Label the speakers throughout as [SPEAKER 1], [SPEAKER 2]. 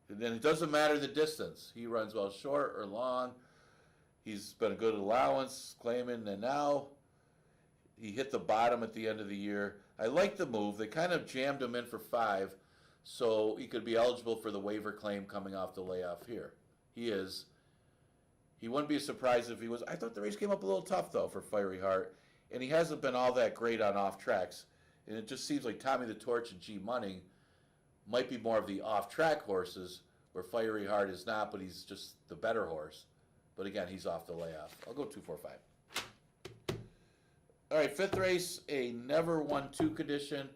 [SPEAKER 1] And then it doesn't matter the distance. He runs well short or long. He's been a good allowance, claiming, and now he hit the bottom at the end of the year. I like the move. They kind of jammed him in for 5, so he could be eligible for the waiver claim coming off the layoff here. He is. He wouldn't be surprised if he was. I thought the race came up a little tough, though, for Fiery Heart, and he hasn't been all that great on off tracks. And it just seems like Tommy the Torch and G Money might be more of the off-track horses, where Fiery Heart is not, but he's just the better horse. But again, he's off the layoff. I'll go 2, 4, 5. All right, 5th race, a never won 2 condition,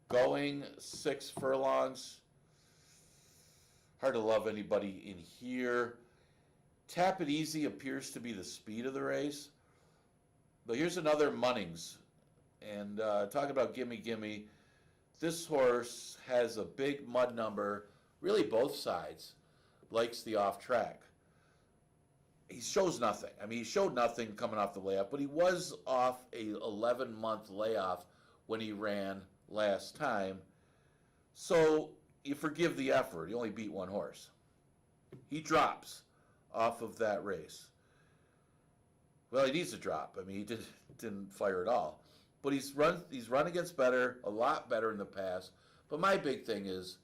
[SPEAKER 1] going 6 furlongs. Hard to love anybody in here. Tap It Easy appears to be the speed of the race. But here's another Munnings. And talking about Gimme Gimme, this horse has a big mud number, really both sides, likes the off track. He shows nothing. I mean, he showed nothing coming off the layoff, but he was off a 11-month layoff when he ran last time. So you forgive the effort. He only beat 1 horse. He drops off of that race. Well, he needs to drop. I mean, he didn't fire at all. But he's run against better, a lot better in the past. But my big thing is,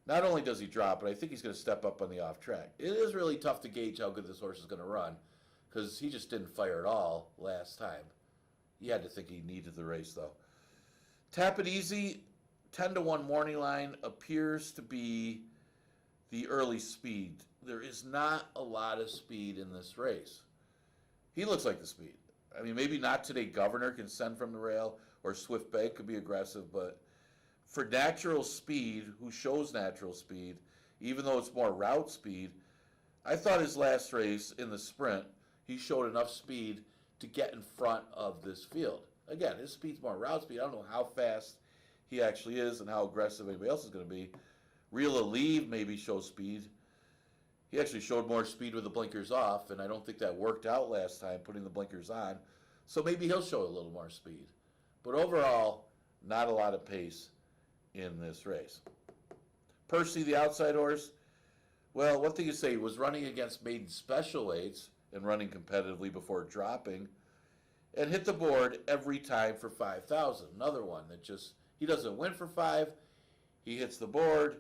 [SPEAKER 1] not only does he drop, but I think he's going to step up on the off track. It is really tough to gauge how good this horse is going to run, because he just didn't fire at all last time. You had to think he needed the race, though. Tap It Easy, 10-1 morning line, appears to be the early speed. There is not a lot of speed in this race. He looks like the speed. I mean, maybe not today. Governor can send from the rail, or Swift Bank could be aggressive, but for natural speed, who shows natural speed, even though it's more route speed, I thought his last race in the sprint, he showed enough speed to get in front of this field. Again, his speed's more route speed. I don't know how fast he actually is and how aggressive anybody else is going to be. Real Aleve maybe shows speed. He actually showed more speed with the blinkers off, and I don't think that worked out last time, putting the blinkers on. So maybe he'll show a little more speed. But overall, not a lot of pace in this race. Percy, the outside horse, well, one thing you say, he was running against maiden special weights and running competitively before dropping, and hit the board every time for 5,000. Another one that just, he doesn't win for 5, he hits the board.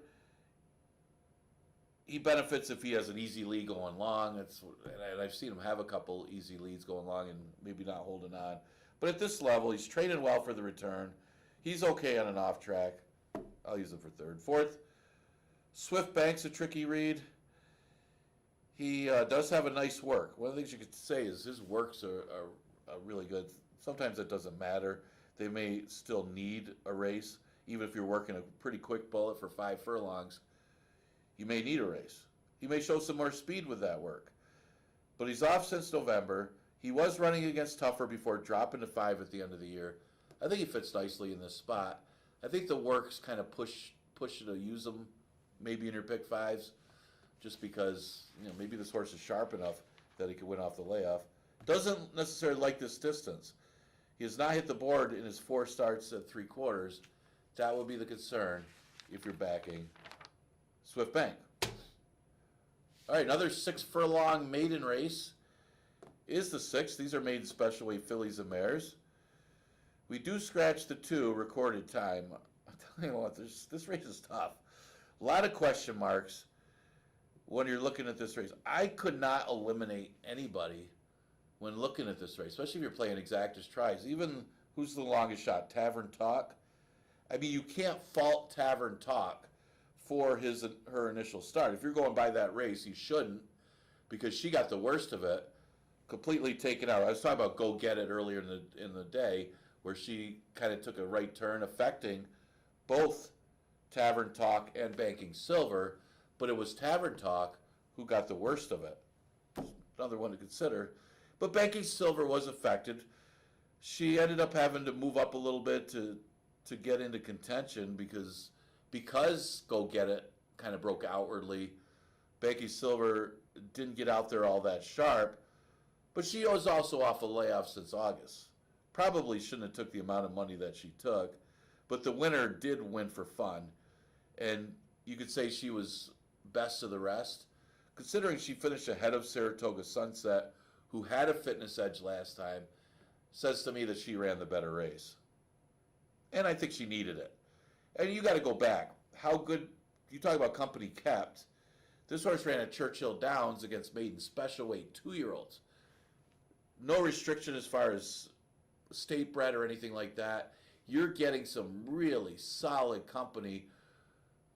[SPEAKER 1] He benefits if he has an easy lead going long. And I've seen him have a couple easy leads going long and maybe not holding on. But at this level, he's training well for the return. He's okay on an off track. I'll use him for 3rd. 4th, Swift Bank's a tricky read. He does have a nice work. One of the things you could say is his works are really good. Sometimes that doesn't matter. They may still need a race. Even if you're working a pretty quick bullet for 5 furlongs, you may need a race. He may show some more speed with that work. But he's off since November. He was running against tougher before dropping to 5 at the end of the year. I think he fits nicely in this spot. I think the works kind of push you to use him maybe in your pick 5s, just because maybe this horse is sharp enough that he could win off the layoff. Doesn't necessarily like this distance. He has not hit the board in his 4 starts at 3/4. That would be the concern if you're backing Swift Bank. All right, another 6 furlong maiden race is the 6th. These are maiden special weight fillies and mares. We do scratch the 2 recorded time. I'm telling you what, this race is tough. A lot of question marks when you're looking at this race. I could not eliminate anybody when looking at this race, especially if you're playing exactas tries. Even who's the longest shot? Tavern Talk. I mean, you can't fault Tavern Talk for her initial start. If you're going by that race, you shouldn't, because she got the worst of it, completely taken out. I was talking about Go Get It earlier in the day, where she kind of took a right turn, affecting both Tavern Talk and Banking Silver, but it was Tavern Talk who got the worst of it. Another one to consider. But Banking Silver was affected. She ended up having to move up a little bit to get into contention because Go Get It kind of broke outwardly. Banking Silver didn't get out there all that sharp, but she was also off a layoff since August. Probably shouldn't have took the amount of money that she took, but the winner did win for fun, and you could say she was best of the rest, considering she finished ahead of Saratoga Sunset, who had a fitness edge last time, says to me that she ran the better race. And I think she needed it. And you got to go back. How good, you talk about company kept. This horse ran at Churchill Downs against maiden special weight 2-year-olds. No restriction as far as state bred or anything like that. You're getting some really solid company.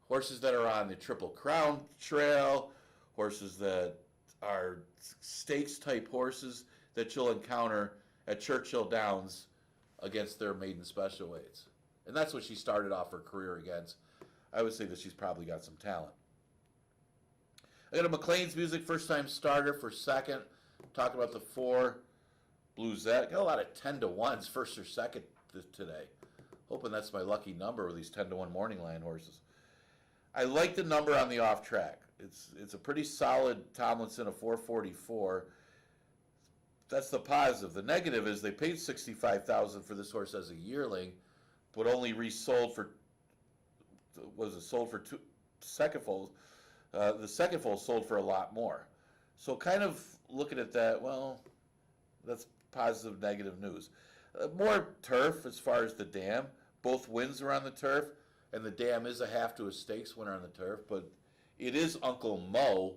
[SPEAKER 1] Horses that are on the Triple Crown Trail, horses that are stakes type horses that you'll encounter at Churchill Downs against their maiden special weights. And that's what she started off her career against. I would say that she's probably got some talent. I got a McLean's Music first time starter for second. Talking about the 4 Bluesette. Got a lot of 10-to-1s first or second today. Hoping that's my lucky number with these 10-to-1 morning line horses. I like the number on the off track. It's a pretty solid Tomlinson of 444. That's the positive. The negative is they paid $65,000 for this horse as a yearling, but only resold for, was it sold for 2 second foals? The second foal sold for a lot more. So kind of looking at that, well, that's positive, negative news. More turf as far as the dam. Both wins are on the turf, and the dam is a half to a stakes winner on the turf, but it is Uncle Mo,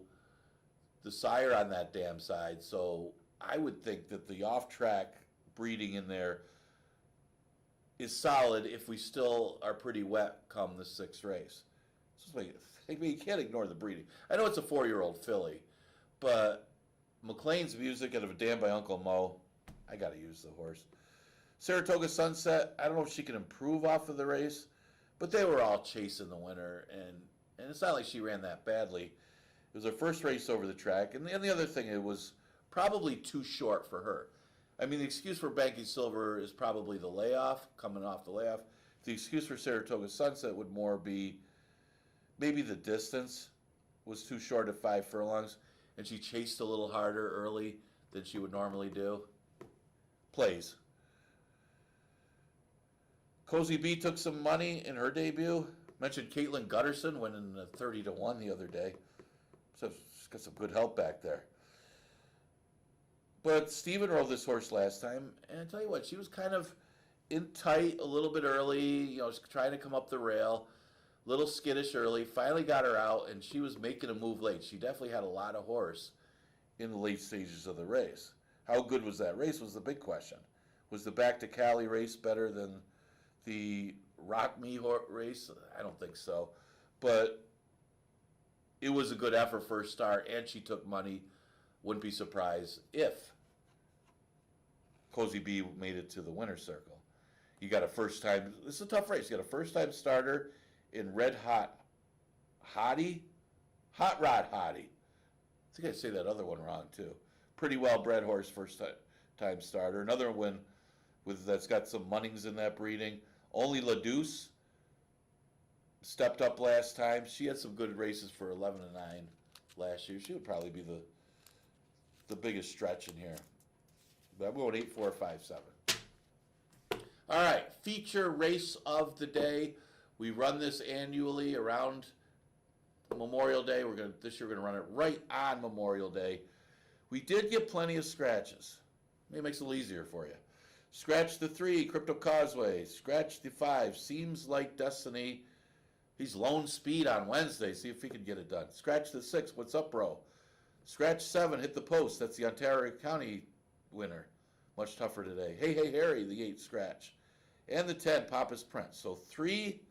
[SPEAKER 1] the sire on that dam side, so I would think that the off-track breeding in there is solid if we still are pretty wet come the 6th race. So you can't ignore the breeding. I know it's a 4-year-old filly, but McLean's Music out of a dam by Uncle Mo, I got to use the horse. Saratoga Sunset, I don't know if she can improve off of the race, but they were all chasing the winner, and it's not like she ran that badly. It was her first race over the track, and the other thing, it was probably too short for her. I mean, the excuse for Banky Silver is probably the layoff, coming off the layoff. The excuse for Saratoga Sunset would more be maybe the distance was too short at 5 furlongs, and she chased a little harder early than she would normally do. Plays. Cozy B took some money in her debut. Mentioned Caitlin Gutterson winning 30-to-1 the other day. So she's got some good help back there. But Steven rode this horse last time, and I tell you what, she was kind of in tight a little bit early, you know, trying to come up the rail, a little skittish early, finally got her out, and she was making a move late. She definitely had a lot of horse in the late stages of the race. How good was that race was the big question. Was the Back to Cali race better than the Rock Me race? I don't think so. But it was a good effort for a start, and she took money. Wouldn't be surprised if Cozy B made it to the winner's circle. You got a first time, this is a tough race. You got a first time starter in Red Hot Hottie? Hot Rod Hottie. I think I say that other one wrong too. Pretty well bred horse, first time starter. Another one that's got some munnings in that breeding. Only LaDuce stepped up last time. She had some good races for 11-9 last year. She would probably be the biggest stretch in here. But I'm going 8, 4, 5, 7. All right, feature race of the day. We run this annually around Memorial Day. This year we're gonna run it right on Memorial Day. We did get plenty of scratches. Maybe it makes it a little easier for you. Scratch the 3, Crypto Causeway. Scratch the 5, Seems Like Destiny. He's Lone Speed on Wednesday. See if he can get it done. Scratch the 6, What's Up, Bro? Scratch 7, Hit the Post. That's the Ontario County winner. Much tougher today. Hey, Hey, Harry, the 8 scratch. And the 10, Papa's Prince. So 3,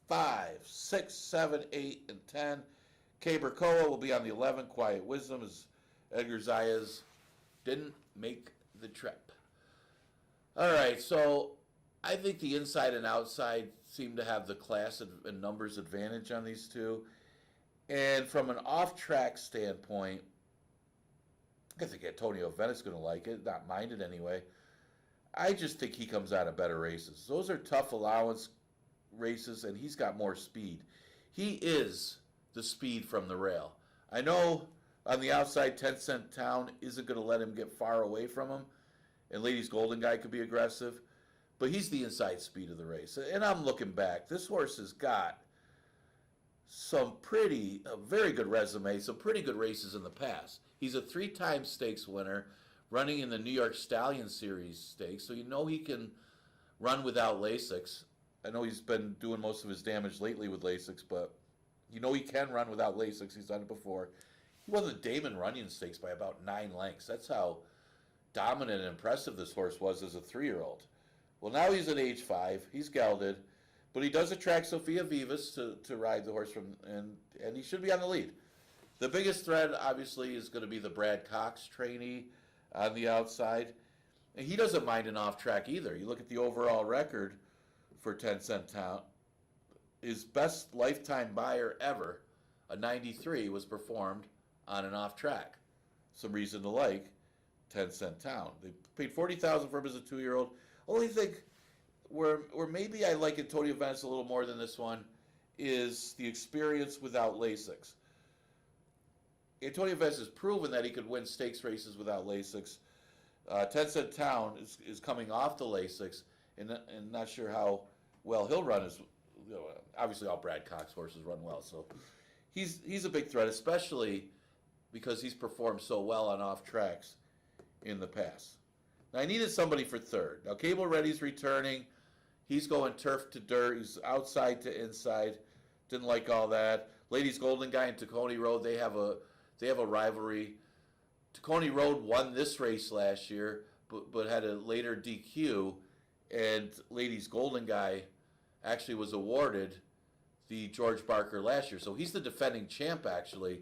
[SPEAKER 1] 5, 6, 7, 8, and 10. Cabercoa will be on the 11. Quiet Wisdom, as Edgar Zayas didn't make the trip. All right, so I think the inside and outside seem to have the class and numbers advantage on these two. And from an off-track standpoint, I think Antonio Venet's going to like it, not mind it anyway. I just think he comes out of better races. Those are tough allowance races, and he's got more speed. He is the speed from the rail. I know on the outside, 10 Cent Town isn't going to let him get far away from him, and Ladies Golden Guy could be aggressive, but he's the inside speed of the race. And I'm looking back. This horse has got a very good resume, some pretty good races in the past. He's a three-time stakes winner, running in the New York Stallion Series stakes, so you know he can run without Lasix. I know he's been doing most of his damage lately with Lasix, but you know he can run without Lasix. He's done it before. He won the Damon Runyon Stakes by about 9 lengths. That's how dominant and impressive this horse was as a 3-year-old. Well, now he's at age 5. He's gelded, but he does attract Sophia Vivas to ride the horse from, and he should be on the lead. The biggest threat, obviously, is going to be the Brad Cox trainee on the outside. And he doesn't mind an off track either. You look at the overall record for 10 Cent Town. His best lifetime buyer ever, a 93, was performed on an off track. Some reason to like 10 Cent Town. They paid $40,000 for him as a 2-year-old. Only thing where maybe I like Antonio Venice a little more than this one is the experience without Lasix. Antonio Venice has proven that he could win stakes races without Lasix. 10 Cent Town is coming off the Lasix, and not sure how well he'll run. Obviously, all Brad Cox horses run well, so he's a big threat, especially because he's performed so well on off tracks in the past. Now, I needed somebody for third. Now, Cable Ready's returning. He's going turf to dirt. He's outside to inside. Didn't like all that. Ladies Golden Guy and Tacony Road, they have a rivalry. Tacony Road won this race last year, but had a later DQ, and Ladies Golden Guy actually was awarded the George Barker last year. So he's the defending champ, actually.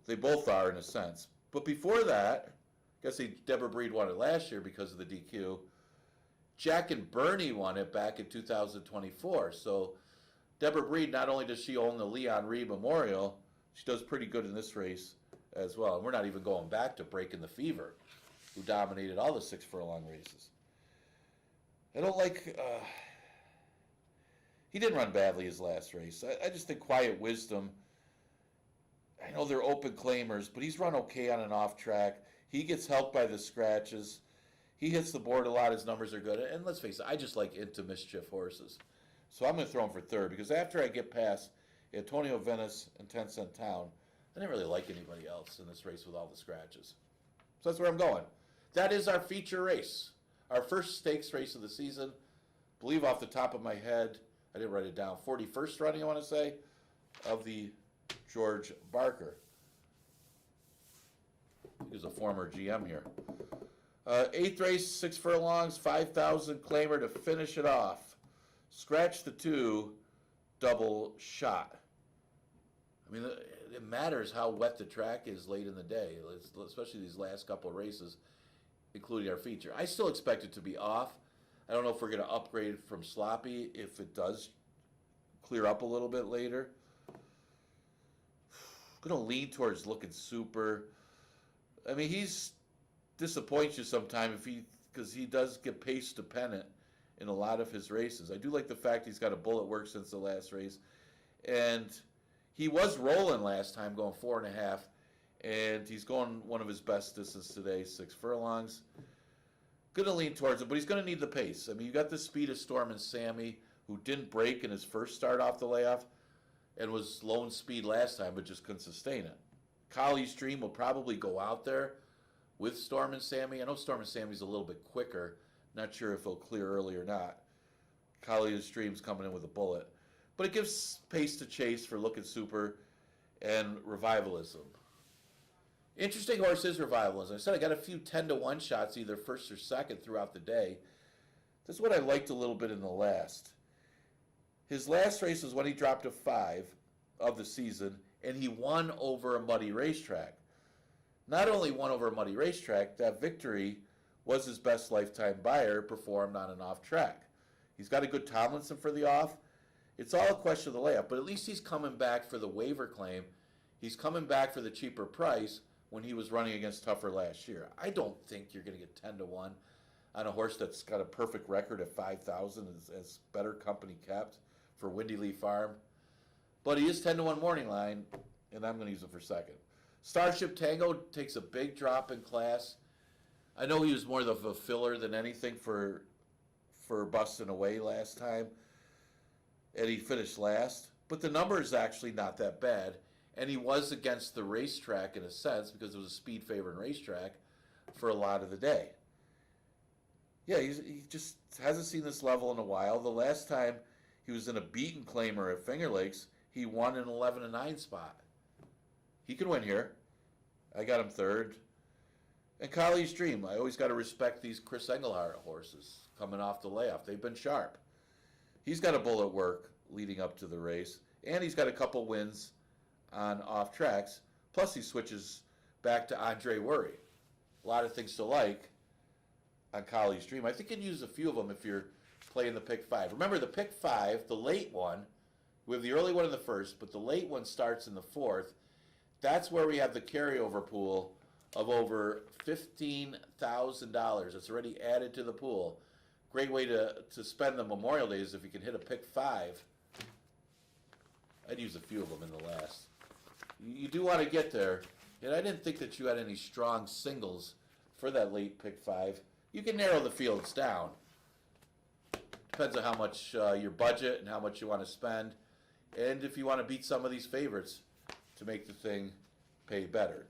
[SPEAKER 1] They both are, in a sense. But before that, I guess Deborah Breed won it last year because of the DQ. Jack and Bernie won it back in 2024. So Deborah Breed, not only does she own the Leon Reed Memorial, she does pretty good in this race as well. And we're not even going back to Breaking the Fever, who dominated all the 6 furlong races. I don't like... he didn't run badly his last race. I just think Quiet Wisdom... I know they're open claimers, but he's run okay on an off track. He gets helped by the scratches. He hits the board a lot. His numbers are good. And let's face it, I just like into mischief horses. So I'm going to throw him for third, because after I get past Antonio Venice and 10 Cent Town, I didn't really like anybody else in this race with all the scratches. So that's where I'm going. That is our feature race. Our first stakes race of the season. I believe off the top of my head, I didn't write it down, 41st running, I want to say, of the George Barker. He's a former GM here. 8th race, 6 furlongs, 5,000 claimer to finish it off. Scratch the 2, double shot. I mean, it matters how wet the track is late in the day, especially these last couple of races, including our feature. I still expect it to be off. I don't know if we're going to upgrade from sloppy if it does clear up a little bit later. I'm going to lean towards Looking Super. I mean, he's disappoints you sometimes because he does get pace dependent in a lot of his races. I do like the fact he's got a bullet work since the last race, and he was rolling last time, going 4.5, and he's going one of his best distance today, 6 furlongs. Going to lean towards him, but he's going to need the pace. I mean, you got the speed of Storm and Sammy, who didn't break in his first start off the layoff, and was lone speed last time, but just couldn't sustain it. Collie Stream will probably go out there with Storm and Sammy. I know Storm and Sammy's a little bit quicker. Not sure if he'll clear early or not. Collie Stream's coming in with a bullet. But it gives pace to chase for Looking Super and Revivalism. Interesting horse is Revivalism. I said I got a few 10-1 shots, either first or second, throughout the day. This is what I liked a little bit in the last. His last race was when he dropped to 5 of the season, and he won over a muddy racetrack. Not only won over a muddy racetrack, that victory was his best lifetime buyer, performed on an off track. He's got a good Tomlinson for the off. It's all a question of the layoff, but at least he's coming back for the waiver claim. He's coming back for the cheaper price when he was running against Tougher last year. I don't think you're going to get 10-1 on a horse that's got a perfect record at 5,000 as better company kept for Windy Lee Farm. But he is 10-1 morning line, and I'm going to use it for second. Starship Tango takes a big drop in class. I know he was more of a filler than anything for busting away last time, and he finished last. but the number is actually not that bad. And he was against the racetrack in a sense because it was a speed favored racetrack for a lot of the day. Yeah, he just hasn't seen this level in a while. The last time he was in a beaten claimer at Finger Lakes, he won an 11-9 spot. He could win here. I got him third. And Collie's Dream, I always got to respect these Chris Engelhardt horses coming off the layoff. They've been sharp. He's got a bullet work leading up to the race, and he's got a couple wins on off tracks. Plus, he switches back to Andre Worry. A lot of things to like on Collie's Dream. I think you can use a few of them if you're playing the pick five. Remember, the pick five, the late one, we have the early one in the first, but the late one starts in the fourth. That's where we have the carryover pool of over $15,000. It's already added to the pool. Great way to spend the Memorial Days if you can hit a pick five. I'd use a few of them in the last. You do want to get there. And I didn't think that you had any strong singles for that late pick five. You can narrow the fields down. Depends on how much your budget and how much you want to spend. And if you want to beat some of these favorites to make the thing pay better.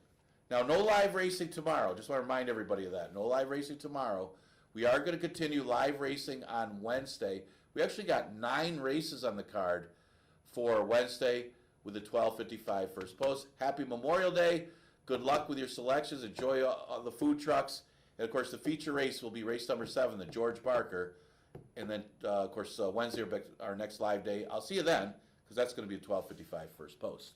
[SPEAKER 1] Now, no live racing tomorrow. Just want to remind everybody of that. No live racing tomorrow. We are going to continue live racing on Wednesday. We actually got 9 races on the card for Wednesday with the 12:55 first post. Happy Memorial Day. Good luck with your selections. Enjoy the food trucks. And, of course, the feature race will be race number 7, the George Barker. And then, of course, Wednesday, our next live day. I'll see you then, because that's going to be a 12:55 first post.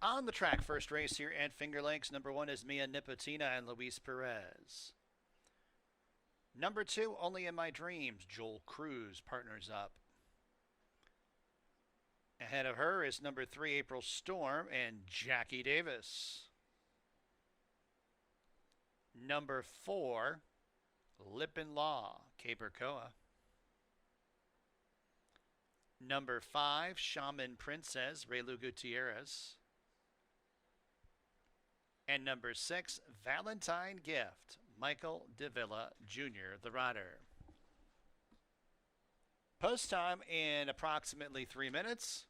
[SPEAKER 2] On the track, first race here at Finger Lakes. Number 1 is Mia Nipotina and Luis Perez. Number 2, Only in My Dreams. Joel Cruz partners up. Ahead of her is number 3, April Storm and Jackie Davis. Number 4, Lipin Law, Capercoa. Number 5, Shaman Princess, Relu Gutierrez. And number 6, Valentine Gift, Michael Davila Jr., the rider. Post time in approximately 3 minutes.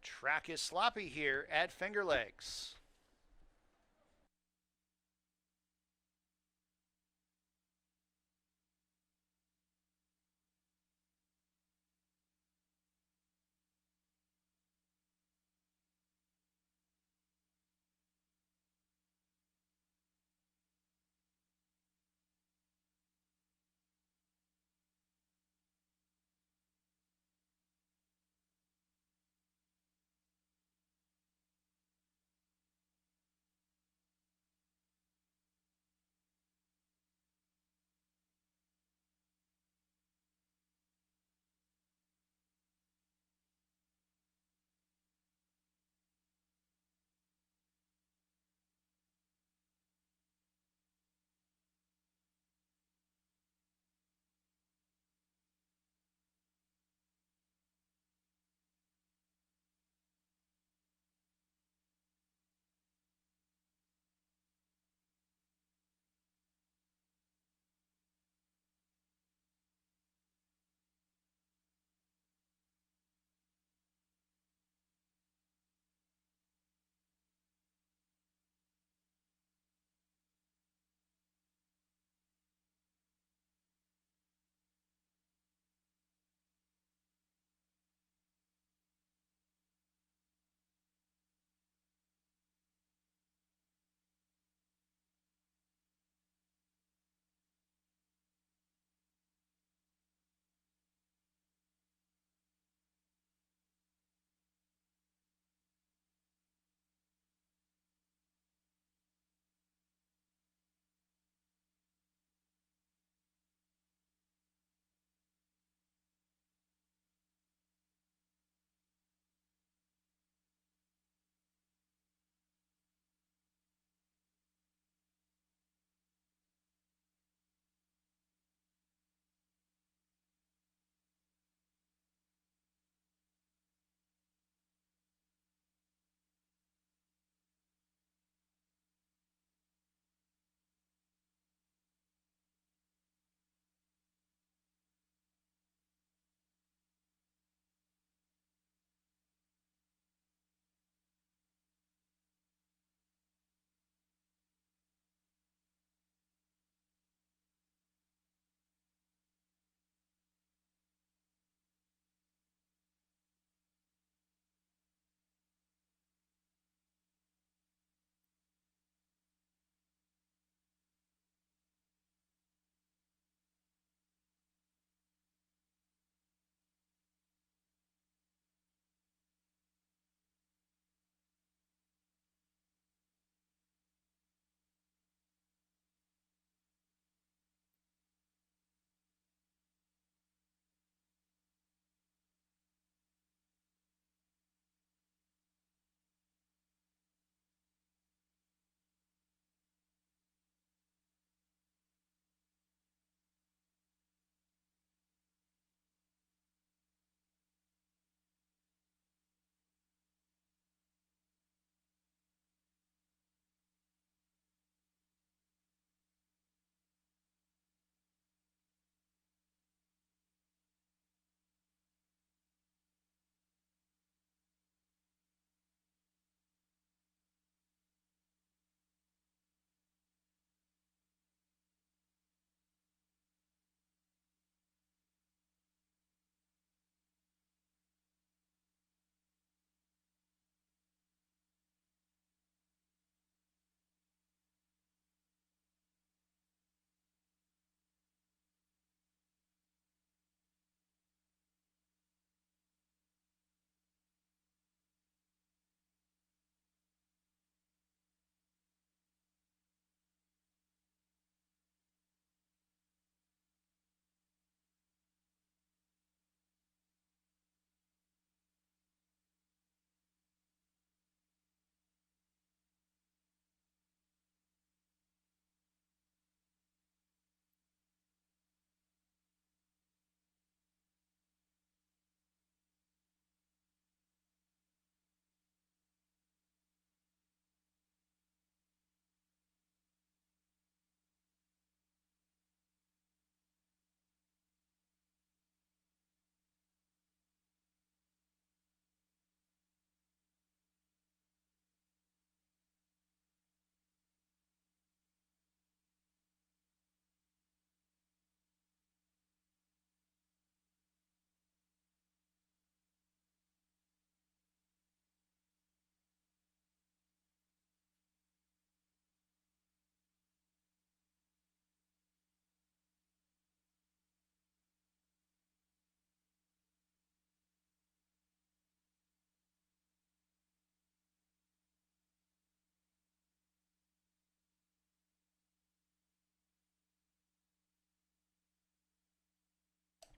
[SPEAKER 2] Track is sloppy here at Finger Lakes.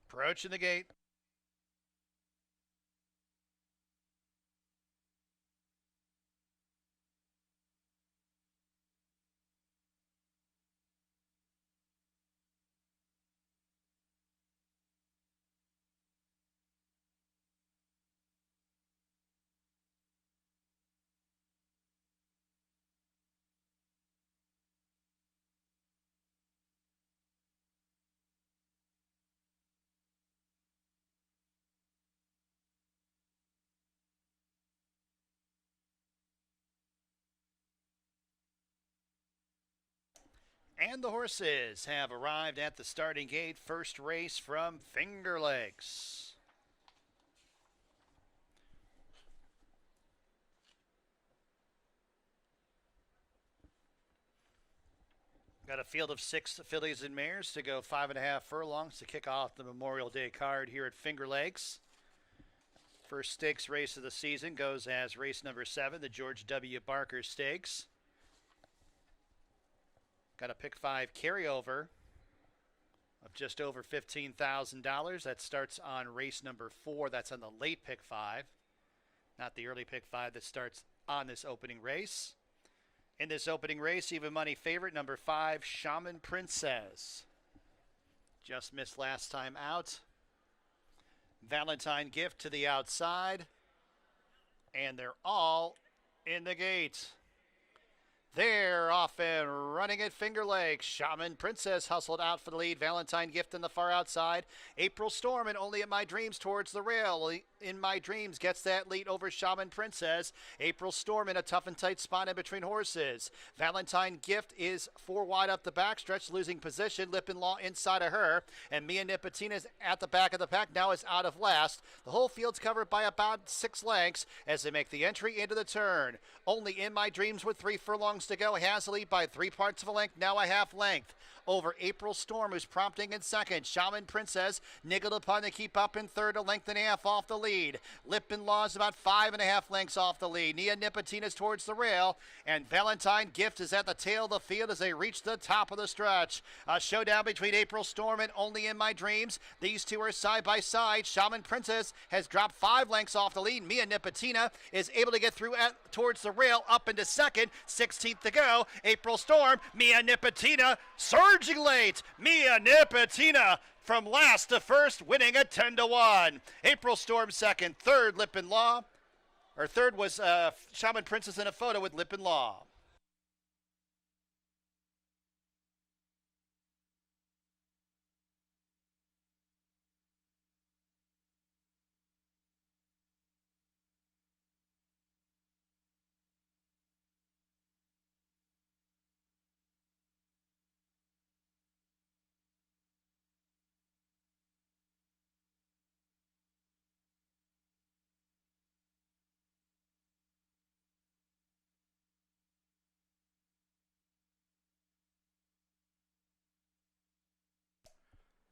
[SPEAKER 2] Approaching the gate. And the horses have arrived at the starting gate. First race from Finger Lakes. Got a field of 6 fillies and mares to go 5.5 furlongs to kick off the Memorial Day card here at Finger Lakes. First stakes race of the season goes as race number 7, the George W. Barker Stakes. Got a pick 5 carryover of just over $15,000. That starts on race number 4. That's on the late pick 5, not the early pick 5 that starts on this opening race. In this opening race, even money favorite number 5, Shaman Princess. Just missed last time out. Valentine Gift to the outside. And they're all in the gate. They're off and running at Finger Lakes. Shaman Princess hustled out for the lead. Valentine Gift in the far outside. April Storm and Only in My Dreams towards the rail. In My Dreams gets that lead over Shaman Princess. April Storm in a tough and tight spot in between horses. Valentine Gift is 4 wide up the backstretch, losing position. Lipin Law inside of her. And Mia Nipotina is at the back of the pack, now is out of last. The whole field's covered by about 6 lengths as they make the entry into the turn. Only in My Dreams with 3 furlongs to go has the lead by 3/4 of a length, now a half length. Over April Storm, who's prompting in second. Shaman Princess niggled upon to keep up in third, a length and a half off the lead. Lipin Law is about 5.5 lengths off the lead. Nia Nipotina's towards the rail, and Valentine Gift is at the tail of the field as they reach the top of the stretch. A showdown between April Storm and Only in My Dreams. These two are side by side. Shaman Princess has dropped 5 lengths off the lead. Mia Nipotina is able to get through towards the rail, up into second. 16th to go. April Storm, Mia Nipotina surging late. Mia Nipotina from last to first, winning at 10-1. April Storm second, third Lipin Law. Or third was Shaman Princess in a photo with Lipin Law.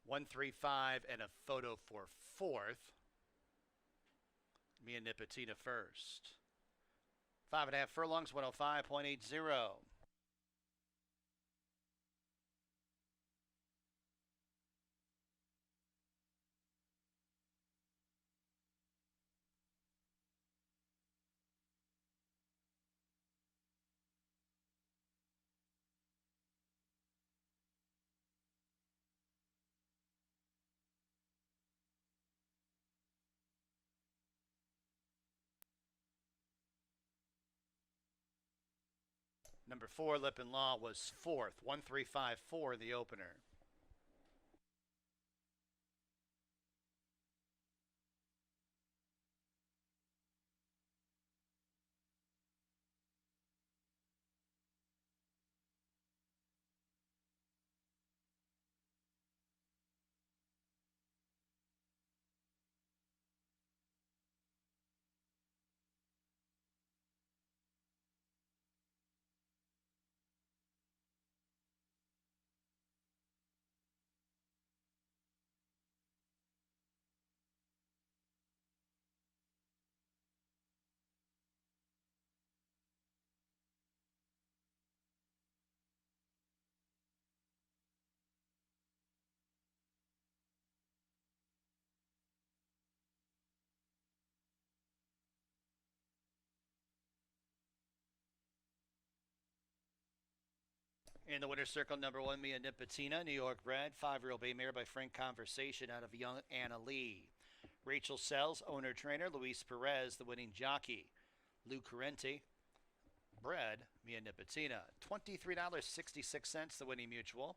[SPEAKER 2] One, 3, 5, and a photo for fourth. Mia Nipotina first. 5.5 furlongs, 105.80. Number 4, Lipin Law, was fourth. 1, 3, 5, 4 in the opener. In the winner's circle, number 1, Mia Nipotina, New York bred, 5-year-old bay mare by Frank Conversation out of young Anna Lee. Rachel Sells, owner-trainer, Luis Perez, the winning jockey. Lou Correnti, bred, Mia Nipotina, $23.66, the winning mutual.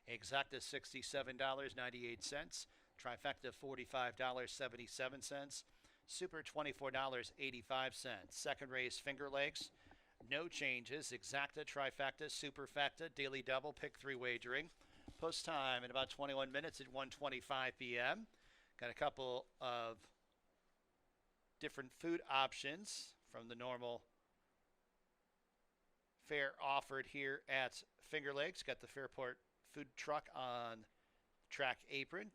[SPEAKER 2] Exacta, $67.98. Trifecta, $45.77. Super, $24.85. Second race, Finger Lakes. No changes. Exacta, trifecta, superfecta, daily double, pick 3 wagering. Post time in about 21 minutes at 1:25 p.m. Got a couple of different food options from the normal fare offered here at Finger Lakes. Got the Fairport food truck on track apron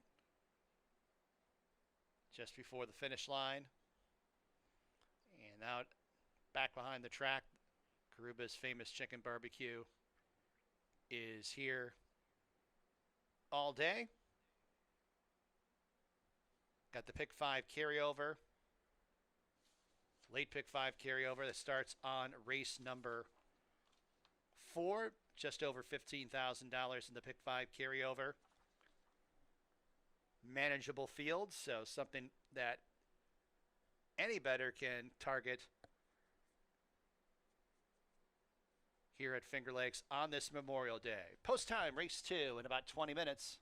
[SPEAKER 2] just before the finish line. And out back behind the track, Karuba's famous chicken barbecue is here all day. Got the pick 5 carryover, late pick 5 carryover that starts on race number 4, just over $15,000 in the pick 5 carryover. Manageable field, so something that any bettor can target here at Finger Lakes on this Memorial Day. Post time, race 2 in about 20 minutes.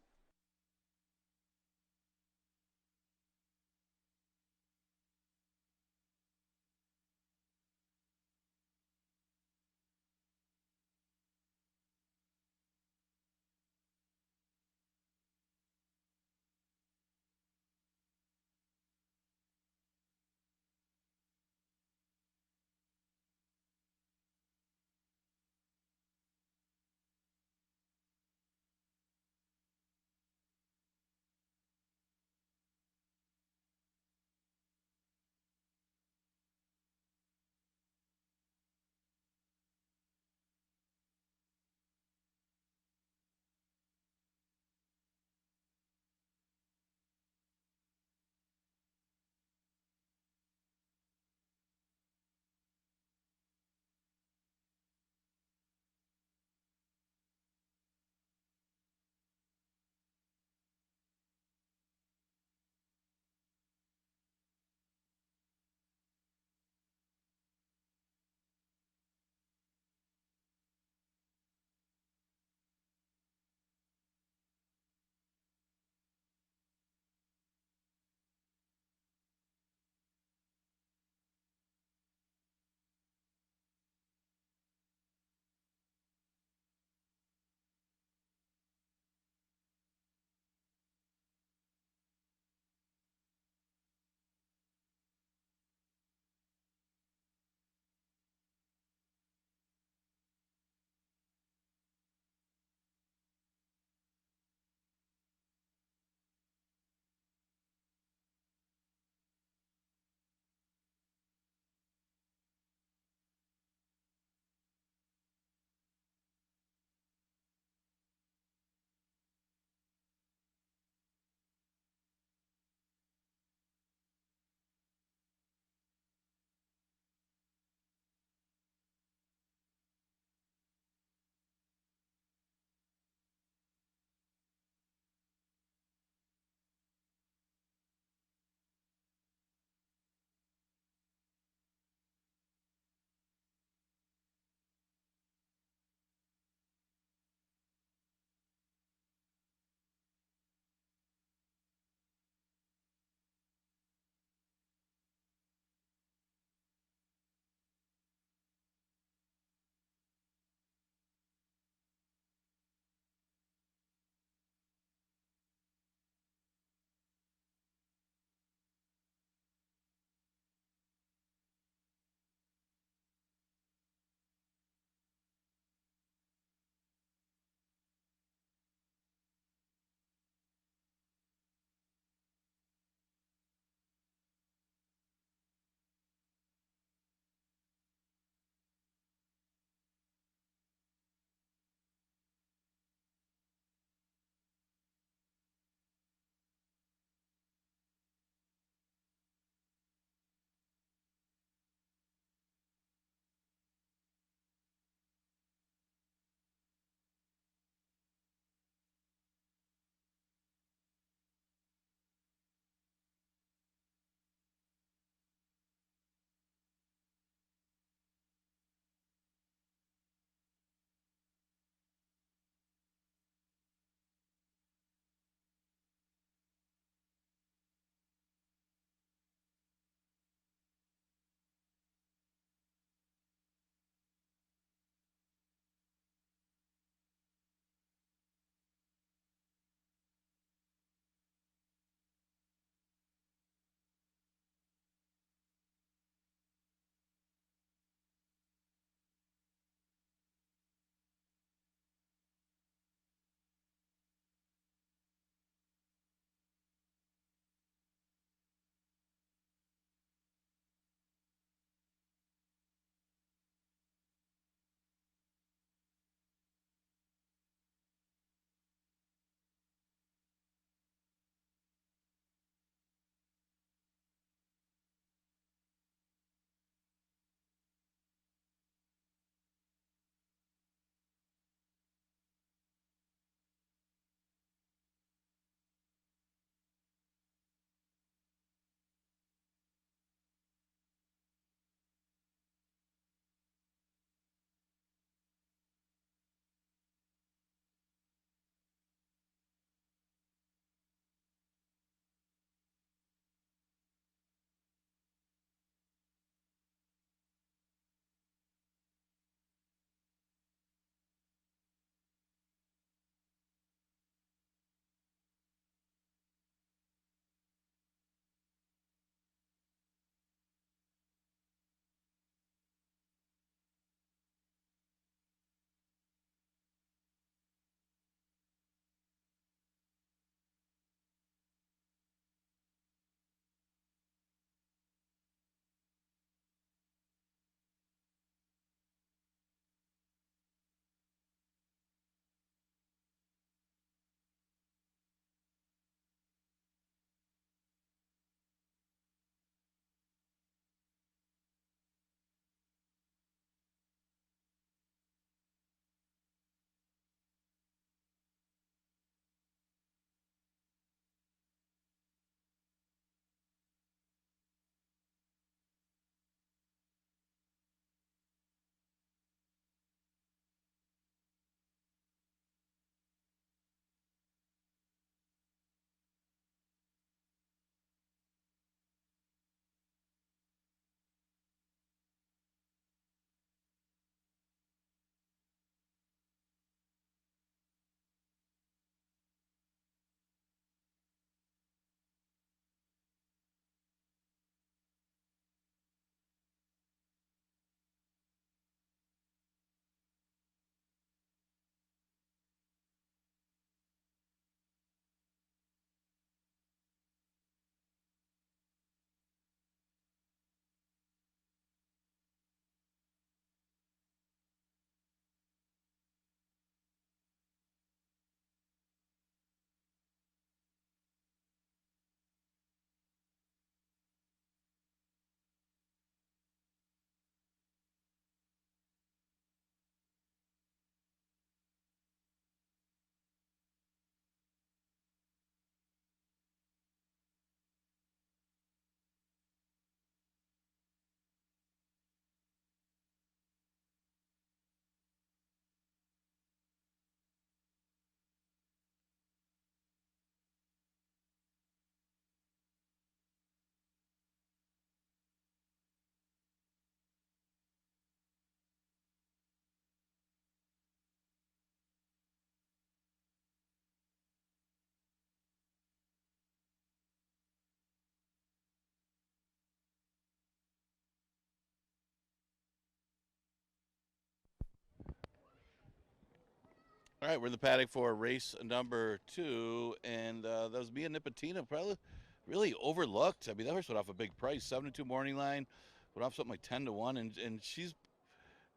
[SPEAKER 1] All right, we're in the paddock for race number 2, and that was me and Nipotina. Probably really overlooked. I mean, that horse went off a big price, 7-2 morning line, went off something like 10-1, and she's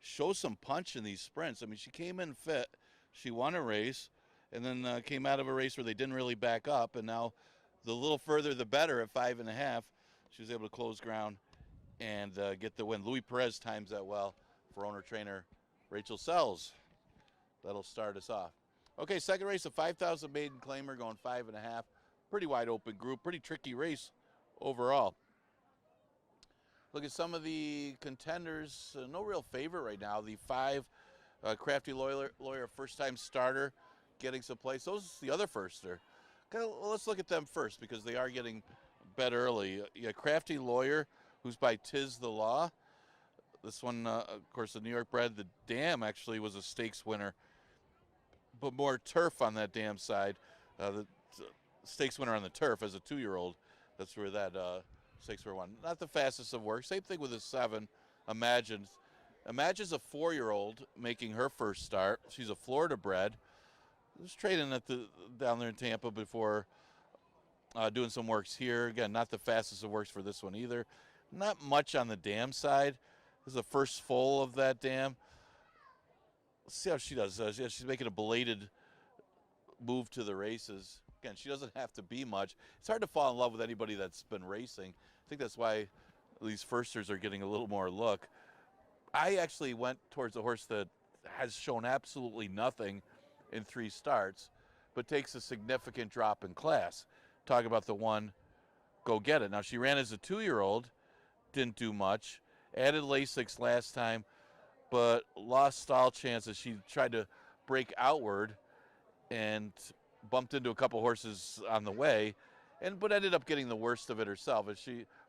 [SPEAKER 1] shows some punch in these sprints. I mean, she came in fit, she won a race, and then came out of a race where they didn't really back up, and now the little further the better at 5.5. She was able to close ground and get the win. Louis Perez times that well for owner trainer Rachel Sells. That'll start us off. Okay, second race, a 5,000 maiden claimer going 5.5. Pretty wide open group, pretty tricky race overall. Look at some of the contenders. No real favorite right now. The 5, Crafty Lawyer, first time starter, getting some place. Those the other firster. Okay, well, let's look at them first because they are getting bet early. Yeah, Crafty Lawyer, who's by Tiz the Law. This one, of course, the New York bred. The dam actually was a stakes winner, but more turf on that dam side. The stakes winner on the turf as a 2-year-old. That's where that stakes were won. Not the fastest of work. Same thing with a 7. Imagine's a 4-year-old making her first start. She's a Florida bred. Was training at down there in Tampa before doing some works here. Again, not the fastest of works for this one either. Not much on the dam side. This is the first foal of that dam. Let's see how she does. Yeah, she's making a belated move to the races. Again, she doesn't have to be much. It's hard to fall in love with anybody that's been racing. I think that's why these firsters are getting a little more look. I actually went towards a horse that has shown absolutely nothing in 3 starts, but takes a significant drop in class. Talk about the one, Go Get It. Now, she ran as a 2-year-old, didn't do much, added Lasix last time, but lost stall chances. She tried to break outward and bumped into a couple horses on the way, but ended up getting the worst of it herself. As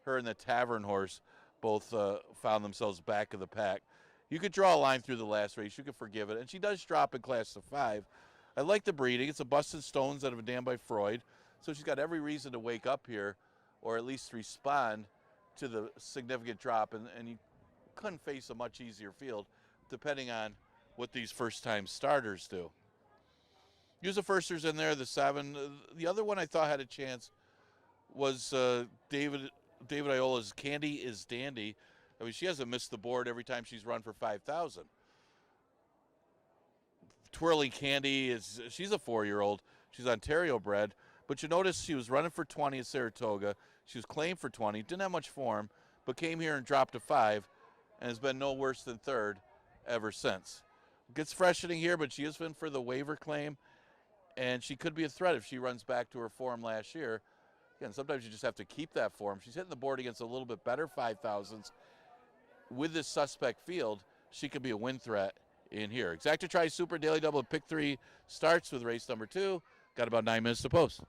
[SPEAKER 1] her and the Tavern horse both found themselves back of the pack. You could draw a line through the last race. You could forgive it. And she does drop in class to 5. I like the breeding. It's a Busted Stones out of a dam by Freud. So she's got every reason to wake up here or at least respond to the significant drop. And you couldn't face a much easier field depending on what these first-time starters do. Use the firsters in there, the 7. The other one I thought had a chance was David Iola's Candy is Dandy. I mean, she hasn't missed the board every time she's run for 5,000. Twirling Candy she's a 4-year-old. She's Ontario bred, but you notice she was running for 20 at Saratoga. She was claimed for 20, didn't have much form, but came here and dropped to 5, and has been no worse than 3rd ever since. Gets freshening here, but she has been for the waiver claim, and she could be a threat if she runs back to her form last year. Again, sometimes you just have to keep that form. She's hitting the board against a little bit better 5,000s. With this suspect field, she could be a win threat in here. Exacta Tri Super Daily Double Pick 3 starts with race number 2. Got about 9 minutes to post.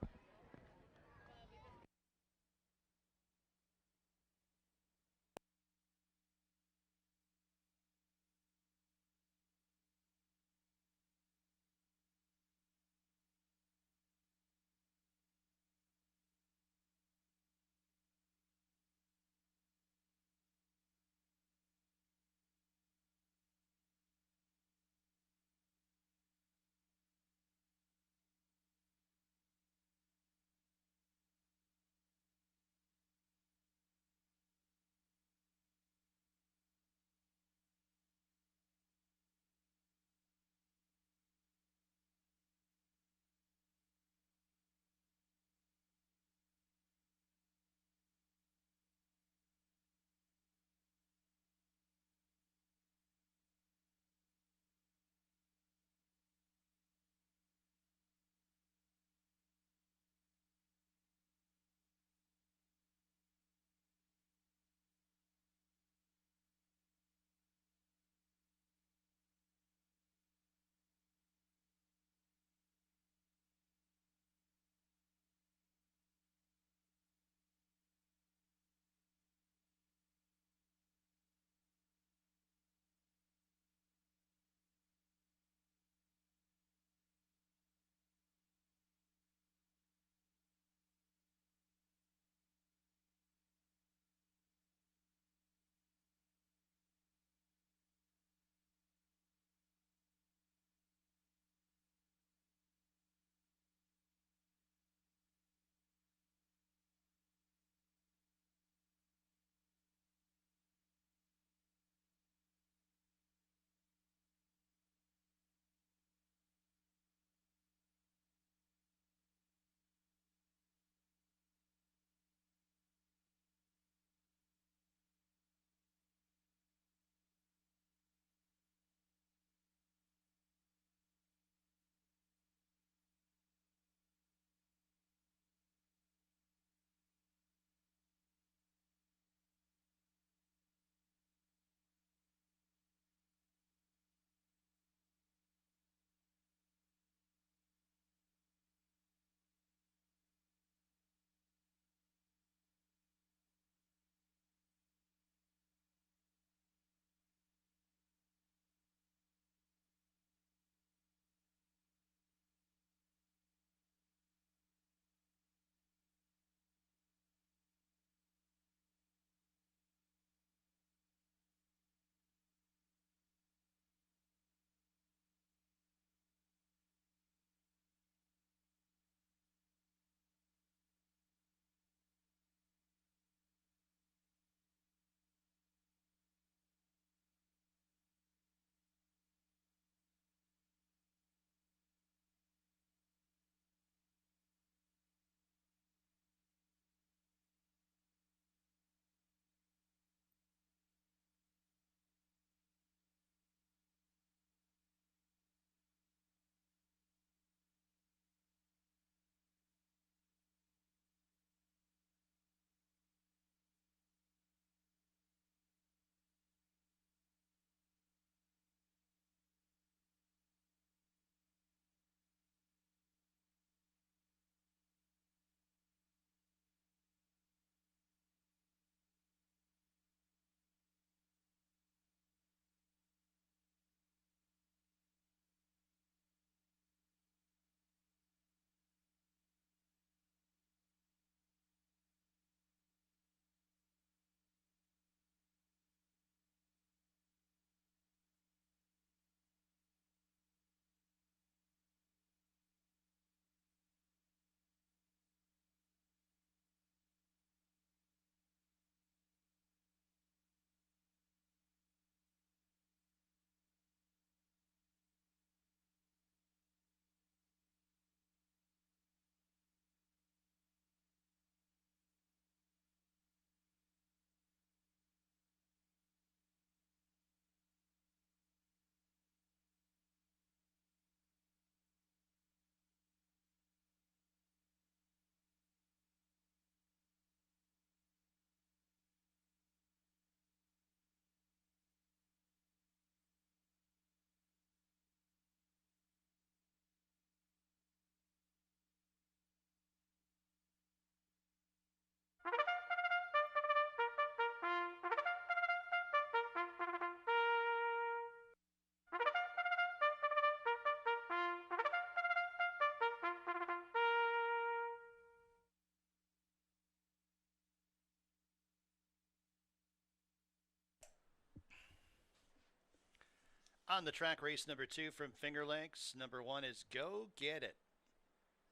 [SPEAKER 2] On the track, race number 2 from Finger Lakes. Number 1 is Go Get It,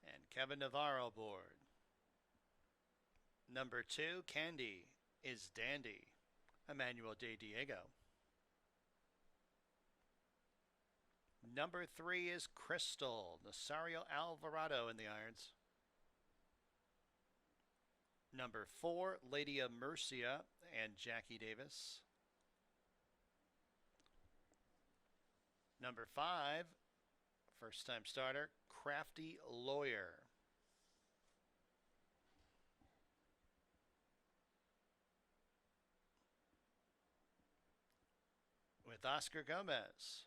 [SPEAKER 2] and Kevin Navarro aboard. Number 2, Candy, is Dandy, Emmanuel De Diego. Number 3 is Crystal, Nasario Alvarado in the irons. Number 4, Lady of Murcia and Jackie Davis. Number 5, first time starter, Crafty Lawyer. With Oscar Gomez.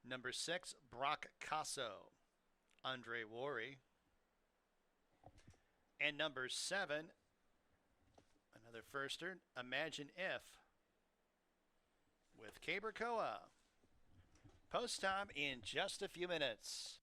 [SPEAKER 2] Number 6, Brock Casso, Andre Worry. And number 7, another firster, Imagine If, with Cabercoa. Post time in just a few minutes.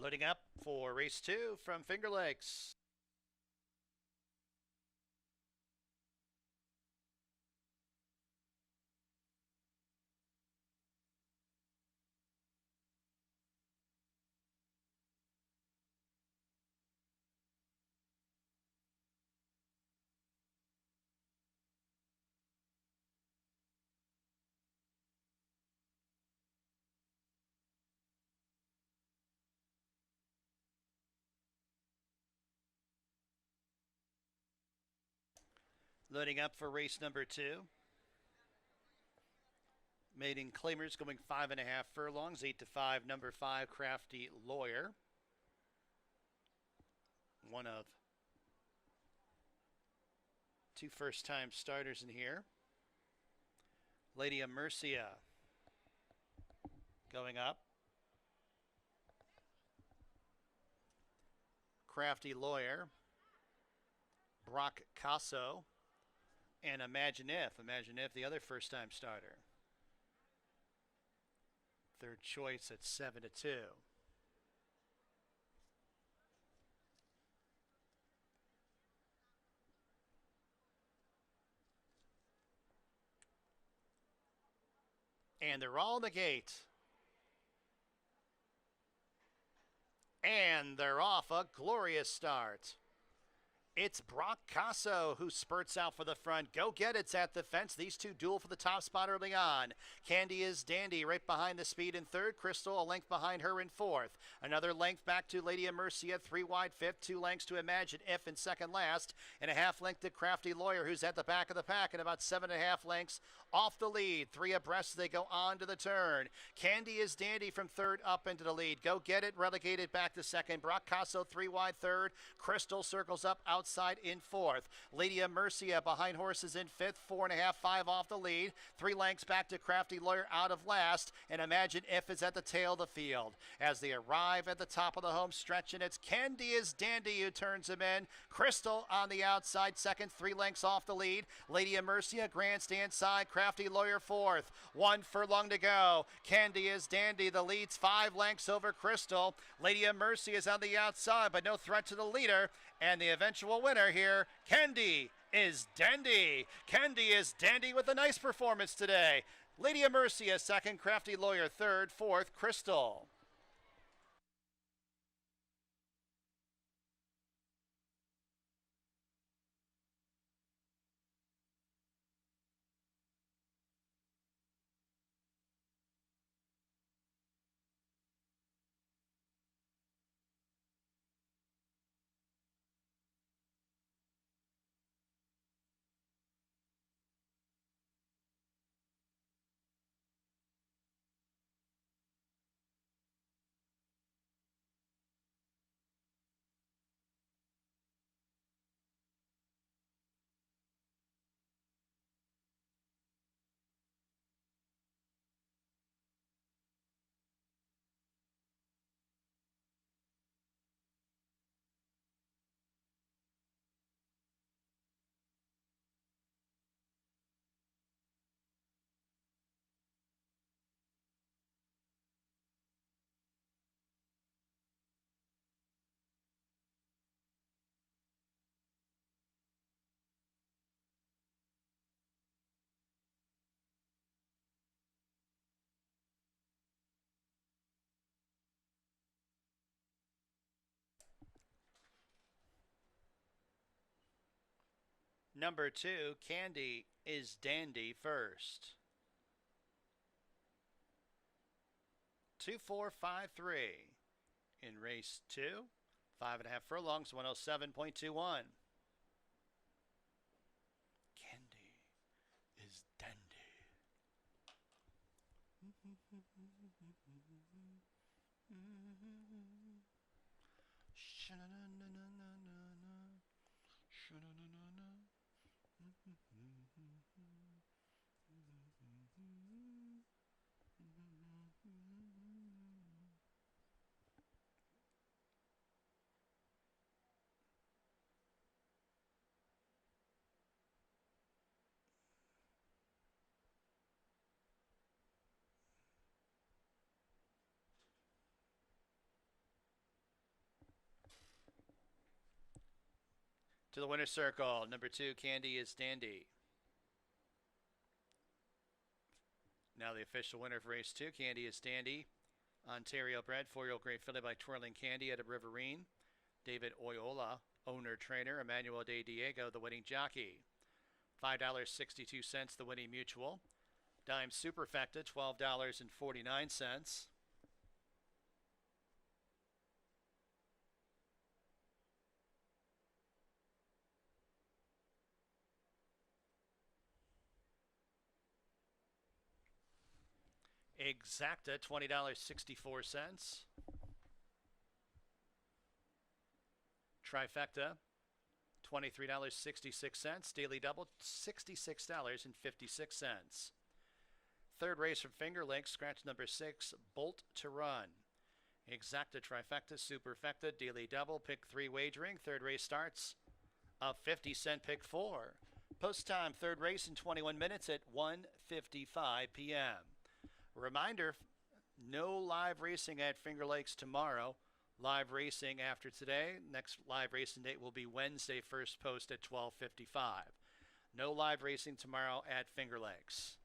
[SPEAKER 2] Loading up for race 2 from Finger Lakes. Loading up for race number 2. Maiden claimers going 5.5 furlongs, 8 to 5. Number 5, Crafty Lawyer. One of 2 first-time starters in here. Lady of Mercia going up. Crafty Lawyer. Brock Casso. And Imagine If. Imagine If, the other first-time starter. Third choice at 7 to 2. And they're all in the gate. And they're off a glorious start. It's Brock Casso who spurts out for the front. Go Get It's at the fence. These two duel for the top spot early on. Candy is Dandy right behind the speed in third. Crystal a length behind her in fourth. Another length back to Lady of Mercia, 3 wide fifth. 2 lengths to Imagine If in second last. And a half length to Crafty Lawyer, who's at the back of the pack, and about 7.5 lengths off the lead. 3 abreast as they go on to the turn. Candy is Dandy from third up into the lead. Go Get It relegated back to second. Brock Casso 3 wide third. Crystal circles up outside in fourth. Lady of Mercia behind horses in fifth. 4.5, 5 off the lead. 3 lengths back to Crafty Lawyer out of last. And Imagine If is at the tail of the field. As they arrive at the top of the home stretch, and it's Candy is Dandy who turns him in. Crystal on the outside second. 3 lengths off the lead. Lady of Mercia grandstand side. Crafty Lawyer fourth. 1 furlong to go. Candy is Dandy. The lead's 5 lengths over Crystal. Lady of Mercy is on the outside, but no threat to the leader. And the eventual winner here, Candy is Dandy. Candy is Dandy with a nice performance today. Lady of Mercia second, Crafty Lawyer third, fourth, Crystal. Number 2, Candy is Dandy first. 2-4-5-3 in race 2. 5.5 furlongs, 107.21. Candy is Dandy. To the winner's circle, number 2, Candy is Dandy. Now the official winner of race 2, Candy is Dandy. Ontario bred, 4-year-old Great Filly by Twirling Candy out of Riverine. David Oyola, owner-trainer. Emmanuel De Diego, the winning jockey. $5.62, the winning mutual. Dime Superfecta, $12.49. Exacta, $20.64. Trifecta, $23.66. Daily Double, $66.56. Third race from Finger Lakes, scratch number 6, Bolt to Run. Exacta, Trifecta, Superfecta, Daily Double, pick 3 wagering. Third race starts a 50-cent pick 4. Post time, third race in 21 minutes at 1:55 p.m. Reminder, no live racing at Finger Lakes tomorrow. Live racing after today. Next live racing date will be Wednesday, first post at 12:55. No live racing tomorrow at Finger Lakes.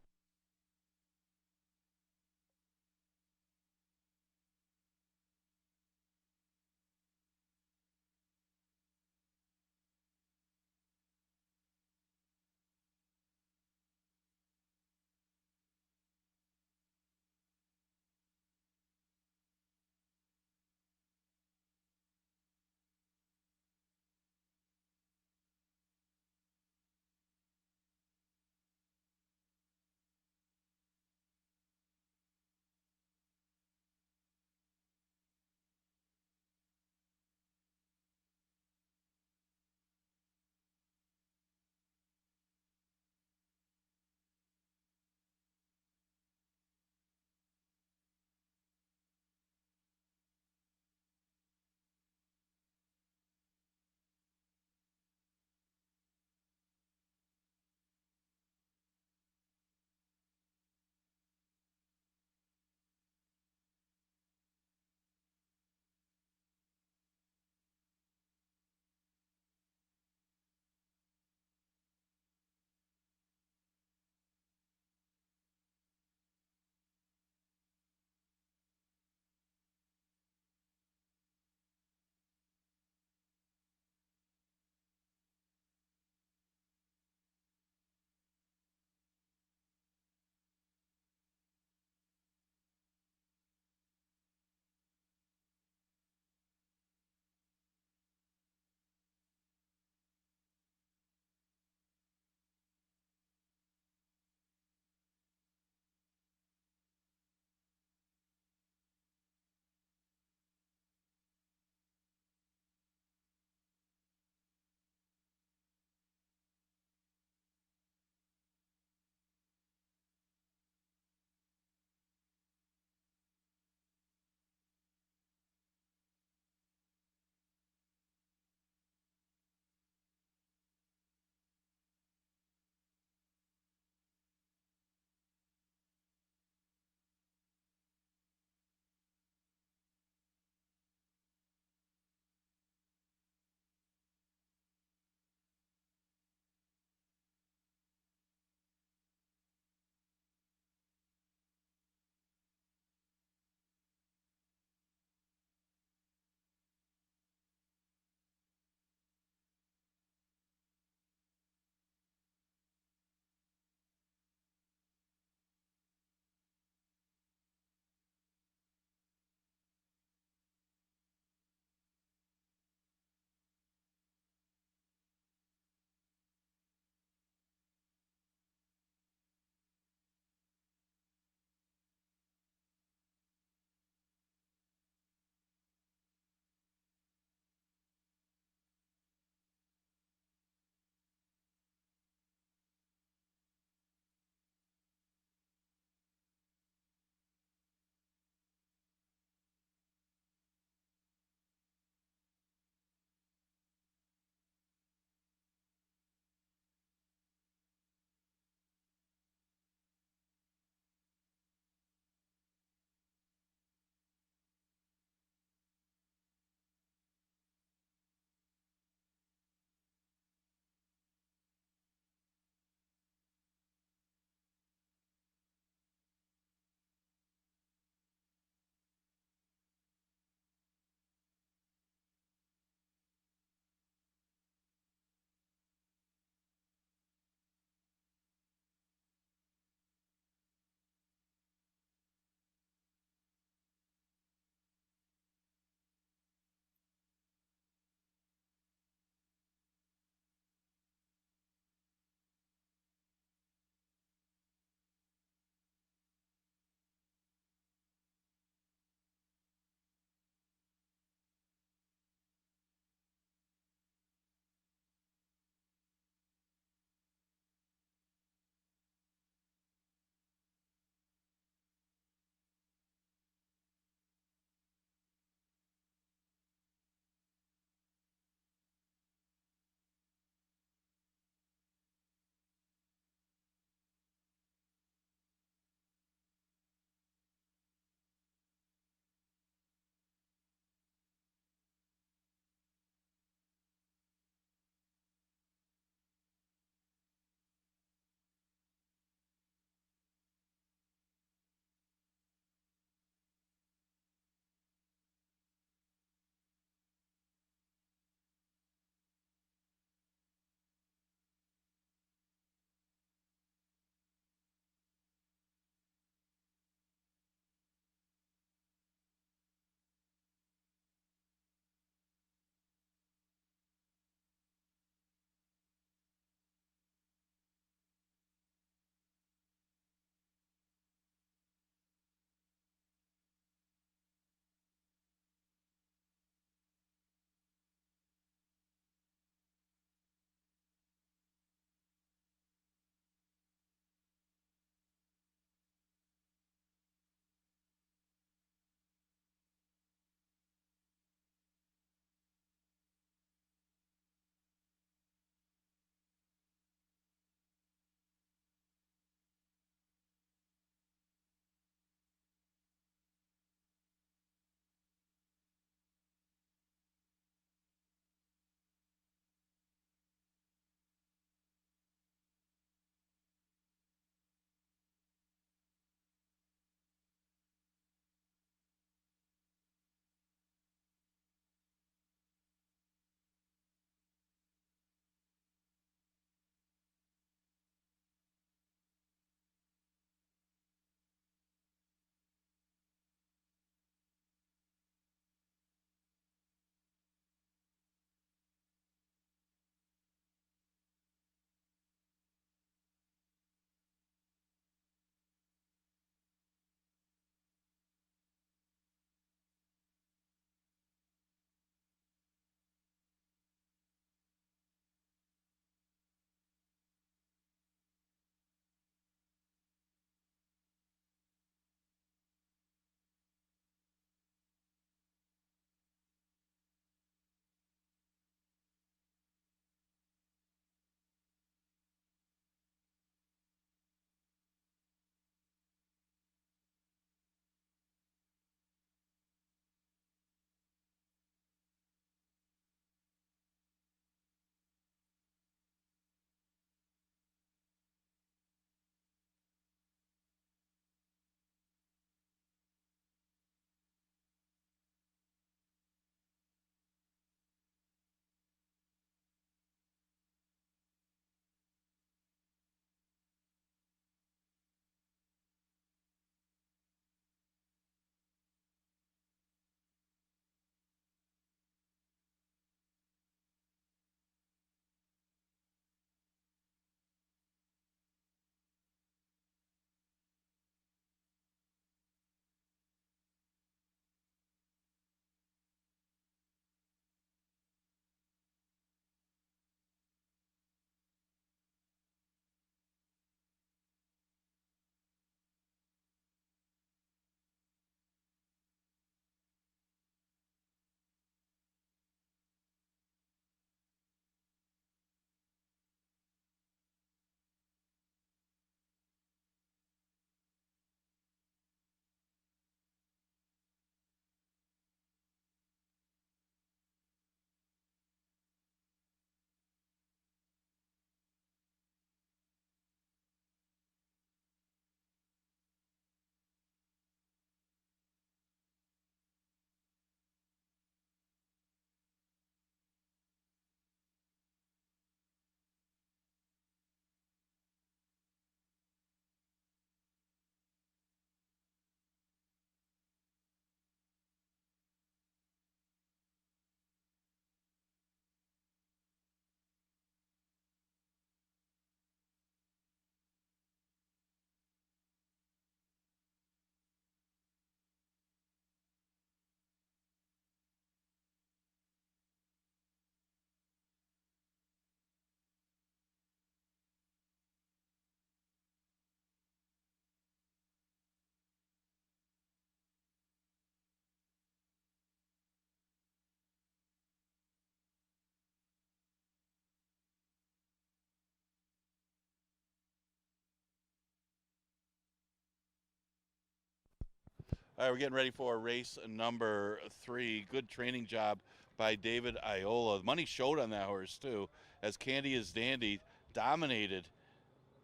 [SPEAKER 1] All right, we're getting ready for race number 3. Good training job by David Iola. Money showed on that horse, too, as Candy is Dandy dominated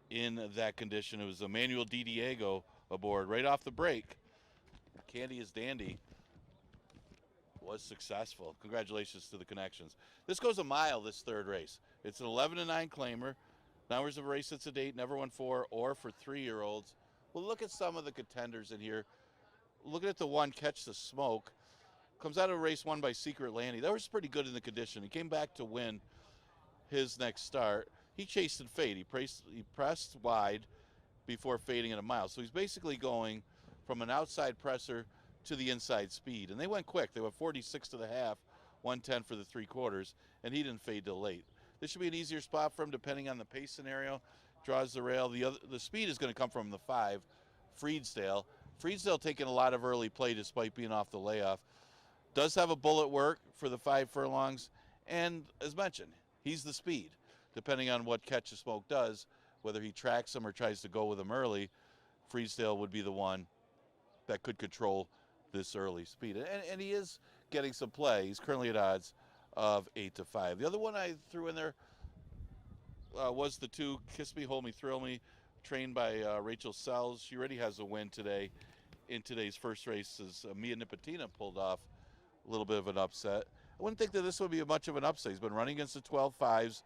[SPEAKER 1] in that condition. It was Emmanuel Di Diego aboard right off the break. Candy is Dandy was successful. Congratulations to the connections. This goes a mile, this third race. It's an 11-9 claimer. Numbers of a race that's a date, never won 4 or for 3-year-olds. Well, look at some of the contenders in here. Looking at the one, Catch the Smoke, comes out of a race won by Secret Lanny. That was pretty good in the condition. He came back to win his next start. He chased and fade. He pressed wide before fading at a mile. So he's basically going from an outside presser to the inside speed. And they went quick. They went 46 to the half, 110 for the 3/4, and he didn't fade till late. This should be an easier spot for him depending on the pace scenario. Draws the rail. The speed is going to come from the 5, Freedsdale. Freedsdale taking a lot of early play despite being off the layoff. Does have a bullet work for the 5 furlongs. And as mentioned, he's the speed. Depending on what Catch the Smoke does, whether he tracks him or tries to go with him early, Freedsdale would be the one that could control this early speed. And he is getting some play. He's currently at odds of 8 to 5. The other one I threw in there was the 2, Kiss Me, Hold Me, Thrill Me, trained by Rachel Sells. She already has a win today in today's first race as Mia Nipotina pulled off a little bit of an upset. I wouldn't think that this would be much of an upset. He's been running against the 12-5s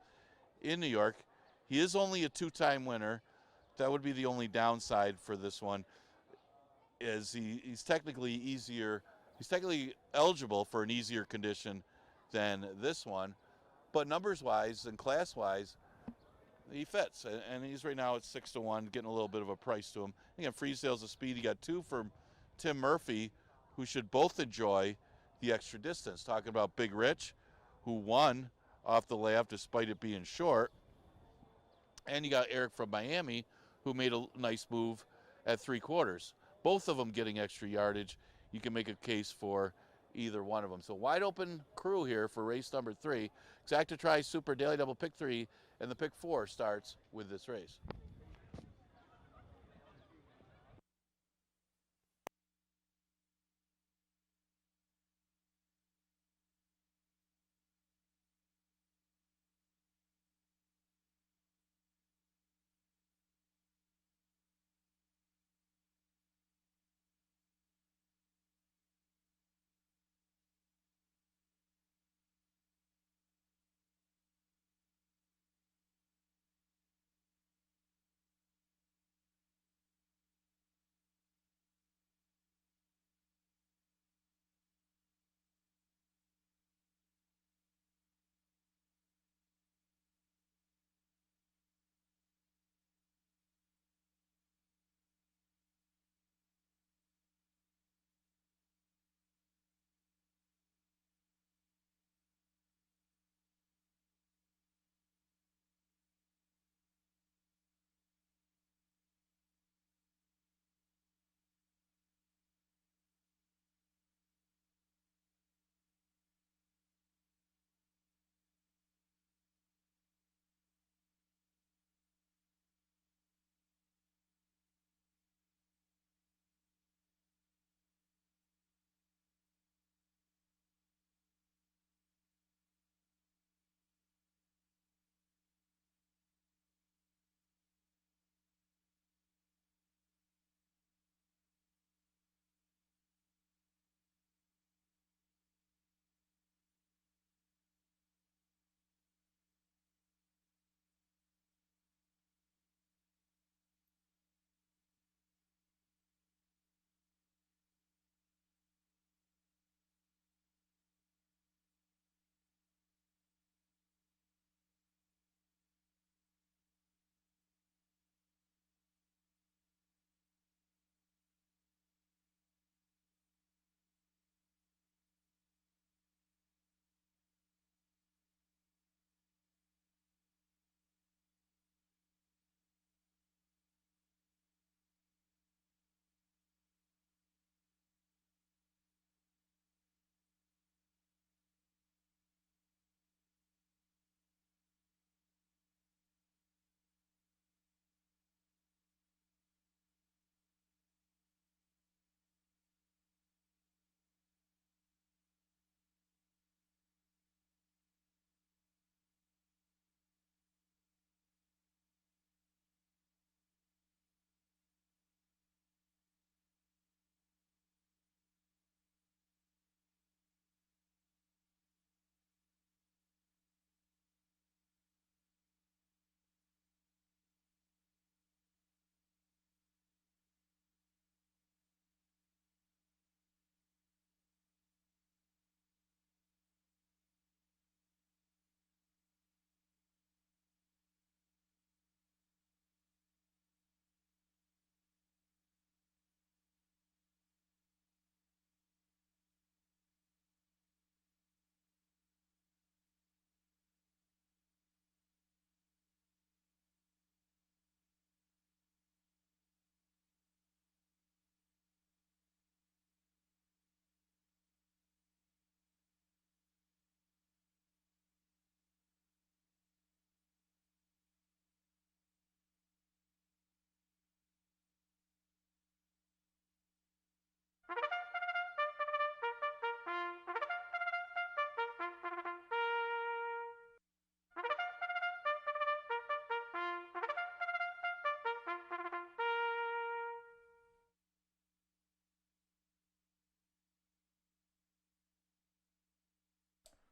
[SPEAKER 1] in New York. He is only a 2-time winner. That would be the only downside for this one, is he's technically easier. He's technically eligible for an easier condition than this one, but numbers-wise and class-wise, he fits, and he's right now at 6 to 1, getting a little bit of a price to him. Again, Freesdale's a speed. He got 2 from Tim Murphy, who should both enjoy the extra distance. Talking about Big Rich, who won off the layup despite it being short, and you got Eric from Miami, who made a nice move at 3/4. Both of them getting extra yardage. You can make a case for either one of them. So wide open crew here for race number 3. Exacta Tri Super Daily Double Pick 3, and the Pick 4 starts with this race.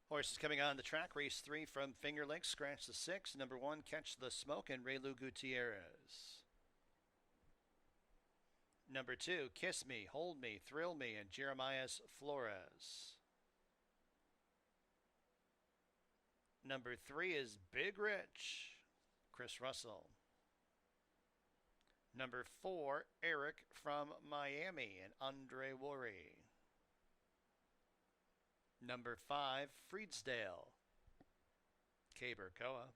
[SPEAKER 2] Horses coming on the track. Race 3 from Finger Lakes. Scratch the 6. Number 1, Catch the Smoke, and Raylu Gutierrez. Number 2, Kiss Me, Hold Me, Thrill Me, and Jeremias Flores. Number 3 is Big Rich, Chris Russell. Number 4, Eric from Miami, and Andre Worry. Number 5, Freedsdale, Caber Koa.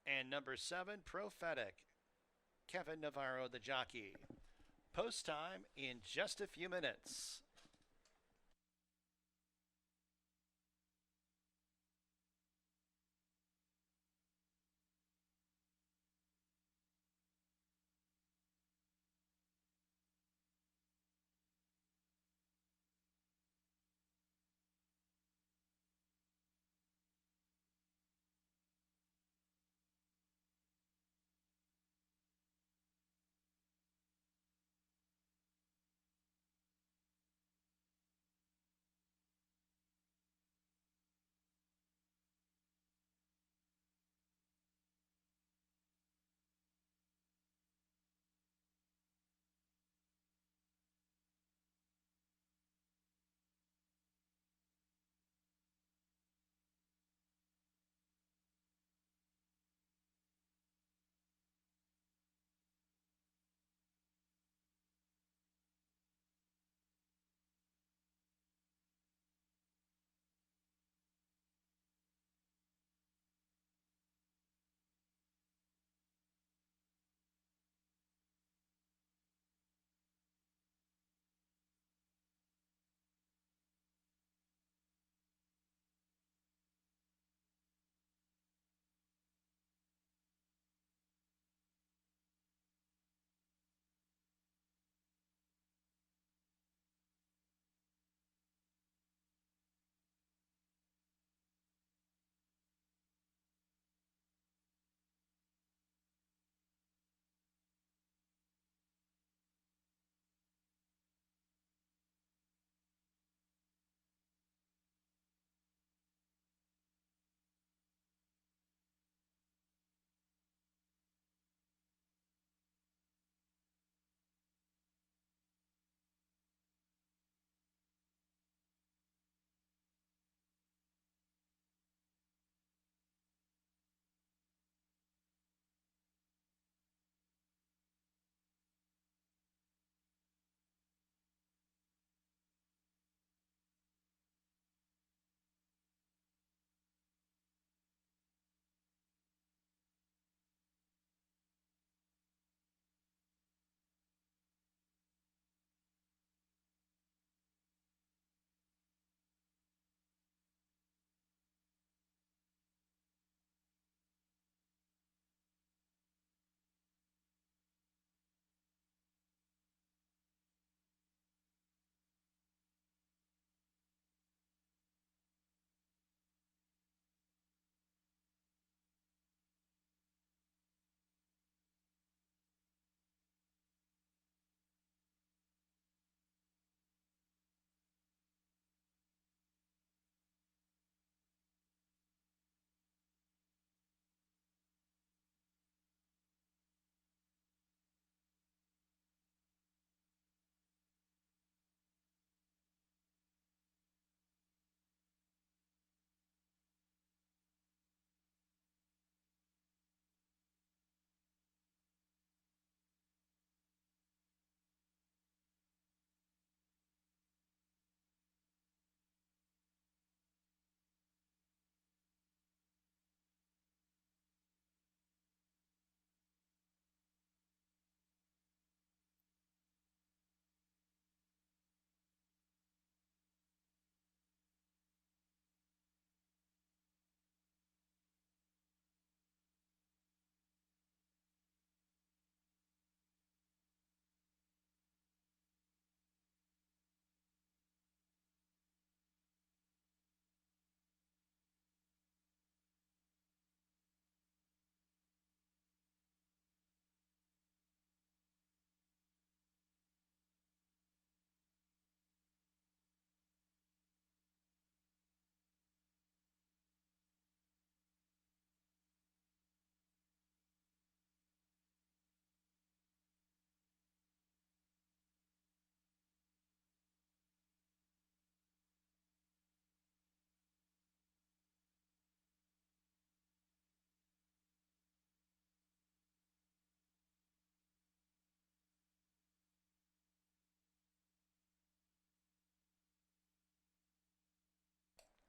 [SPEAKER 2] And number 7, Prophetic, Kevin Navarro, the jockey. Post time in just a few minutes.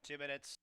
[SPEAKER 2] 2 minutes.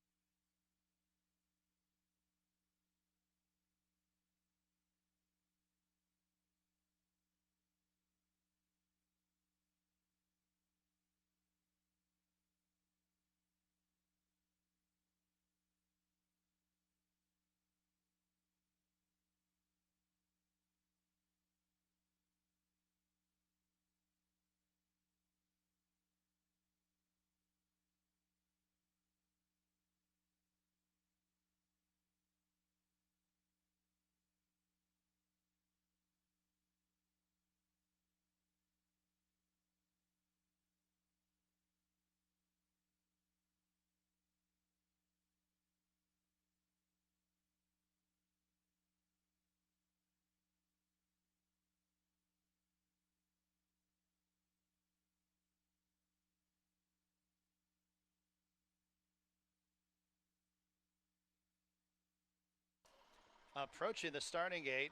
[SPEAKER 2] Approaching the starting gate.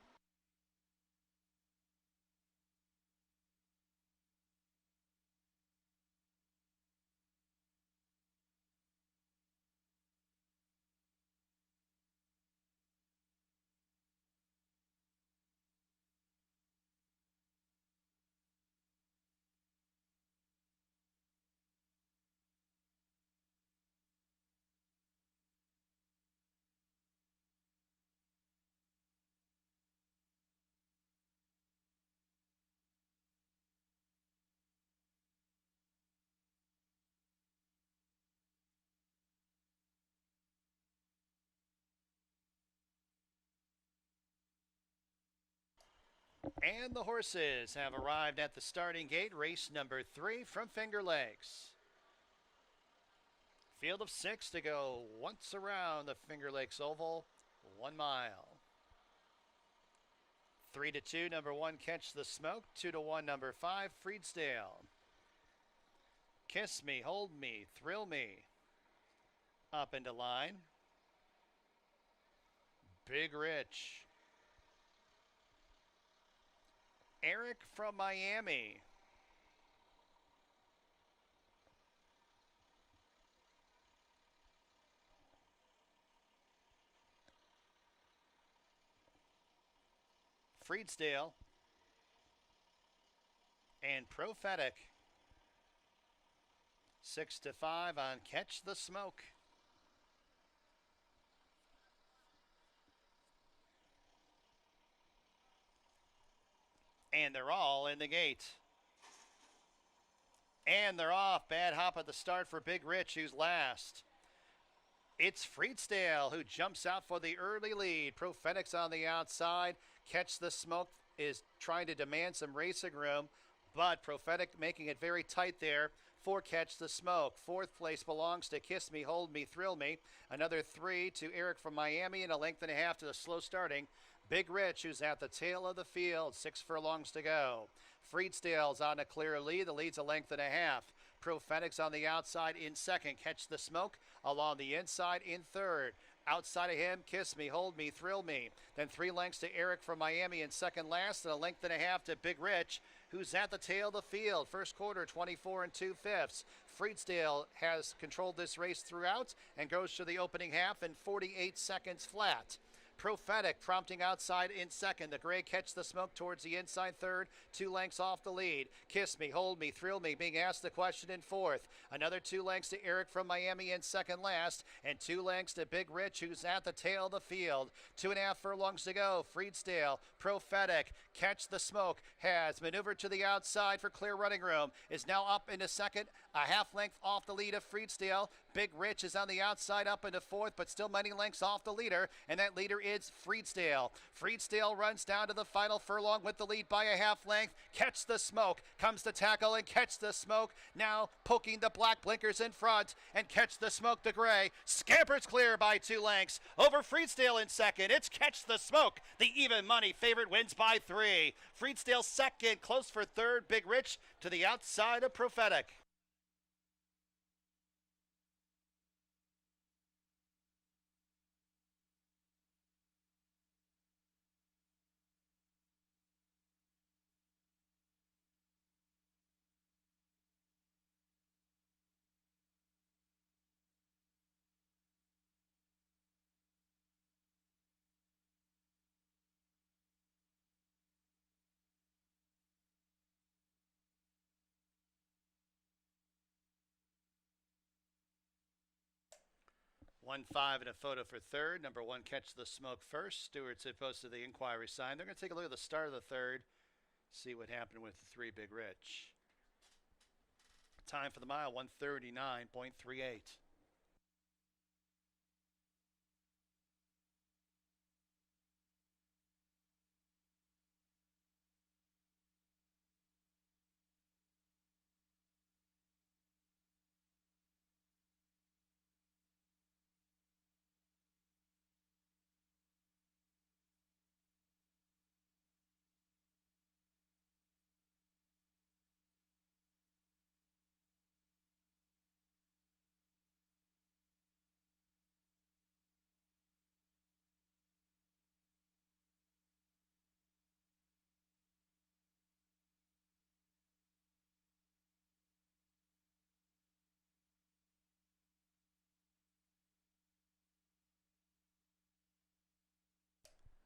[SPEAKER 2] And the horses have arrived at the starting gate. Race number 3 from Finger Lakes. Field of 6 to go once around the Finger Lakes Oval, 1 mile. 3-2, number 1, Catch the Smoke. 2-1, number 5, Freedsdale. Kiss Me, Hold Me, Thrill Me. Up into line. Big Rich. Eric from Miami. Freedsdale. And Prophetic. 6-5 on Catch the Smoke. And they're all in the gate. And they're off. Bad hop at the start for Big Rich, who's last. It's Freedsdale who jumps out for the early lead. Prophetic's on the outside. Catch the Smoke is trying to demand some racing room, but Prophetic making it very tight there for Catch the Smoke. 4th place belongs to Kiss Me, Hold Me, Thrill Me. Another 3 to Eric from Miami, and a length and a half to the slow starting Big Rich, who's at the tail of the field. 6 furlongs to go. Freedsdale's on a clear lead. The lead's a length and a half. Prophetic's on the outside in 2nd. Catch the Smoke along the inside in 3rd. Outside of him, Kiss Me, Hold Me, Thrill Me. Then 3 lengths to Eric from Miami in 2nd last, and a length and a half to Big Rich, who's at the tail of the field. First quarter, 24 2/5. Freedsdale has controlled this race throughout and goes to the opening half in 48 seconds flat. Prophetic prompting outside in 2nd. The gray Catch the Smoke towards the inside 3rd. 2 lengths off the lead. Kiss Me, Hold Me, Thrill Me being asked the question in 4th. Another 2 lengths to Eric from Miami in 2nd last. And 2 lengths to Big Rich, who's at the tail of the field. 2.5 furlongs to go. Freedsdale, Prophetic, Catch the Smoke has maneuvered to the outside for clear running room. Is now up into 2nd. A half length off the lead of Freedsdale. Big Rich is on the outside up into 4th, but still many lengths off the leader. And that leader is Freedsdale. Freedsdale runs down to the final furlong with the lead by a half length. Catch the Smoke comes to tackle, and Catch the Smoke now poking the black blinkers in front. And Catch the Smoke, the gray, scampers clear by 2 lengths over Freedsdale in 2nd. It's Catch the Smoke. The even money favorite wins by 3. Freedsdale 2nd, close for 3rd. Big Rich to the outside of Prophetic. 1-5 and a photo for third. Number 1, Catch the Smoke first. Stewart's had posted the inquiry sign. They're going to take a look at the start of the third, see what happened with the 3 Big Rich. Time for the mile, 139.38.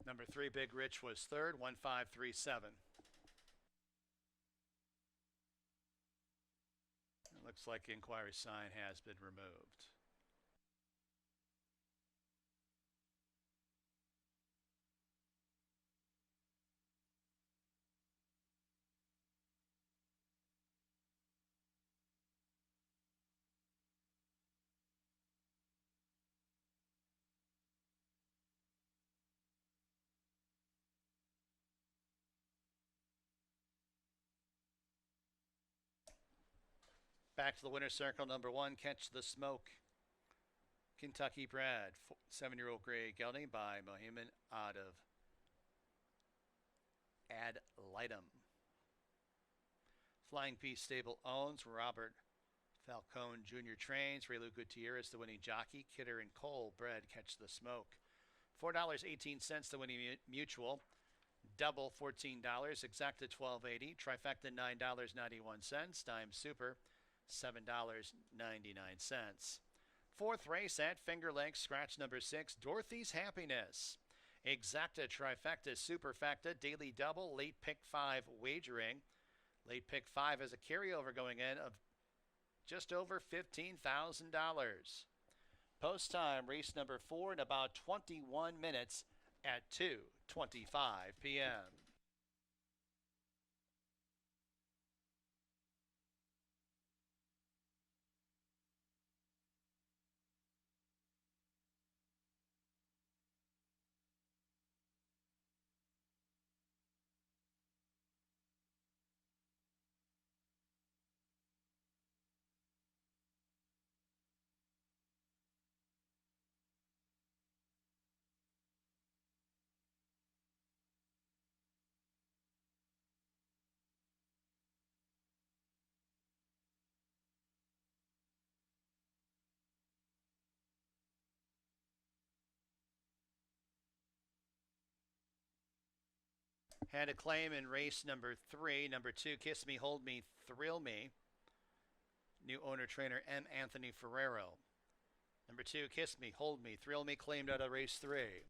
[SPEAKER 2] Number 3, Big Rich was third, 1-5-3-7. It looks like the inquiry sign has been removed. Back to the winner's circle. Number 1, Catch the Smoke. Kentucky bred, 7-year-old gray gelding by Mohamed out of Ad Litem. Flying Peace Stable owns. Robert Falcone Jr. trains. Raylu Gutierrez, the winning jockey. Kidder and Cole bred Catch the Smoke. $4.18 the winning mutual. Double $14. Exacta $12.80. Trifecta $9.91. Dime Super $7.99. Fourth race at Finger Lakes, scratch number 6, Dorothy's Happiness. Exacta, trifecta, superfecta, daily double, late pick 5 wagering. Late pick 5 has a carryover going in of just over $15,000. Post time, race number 4 in about 21 minutes at 2:25 p.m. Had a claim in race number 3. Number 2, Kiss Me, Hold Me, Thrill Me. New owner trainer M. Anthony Ferrero. Number 2, Kiss Me, Hold Me, Thrill Me, claimed out of race 3.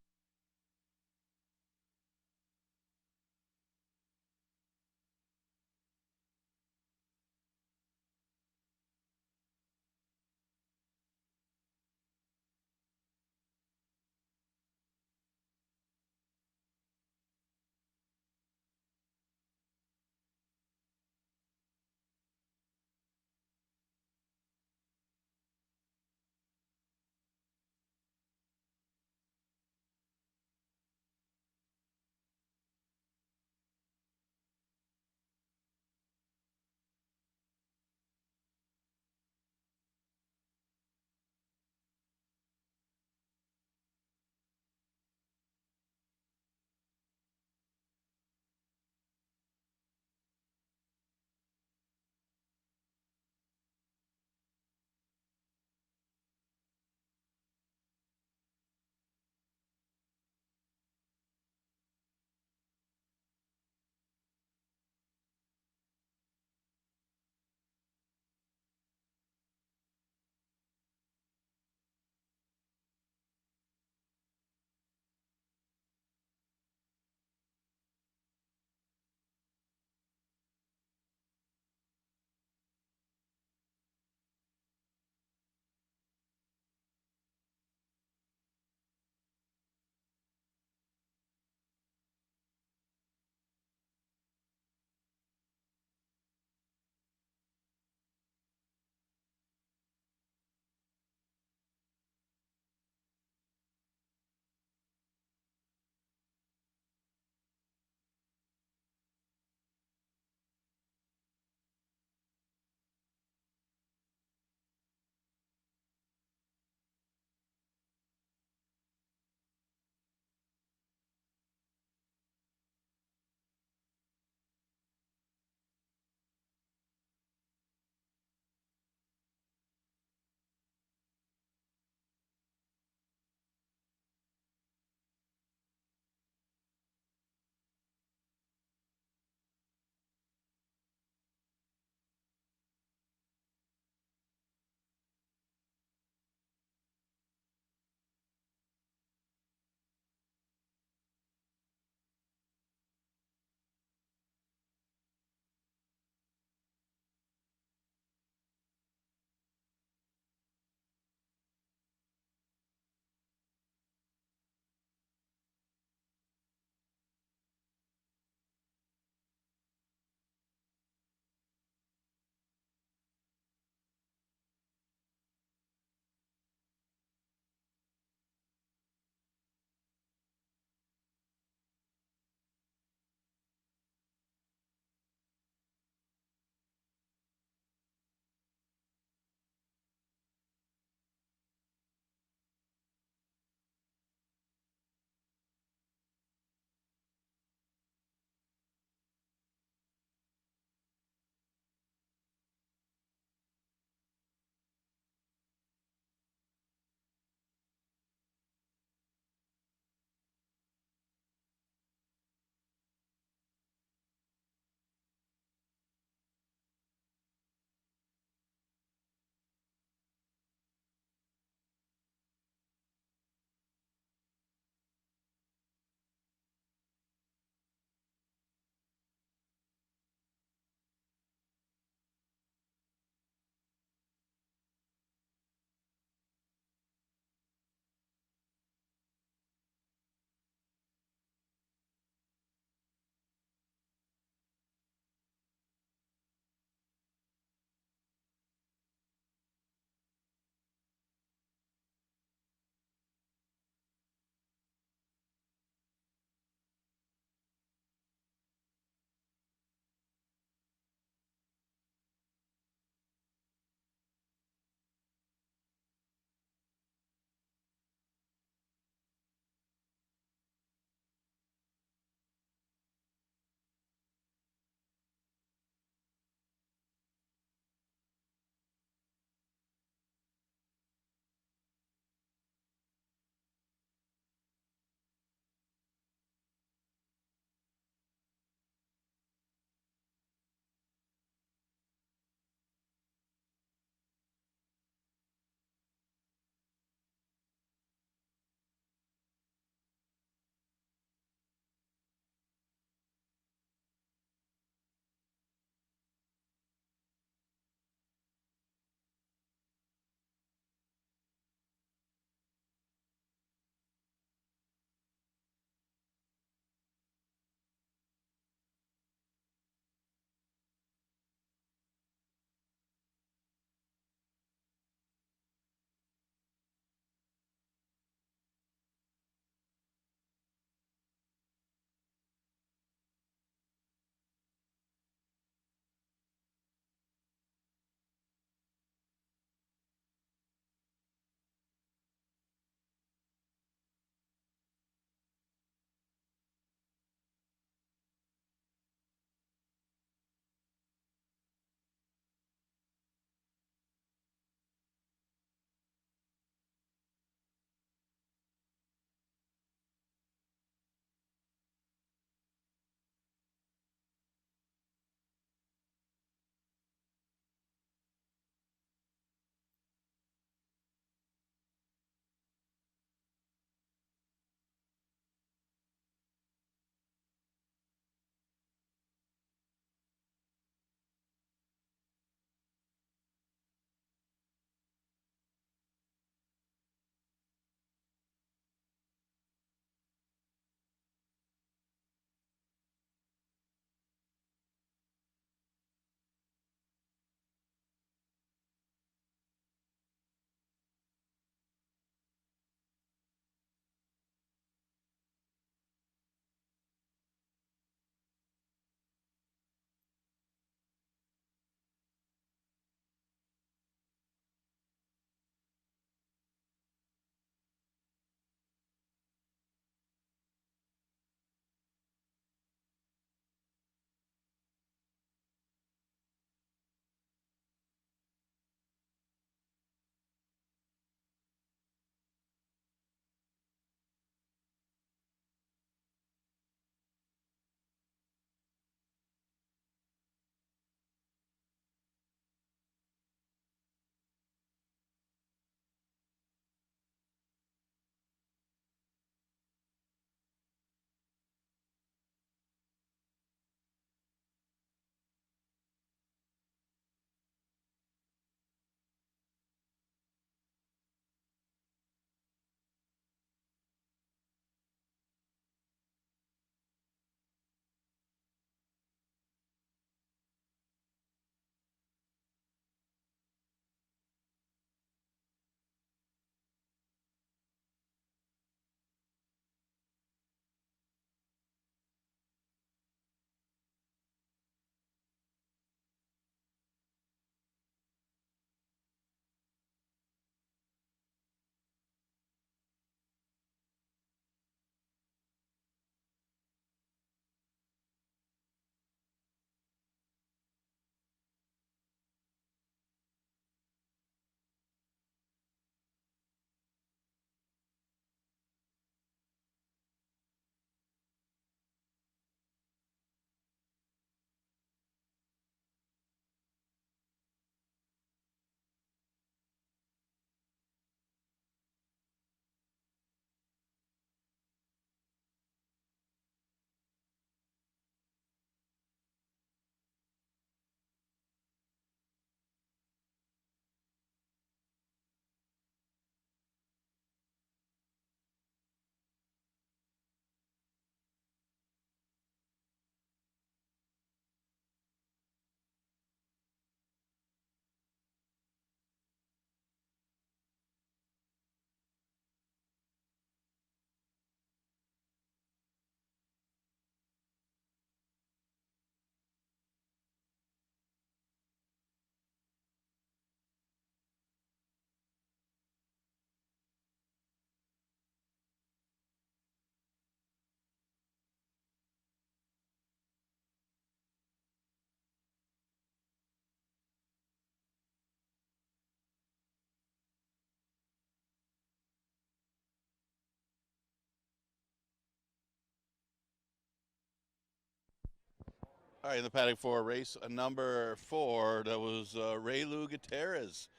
[SPEAKER 3] All right, in the paddock 4 race, number 4, that was Ray Lou Gutierrez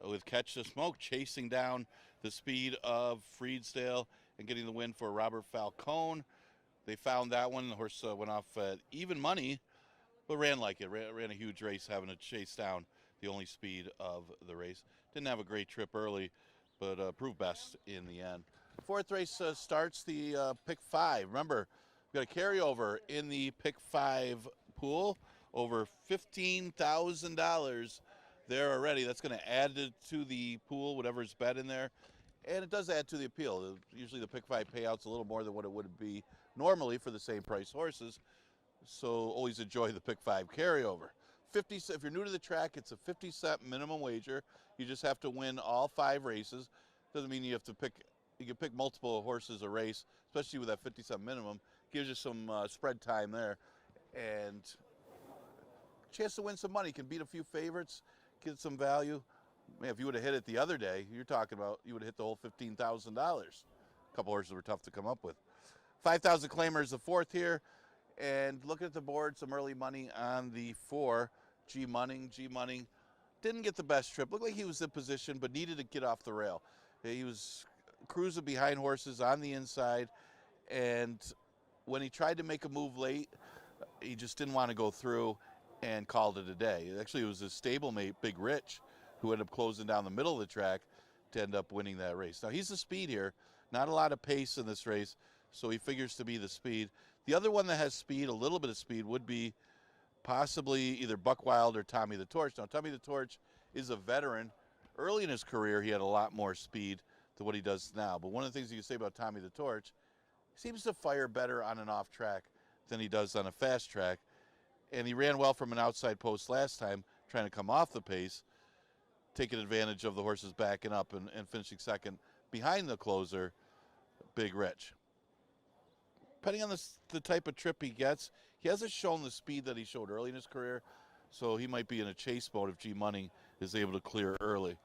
[SPEAKER 3] with Catch the Smoke, chasing down the speed of Freedsdale and getting the win for Robert Falcone. They found that one. The horse went off at even money, but ran like it. Ran a huge race, having to chase down the only speed of the race. Didn't have a great trip early, but proved best in the end. Fourth race starts the pick 5. Remember, we got a carryover in the pick 5 pool, over $15,000 there already. That's going to add to the pool, whatever's bet in there. And it does add to the appeal. Usually the pick 5 payout's a little more than what it would be normally for the same price horses. So always enjoy the pick 5 carryover. If you're new to the track, it's a 50-cent minimum wager. You just have to win all 5 races. Doesn't mean you have to pick. You can pick multiple horses a race, especially with that 50-cent minimum. Gives you some spread time there, and chance to win some money. You can beat a few favorites, get some value. Man, if you would have hit it the other day, you're talking about you would have hit the whole $15,000. A couple horses were tough to come up with. 5,000 claimers the fourth here, and looking at the board, some early money on the 4. G Munning didn't get the best trip. Looked like he was in position, but needed to get off the rail. He was cruising behind horses on the inside, and when he tried to make a move late, he just didn't want to go through and called it a day. Actually, it was his stablemate, Big Rich, who ended up closing down the middle of the track to end up winning that race. Now, he's the speed here. Not a lot of pace in this race, so he figures to be the speed. The other one that has speed, a little bit of speed, would be possibly either Buck Wild or Tommy the Torch. Now, Tommy the Torch is a veteran. Early in his career, he had a lot more speed than what he does now. But one of the things you can say about Tommy the Torch, he seems to fire better on an off track than he does on a fast track. And he ran well from an outside post last time, trying to come off the pace, taking advantage of the horses backing up and finishing second behind the closer, Big Rich. Depending on the type of trip he gets, he hasn't shown the speed that he showed early in his career, so he might be in a chase mode if G Munning is able to clear early.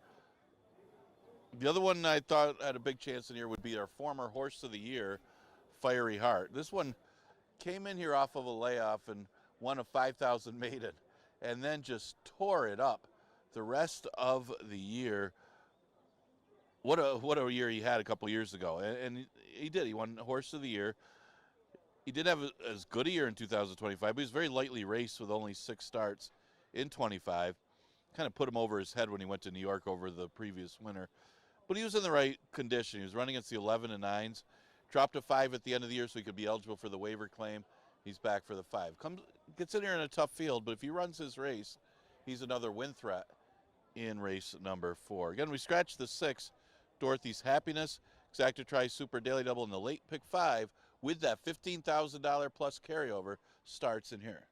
[SPEAKER 3] The other one I thought had a big chance in here would be our former horse of the year, Fiery Heart. This one came in here off of a layoff and won a 5,000 maiden, and then just tore it up the rest of the year. What a year he had a couple years ago, and he did. He won Horse of the Year. He did have as good a year in 2025, but he was very lightly raced with only 6 starts in 25. Kind of put him over his head when he went to New York over the previous winter. But he was in the right condition. He was running against the 11 and 9s. Dropped a 5 at the end of the year so he could be eligible for the waiver claim. He's back for the 5. Gets in here in a tough field, but if he runs his race, he's another win threat in race number 4. Again, we scratched the 6, Dorothy's Happiness. Exacta Tri Super Daily Double in the late pick 5 with that $15,000 plus carryover starts in here.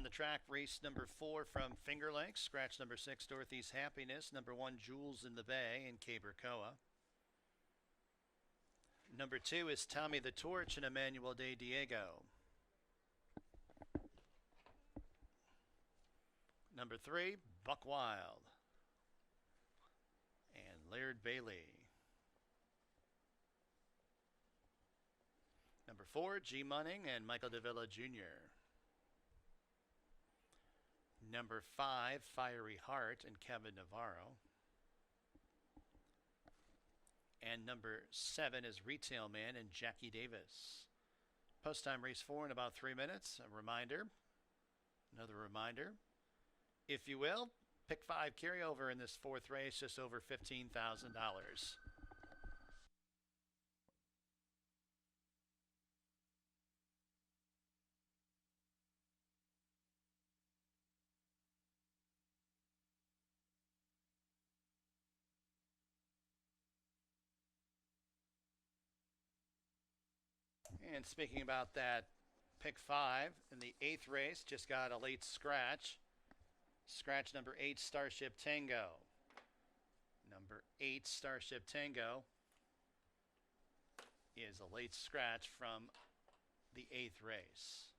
[SPEAKER 2] On the track, race number 4 from Finger Lakes. Scratch number 6, Dorothy's Happiness. Number 1, Jules in the Bay in Cabercoa. Number 2 is Tommy the Torch and Emmanuel de Diego. Number 3, Buck Wild and Laird Bailey. Number 4, G Munning and Michael Davila Jr. Number 5, Fiery Heart and Kevin Navarro. And number 7 is Retail Man and Jackie Davis. Post time race 4 in about 3 minutes. Another reminder, if you will, pick 5 carryover in this 4th race, just over $15,000. And speaking about that, pick 5 in the 8th race just got a late scratch. Scratch number 8, Starship Tango. Number 8, Starship Tango is a late scratch from the 8th race.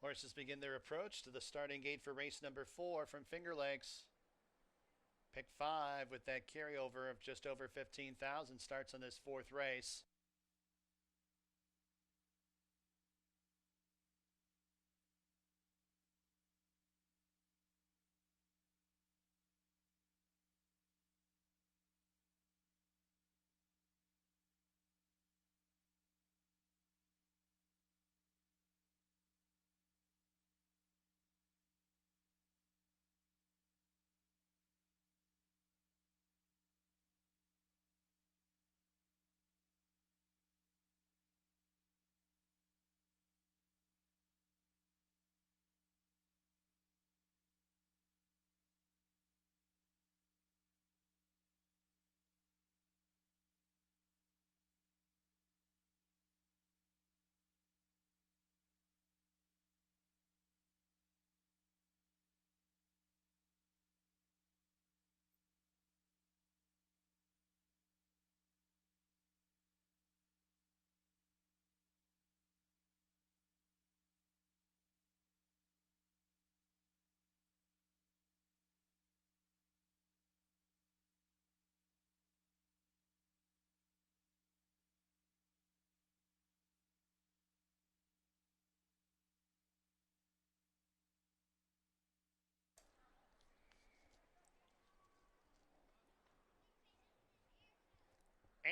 [SPEAKER 2] Horses begin their approach to the starting gate for race number 4 from Finger Lakes. Pick 5 with that carryover of just over 15,000 starts on this 4th race.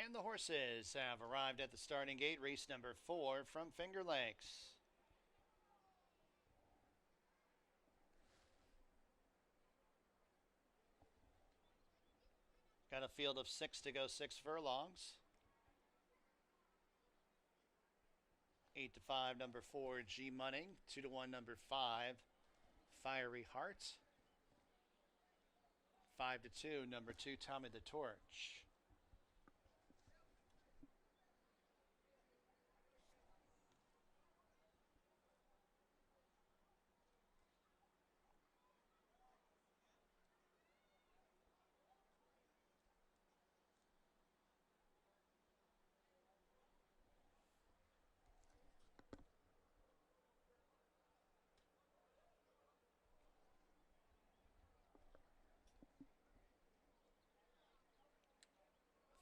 [SPEAKER 2] And the horses have arrived at the starting gate, race number 4 from Finger Lakes. Got a field of 6 to go 6 furlongs. 8 to 5, number 4, G Money. 2 to 1, number 5, Fiery Heart. 5 to 2, number 2, Tommy the Torch.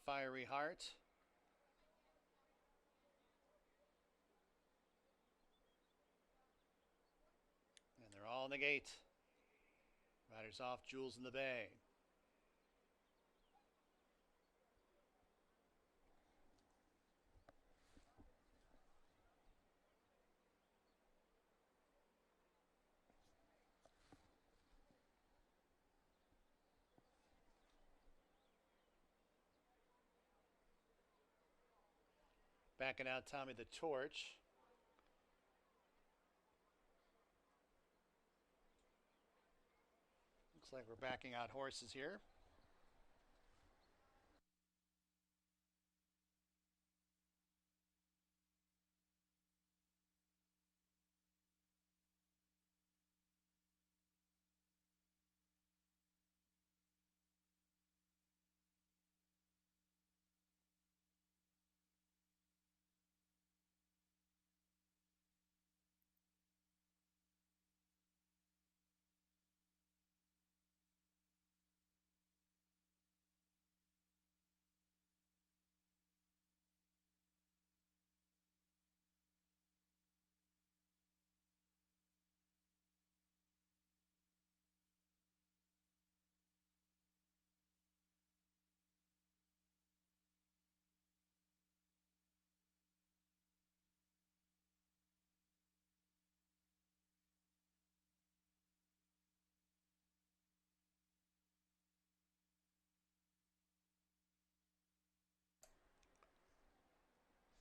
[SPEAKER 2] Fiery Heart. And they're all in the gate. Riders off, Jewels in the Bay. Backing out Tommy the Torch. Looks like we're backing out horses here.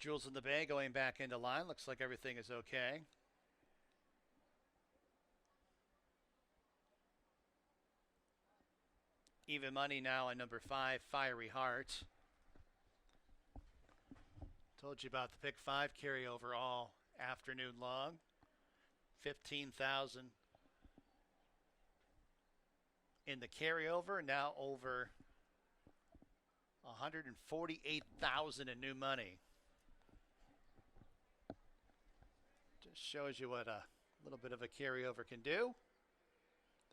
[SPEAKER 2] Jewels in the Bay going back into line. Looks like everything is okay. Even money now on number 5, Fiery Heart. Told you about the pick 5 carryover all afternoon long. 15,000 in the carryover. Now over 148,000 in new money. Just shows you what A little bit of a carryover can do.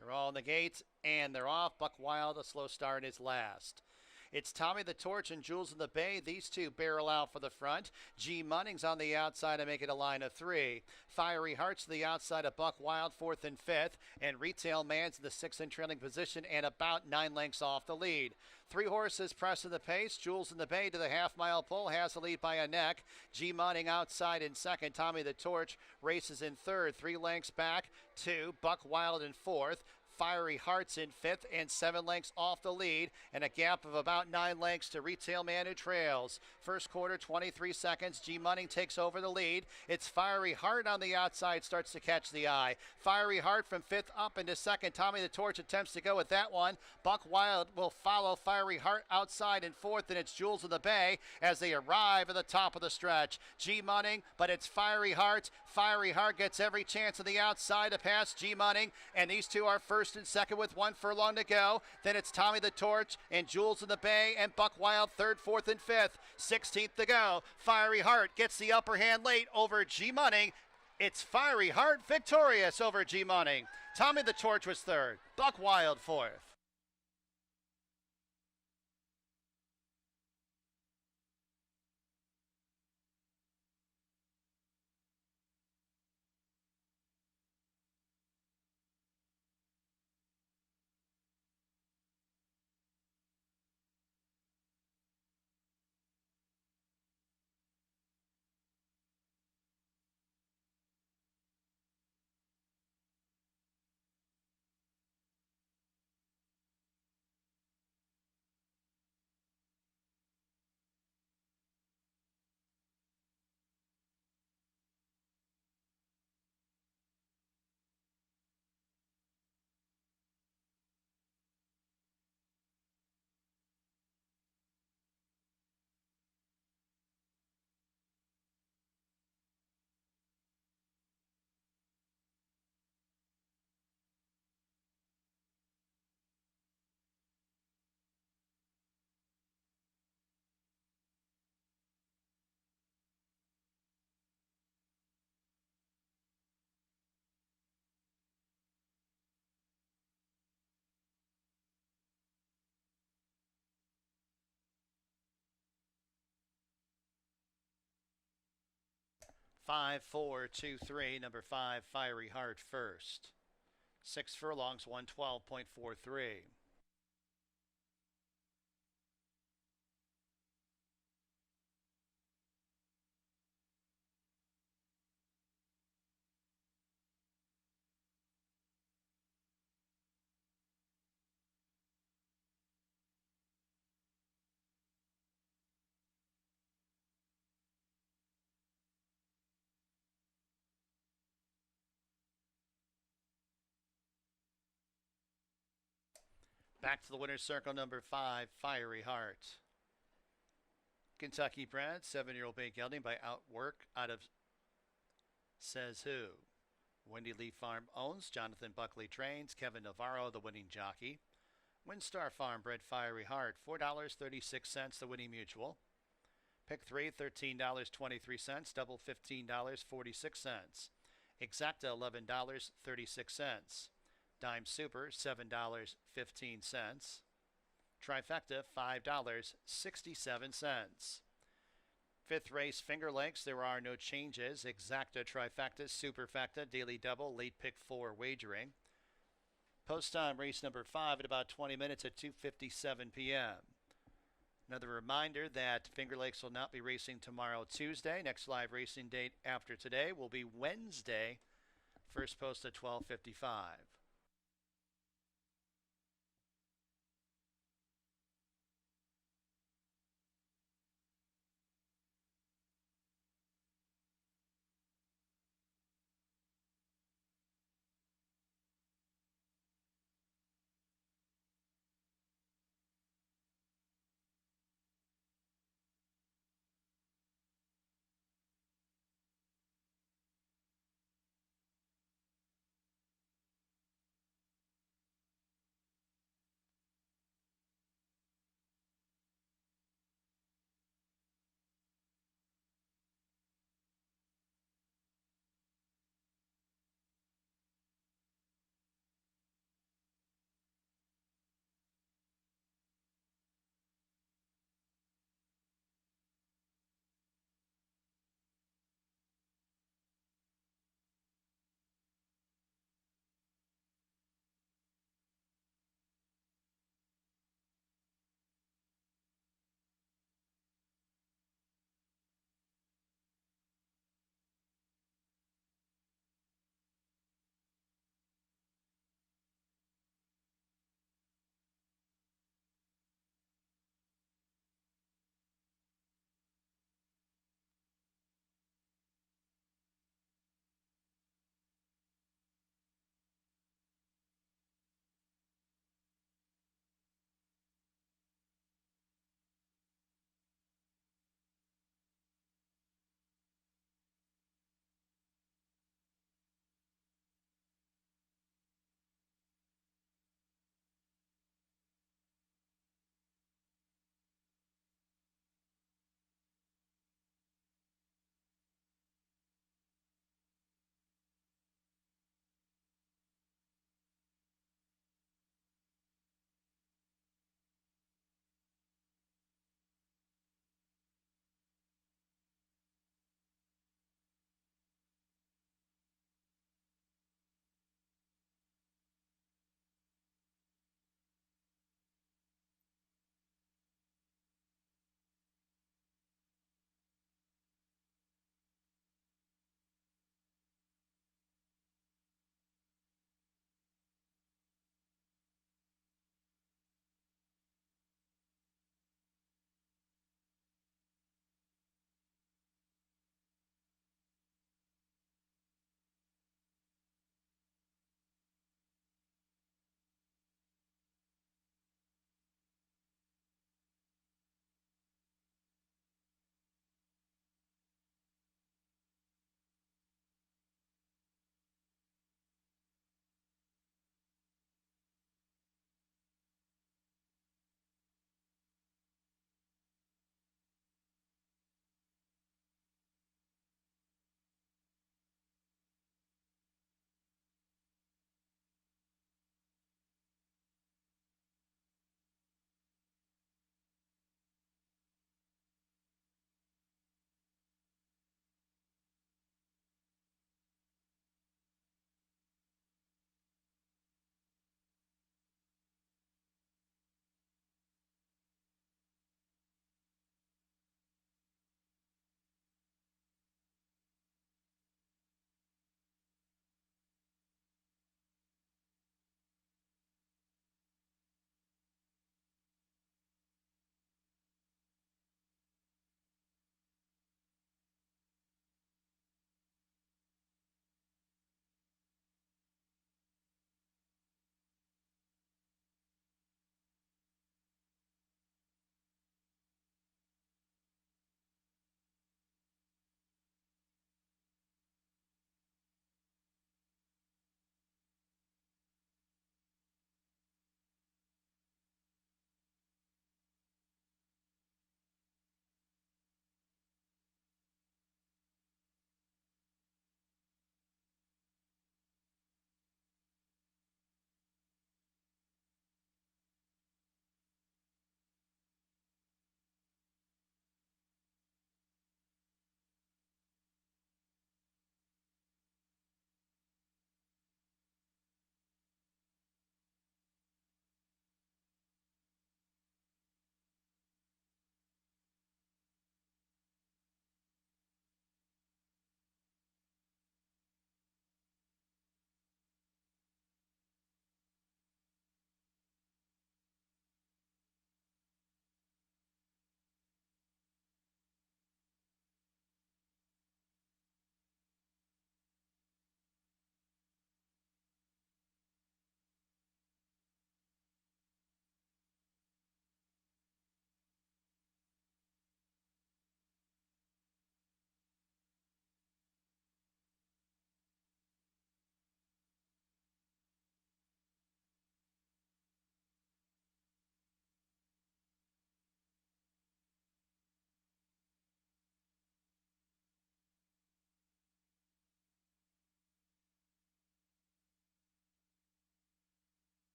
[SPEAKER 2] They're all in the gates, and they're off. Buck Wild, a slow start, is last. It's Tommy the Torch and Jules in the Bay. These two barrel out for the front. G Munnings on the outside to make it a line of three. Fiery Hearts to the outside of Buck Wild, fourth and fifth. And Retail Man's in the sixth and trailing position and about 9 lengths off the lead. 3 horses pressing the pace. Jules in the Bay to the half-mile pole has the lead by a neck. G Munning outside in second. Tommy the Torch races in third. 3 lengths back to Buck Wild in fourth. Fiery Hearts in fifth and 7 lengths off the lead, and a gap of about 9 lengths to Retail Man who trails. First quarter, 23 seconds. G Munning takes over the lead. It's Fiery Heart on the outside, starts to catch the eye. Fiery Heart from fifth up into second. Tommy the Torch attempts to go with that one. Buck Wild will follow Fiery Heart outside in fourth, and it's Jules of the Bay as they arrive at the top of the stretch. G Munning, but it's Fiery Heart. Fiery Heart gets every chance on the outside to pass G Munning, and these two are first and second with 1 furlong to go. Then it's Tommy the Torch and Jules in the Bay and Buck Wild third, fourth, and fifth. 16th to go. Fiery Heart gets the upper hand late over G Munning. It's Fiery Heart victorious over G Munning. Tommy the Torch was third. Buck Wild fourth. Five, 4, 2, 3. Number 5, Fiery Heart first. 6 furlongs, 112.43. Back to the winner's circle, number 5, Fiery Heart. Kentucky bred, 7-year-old bay gelding by Outwork out of Says Who. Wendy Lee Farm owns, Jonathan Buckley trains, Kevin Navarro, the winning jockey. Windstar Farm bred Fiery Heart, $4.36, the winning mutual. Pick 3, $13.23, double $15.46. Exacta, $11.36. Dime Super, $7.15. Trifecta, $5.67. Fifth race, Finger Lakes, there are no changes. Exacta, Trifecta, Superfecta, Daily Double, Late Pick 4 wagering. Post time, race number 5 at about 20 minutes at 2:57 p.m. Another reminder that Finger Lakes will not be racing tomorrow, Tuesday. Next live racing date after today will be Wednesday. First post at 12:55.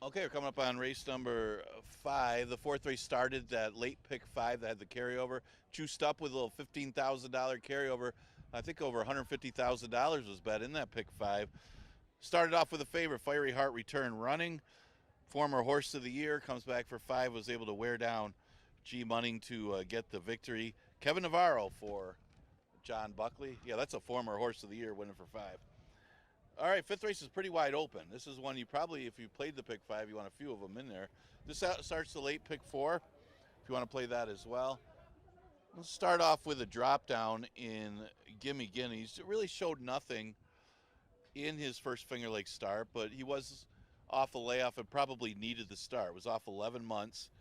[SPEAKER 3] Okay, we're coming up on race number 5. The fourth race started that late pick 5 that had the carryover. Juiced up with a little $15,000 carryover. I think over $150,000 was bet in that pick 5. Started off with a favorite, Fiery Heart Return running. Former horse of the year, comes back for 5, was able to wear down G Munning to get the victory. Kevin Navarro for John Buckley. Yeah, that's a former horse of the year winning for 5. All right, fifth race is pretty wide open. This is one you probably, if you played the pick 5, you want a few of them in there. This starts the late pick 4, if you want to play that as well. Let's start off with a drop down in Gimme Guineas. It really showed nothing in his first Finger Lakes start, but he was off a layoff and probably needed the start. It was off 11 months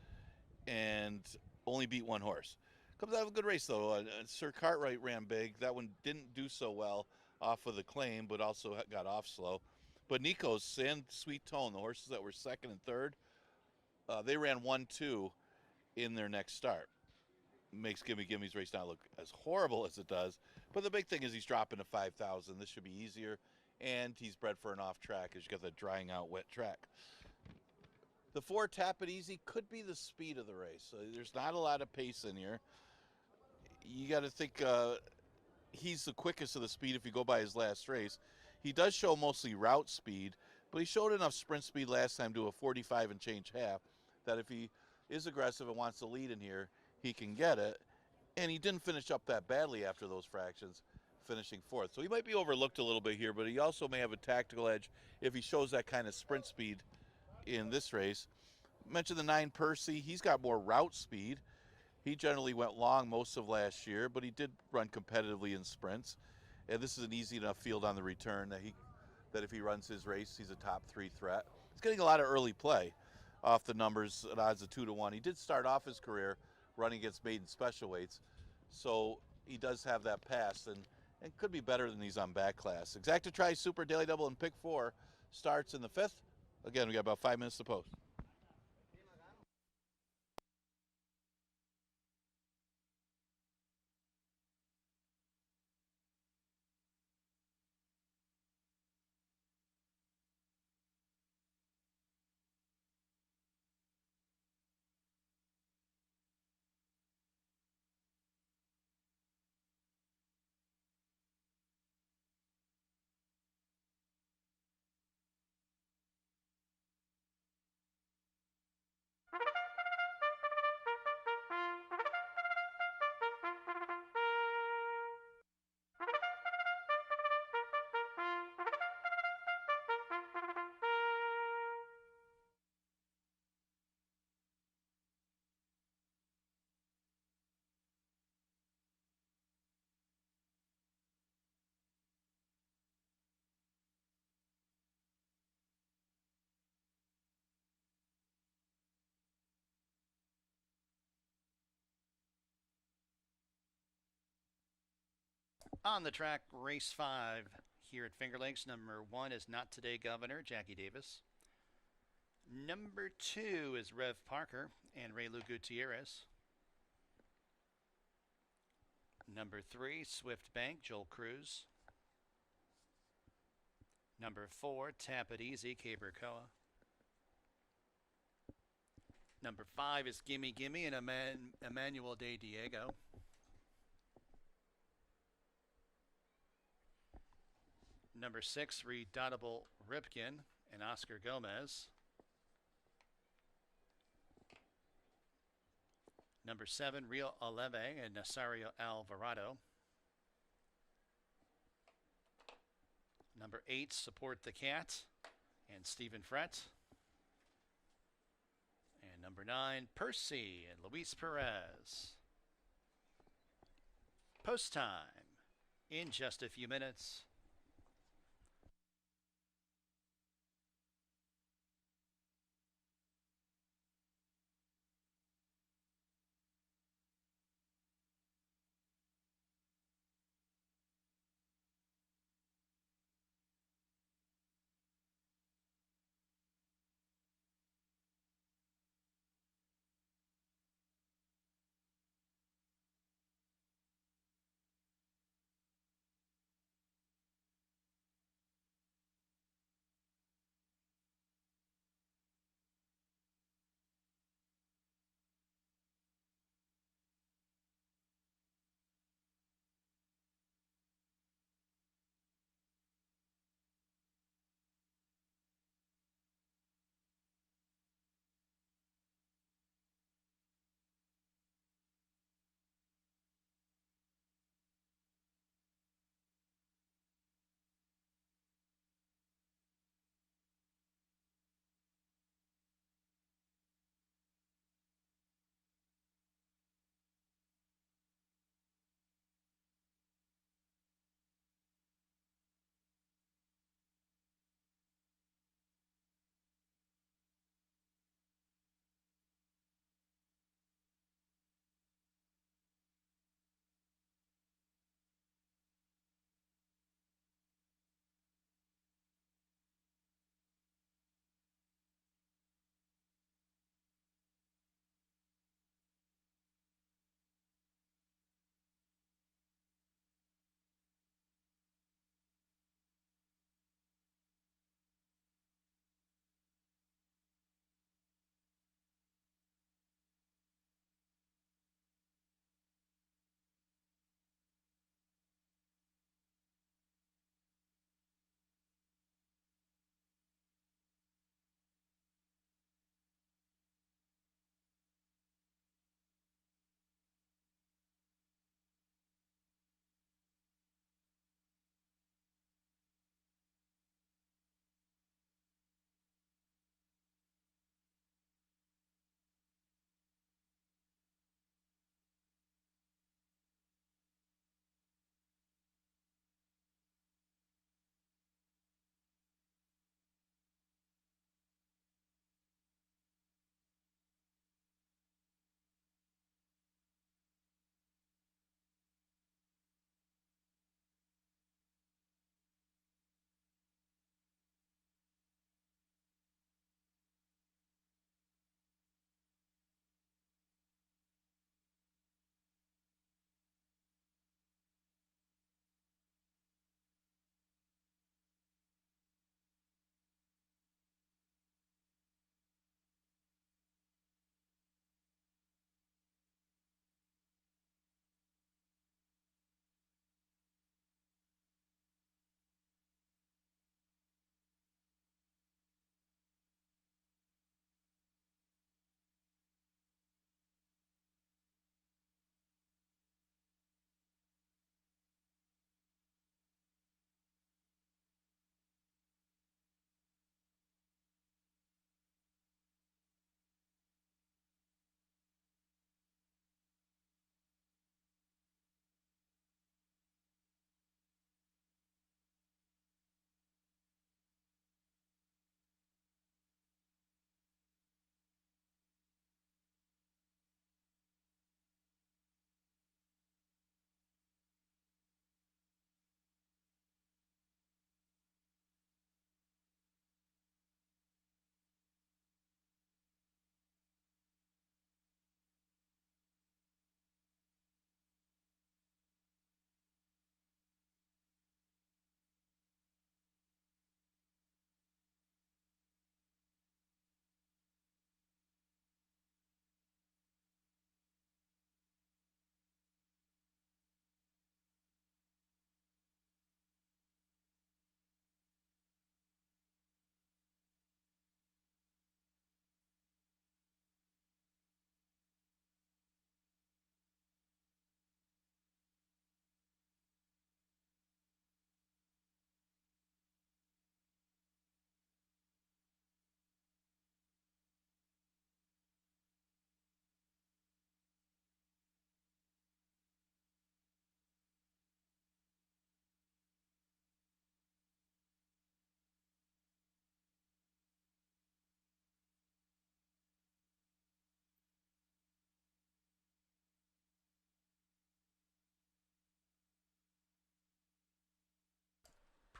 [SPEAKER 3] and only beat one horse. Comes out of a good race, though. Sir Cartwright ran big. That one didn't do so well off of the claim, but also got off slow. But Nico's and Sweet Tone, the horses that were second and third, they ran 1-2 in their next start. Makes Gimme Gimme's race not look as horrible as it does. But the big thing is he's dropping to 5,000. This should be easier. And he's bred for an off track as you got the drying out wet track. The 4 Tap It Easy could be the speed of the race. So there's not a lot of pace in here. You got to think he's the quickest of the speed if you go by his last race. He does show mostly route speed, but he showed enough sprint speed last time to a 45 and change half that if he is aggressive and wants to lead in here, he can get it. And he didn't finish up that badly after those fractions, finishing 4th. So he might be overlooked a little bit here, but he also may have a tactical edge if he shows that kind of sprint speed in this race. Mentioned the 9 Percy. He's got more route speed. He generally went long most of last year, but he did run competitively in sprints. And this is an easy enough field on the return that if he runs his race, he's a top 3 threat. He's getting a lot of early play off the numbers at odds of 2-1. He did start off his career running against maiden special weights, so he does have that pass and could be better than these on back class. Exacta Tri Super Daily Double in pick 4 starts in the 5th. Again, we got about 5 minutes to post.
[SPEAKER 2] On the track, race 5 here at Finger Lakes. Number 1 is Not Today Governor, Jackie Davis. Number 2 is Rev Parker and Ray Lou Gutierrez. Number 3, Swift Bank, Joel Cruz. Number 4, Tap It Easy, Caber Coa. Number 5 is Gimme Gimme and Emmanuel De Diego. Number 6, Redoubtable Ripken and Oscar Gomez. Number 7, Real Aleve and Nazario Alvarado. Number 8, Support the Cat and Stephen Frett. And number 9, Percy and Luis Perez. Post time in just a few minutes.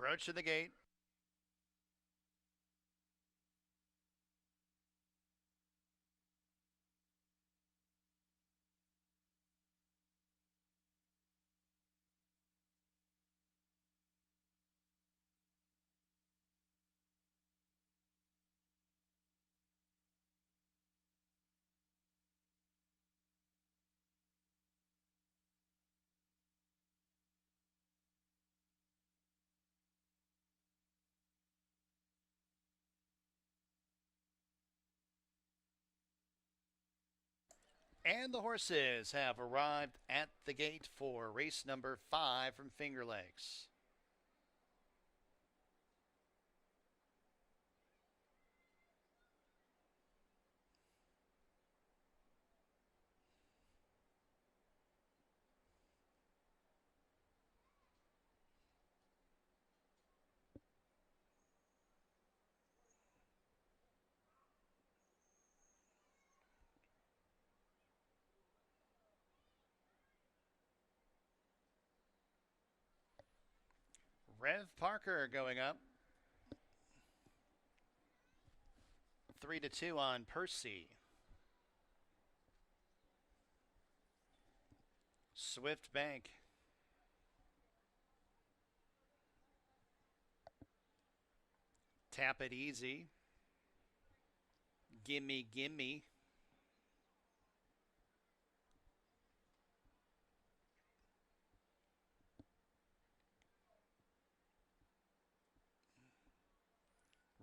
[SPEAKER 2] approaching the gate. And the horses have arrived at the gate for race number 5 from Finger Lakes. Rev Parker going up. 3-2 on Percy. Swift Bank. Tap It Easy. Gimme, gimme.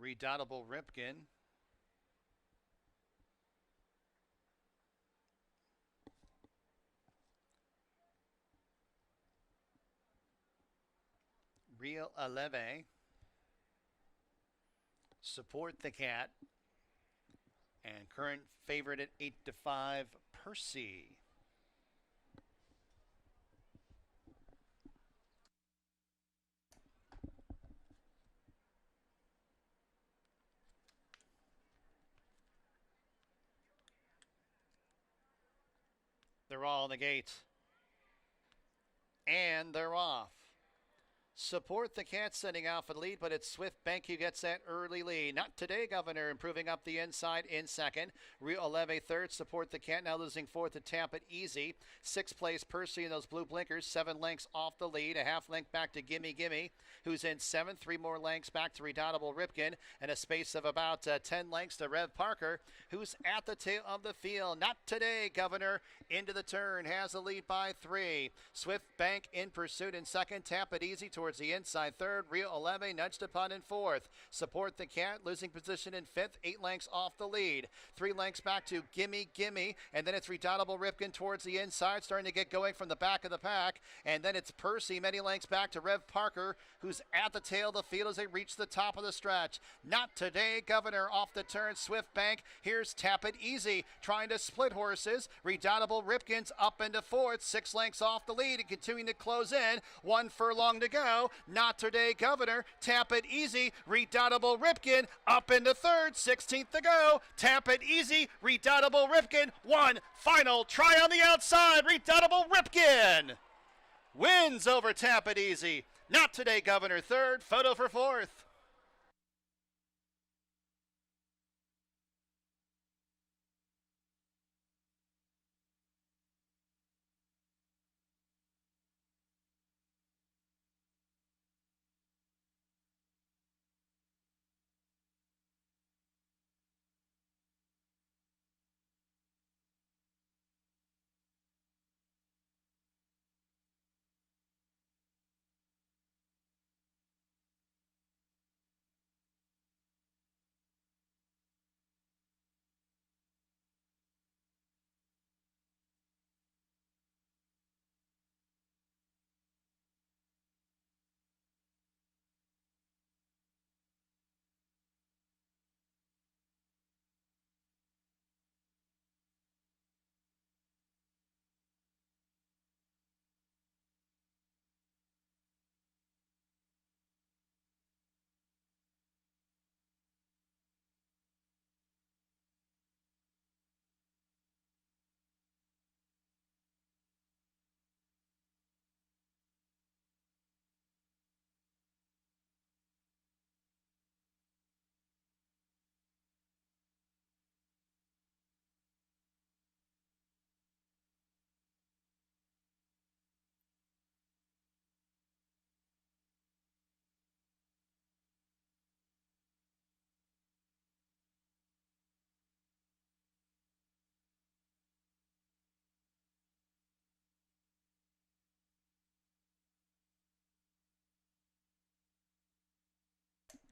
[SPEAKER 2] Redoubtable Ripken. Real Aleve. Support the Cat. And current favorite at 8-5, Percy. They're all in the gate. And they're off. Support the Cat sending out for the lead, but it's Swift Bank who gets that early lead. Not today, Governor, improving up the inside in second. Rio Aleve third. Support the Cat now losing fourth to Tap It Easy. Sixth place, Percy in those blue blinkers. 7 lengths off the lead. A half length back to Gimme Gimme, who's in seventh. 3 more lengths back to Redoubtable Ripken, and a space of about 10 lengths to Rev Parker, who's at the tail of the field. Not today, Governor, into the turn, has a lead by 3. Swift Bank in pursuit in second. Tap It Easy towards the inside third. Rio Aleve nudged upon in fourth. Support the Cat losing position in fifth. 8 lengths off the lead. 3 lengths back to Gimme Gimme, and then it's Redoubtable Ripken towards the inside, starting to get going from the back of the pack, and then it's Percy many lengths back to Rev Parker, who's at the tail of the field as they reach the top of the stretch. Not today, Governor off the turn. Swift Bank. Here's Tap It Easy trying to split horses. Redoubtable Ripken's up into fourth. 6 lengths off the lead and continuing to close in. 1 furlong to go. Not today, Governor. Tap It Easy. Redoubtable Ripken up into third. 16th to go. Tap It Easy. Redoubtable Ripken. 1 final try on the outside. Redoubtable Ripken wins over Tap It Easy. Not today, Governor third. Photo for fourth.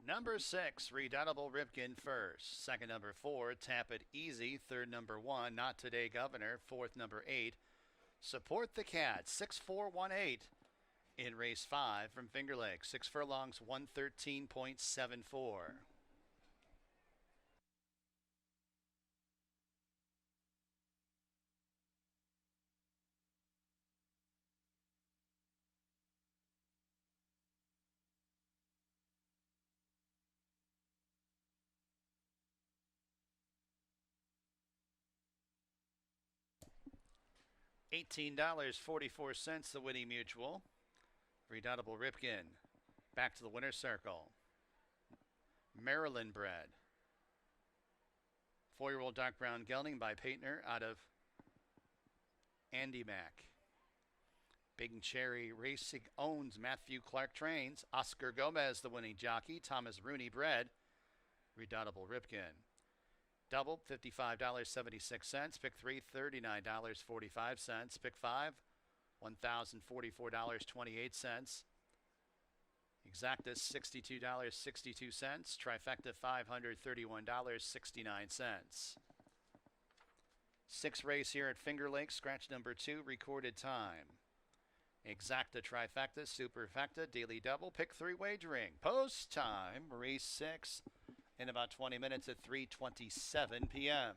[SPEAKER 2] Number 6, Redoubtable Ripken first. Second, number 4, Tap It Easy. Third, number 1, Not Today Governor. Fourth, number 8, Support the Cat. 6418 in race 5 from Finger Lakes. 6 furlongs, 113.74. $18.44 the winning mutual. Redoubtable Ripken back to the winner's circle. Maryland bred. 4-year-old dark brown gelding by Paintner out of Andy Mack. Big Cherry Racing owns Matthew Clark Trains. Oscar Gomez the winning jockey. Thomas Rooney bred. Redoubtable Ripken. Double, $55.76. Pick 3, $39.45. Pick 5, $1,044.28. Exacta, $62.62. Trifecta, $531.69. 6 race here at Finger Lakes. Scratch number 2, recorded time. Exacta, trifecta, superfecta, daily double, pick 3 wagering. Post time, race 6 in about 20 minutes at 3:27 p.m.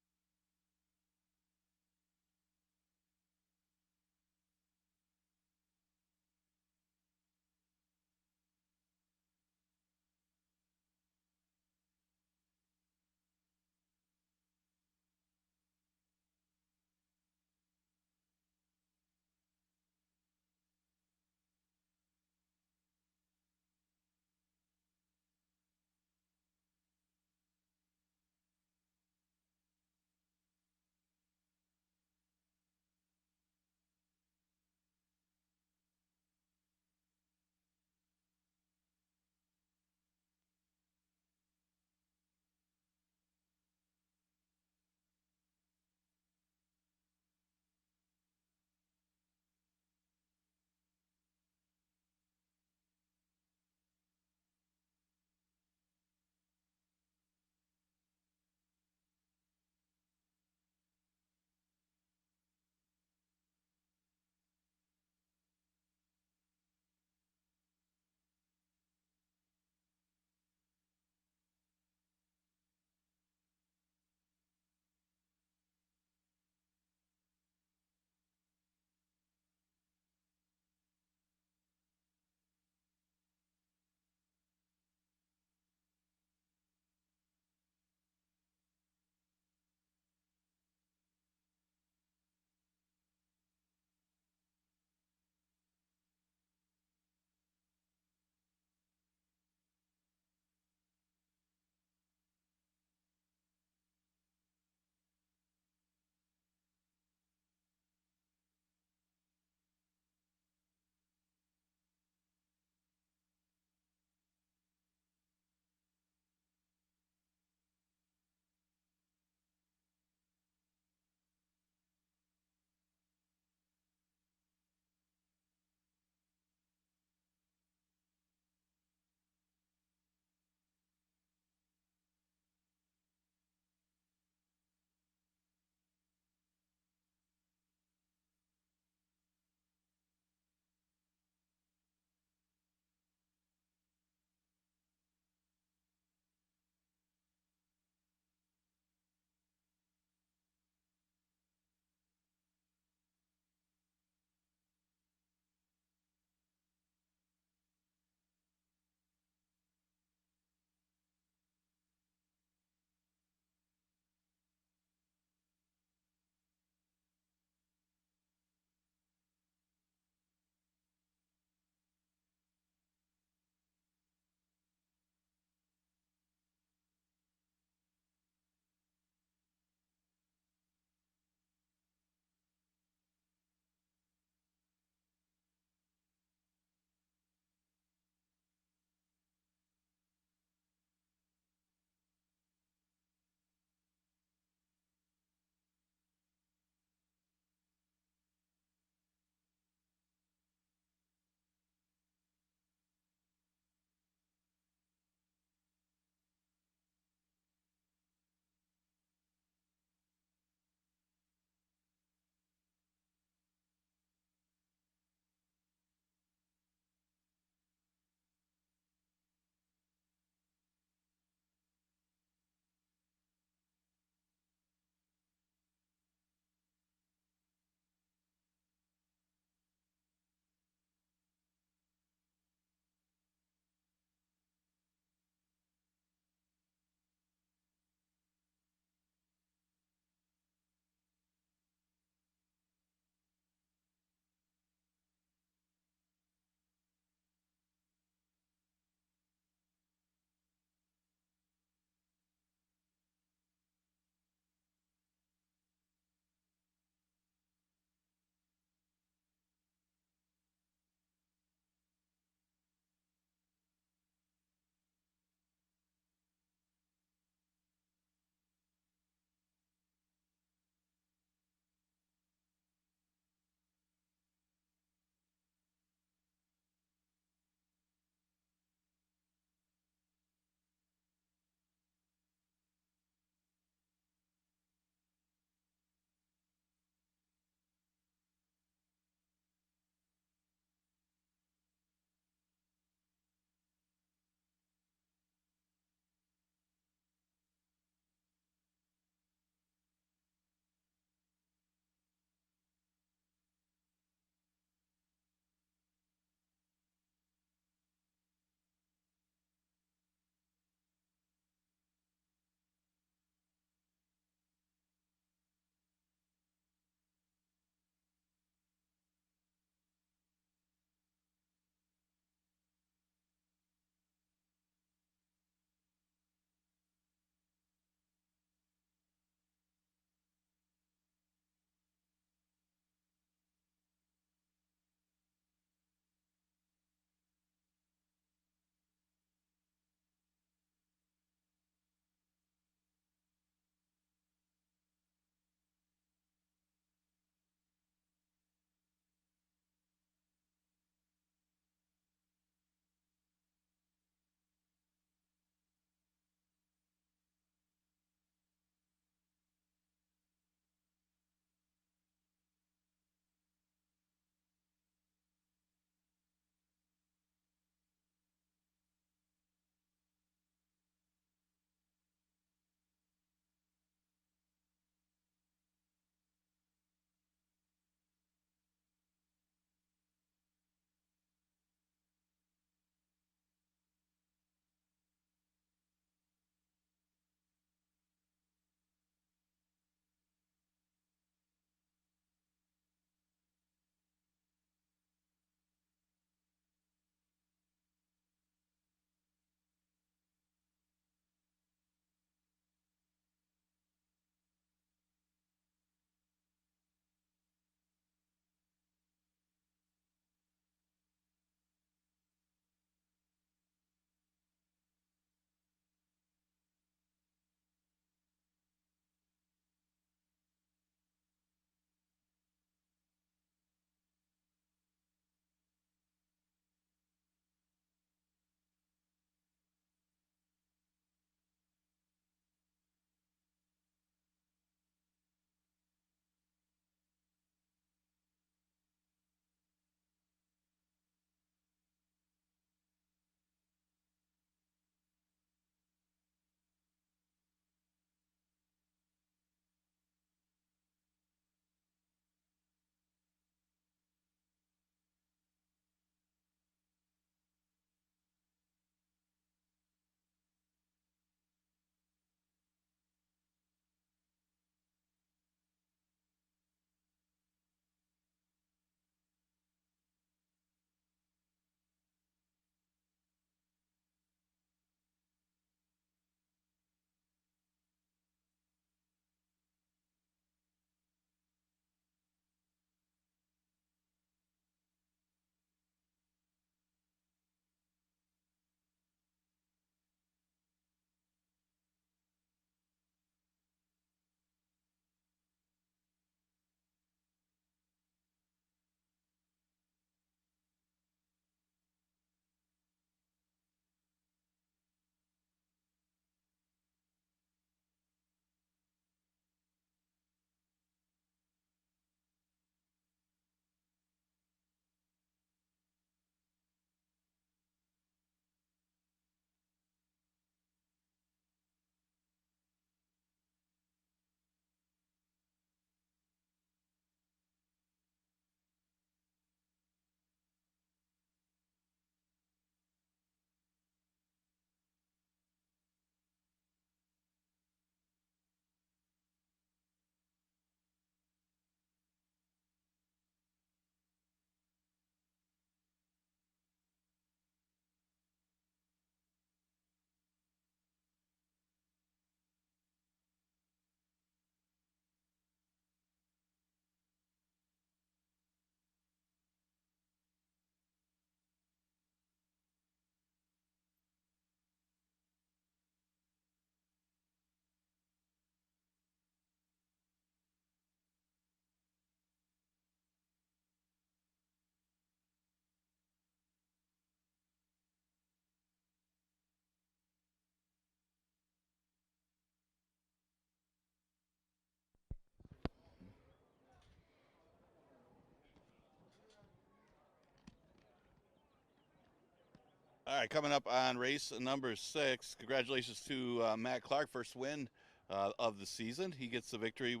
[SPEAKER 3] All right, coming up on race number 6, congratulations to Matt Clark, first win of the season. He gets the victory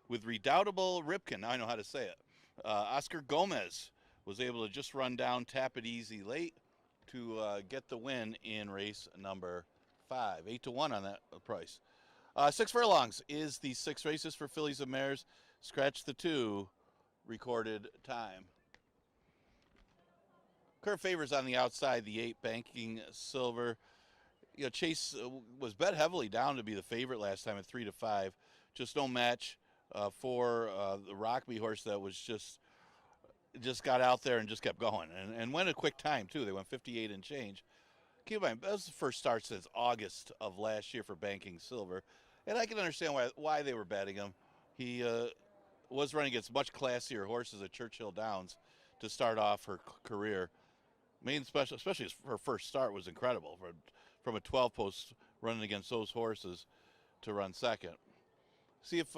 [SPEAKER 3] with redoubtable Ripken. Now I know how to say it. Oscar Gomez was able to just run down Tap It Easy late to get the win in race number 5. 8-1 on that price. 6 furlongs is the 6 races for fillies and mares. Scratch the 2 recorded time. Current favors on the outside, the 8 Banking Silver. You know, Chase was bet heavily down to be the favorite last time at 3-5. Just no match for the Rockby horse that was just got out there and just kept going and went a quick time too. They went 58 and change. Keep in mind, that was the first start since August of last year for Banking Silver, and I can understand why they were betting him. He was running against much classier horses at Churchill Downs to start off her career. Especially her first start was incredible. From a 12 post running against those horses to run second. See if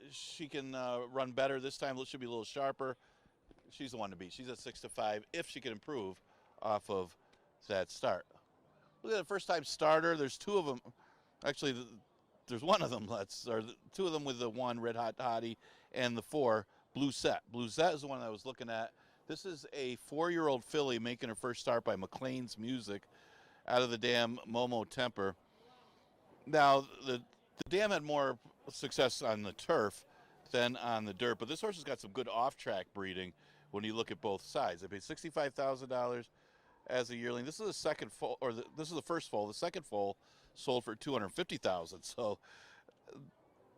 [SPEAKER 3] she can run better this time. She'll be a little sharper. She's the one to beat. She's at 6-5 if she can improve off of that start. Look at the first time starter. There's 2 of them. Actually, there's one of them. Or 2 of them with the 1 Red Hot Hottie and the 4 Blue Set. Blue Set is the one I was looking at. This is a 4-year-old filly making her first start by McLean's Music out of the dam Momo Temper. Now, the dam had more success on the turf than on the dirt, but this horse has got some good off-track breeding when you look at both sides. They paid $65,000 as a yearling. This is the second foal, this is the first foal. The second foal sold for $250,000. So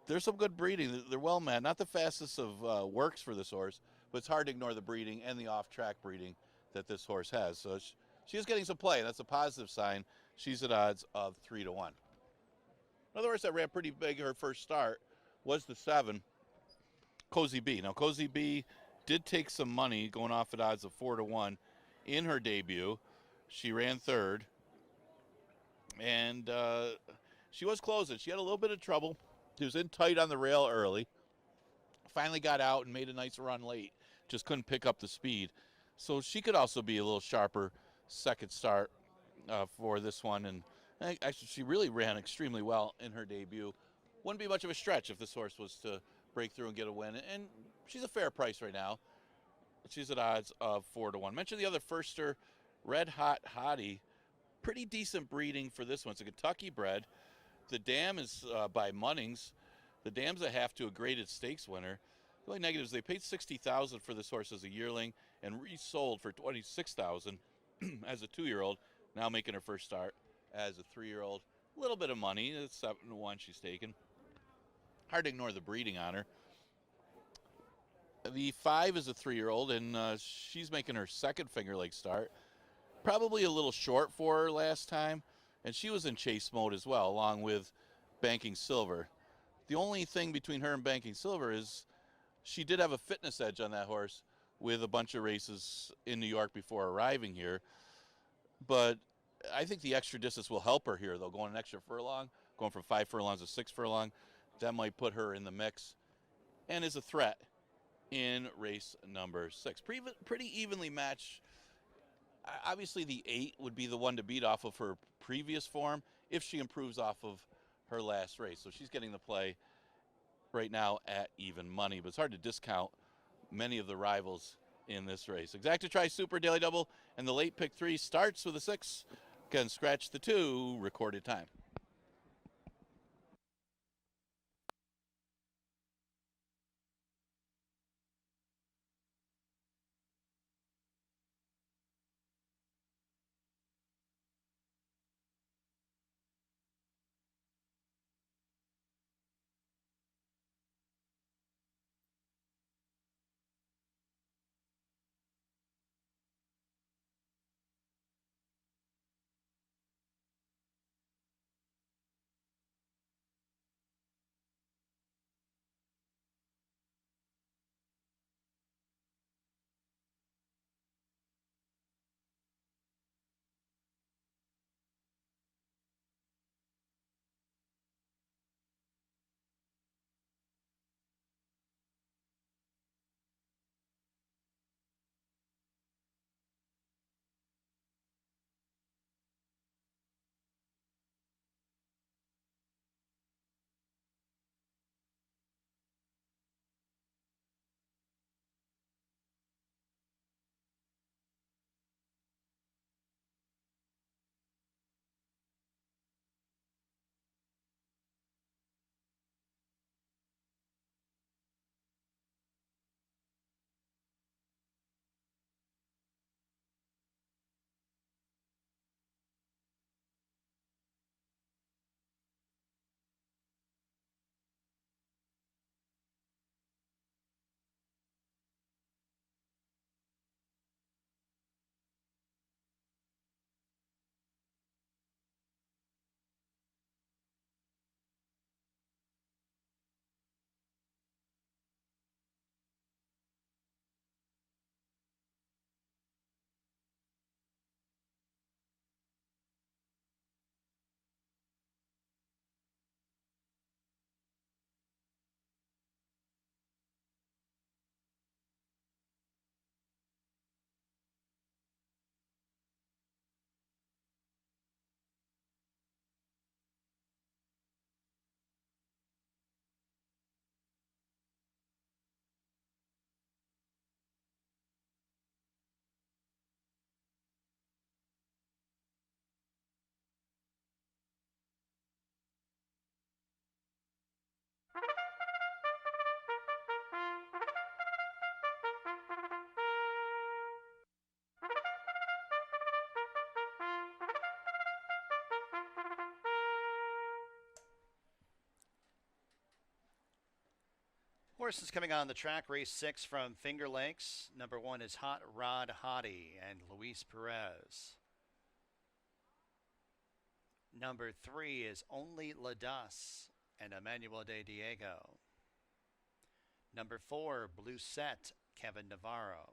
[SPEAKER 3] there's some good breeding. They're well met. Not the fastest of works for this horse, but it's hard to ignore the breeding and the off-track breeding that this horse has. So she is getting some play. That's a positive sign. She's at odds of 3-1. Another horse that ran pretty big her first start was the 7, Cozy B. Now, Cozy B did take some money going off at odds of 4-1 in her debut. She ran 3rd, and she was closing. She had a little bit of trouble. She was in tight on the rail early. Finally got out and made a nice run late. Just couldn't pick up the speed. So she could also be a little sharper second start for this one. And actually, she really ran extremely well in her debut. Wouldn't be much of a stretch if this horse was to break through and get a win. And she's a fair price right now. She's at odds of 4-1. Mentioned the other firster, Red Hot Hottie. Pretty decent breeding for this one. It's a Kentucky bred. The dam is by Munnings. The dam's a half to a graded stakes winner. The only negative is they paid $60,000 for this horse as a yearling and resold for $26,000 as a 2-year-old. Now making her first start as a 3-year-old. A little bit of money. It's 7-1 she's taken. Hard to ignore the breeding on her. The 5 is a 3-year-old, and she's making her second Finger Lakes start. Probably a little short for her last time, and she was in chase mode as well, along with Banking Silver. The only thing between her and Banking Silver is she did have a fitness edge on that horse with a bunch of races in New York before arriving here. But I think the extra distance will help her here, though, going an extra furlong, going from 5 furlongs to 6 furlong. That might put her in the mix and is a threat in race number 6. Pretty evenly matched. Obviously, the 8 would be the one to beat off of her previous form if she improves off of her last race. So she's getting the play right now at even money, but it's hard to discount many of the rivals in this race. Exacta Tri Super Daily Double, and the late pick 3 starts with a 6. Again, scratch the 2, recorded time.
[SPEAKER 2] Horses coming on the track, race 6 from Finger Lakes. Number 1 is Hot Rod Hottie and Luis Perez. Number 3 is Only Ladas and Emmanuel de Diego. Number 4, Blue Set, Kevin Navarro.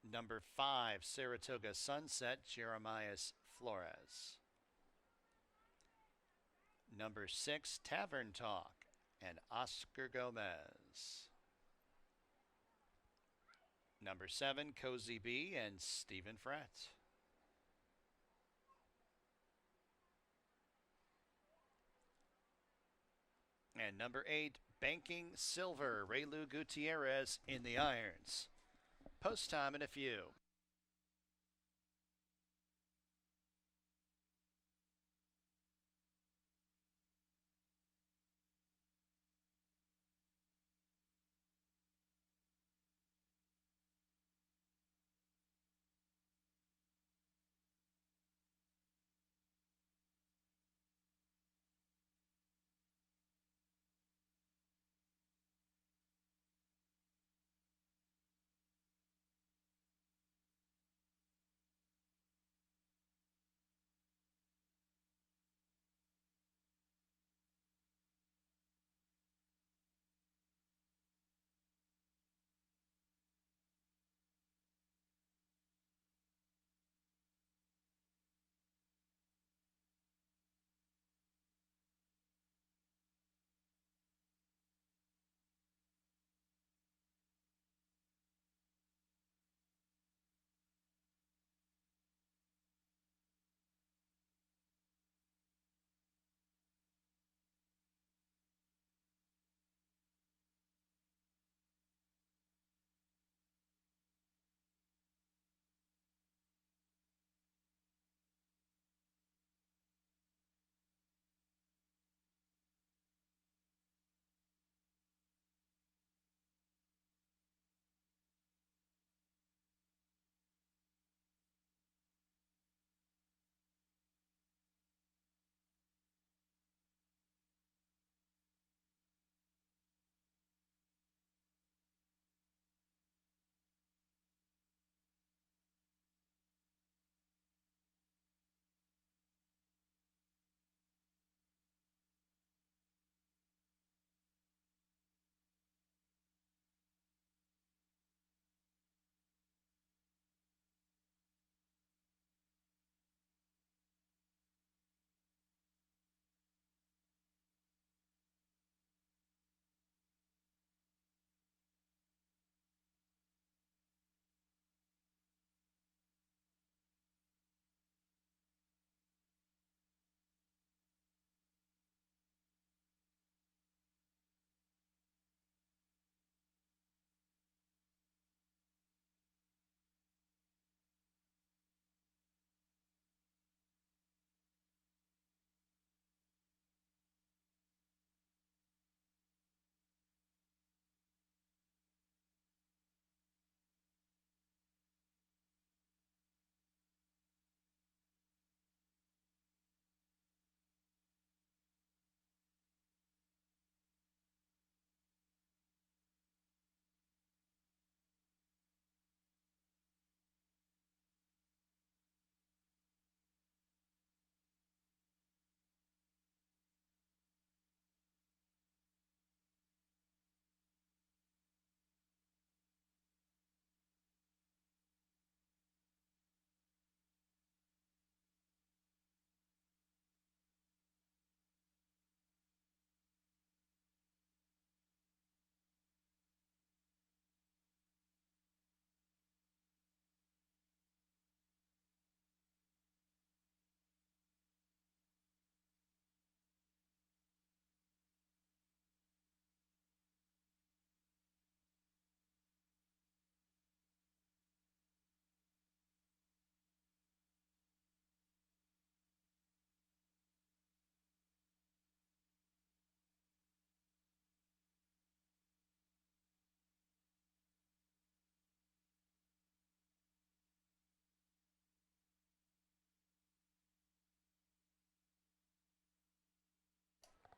[SPEAKER 2] Number 5, Saratoga Sunset, Jeremias Flores. Number 6, Tavern Talk and Oscar Gomez. Number 7, Cozy B and Stephen Frett. And number 8, Banking Silver, Raylu Gutierrez in the irons. Post time in a few.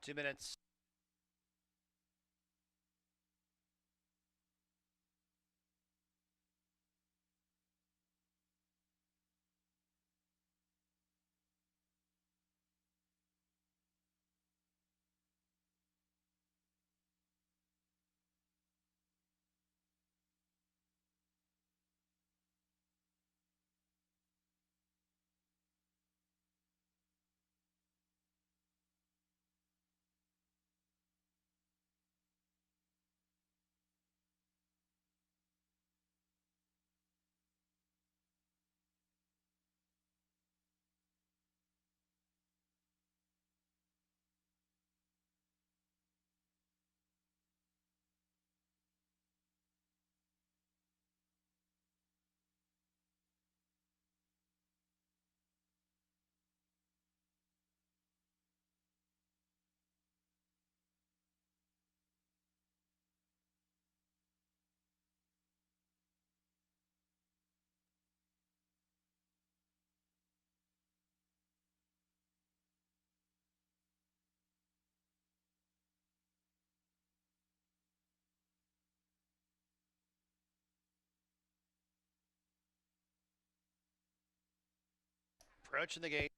[SPEAKER 2] Two minutes. Approaching the gate.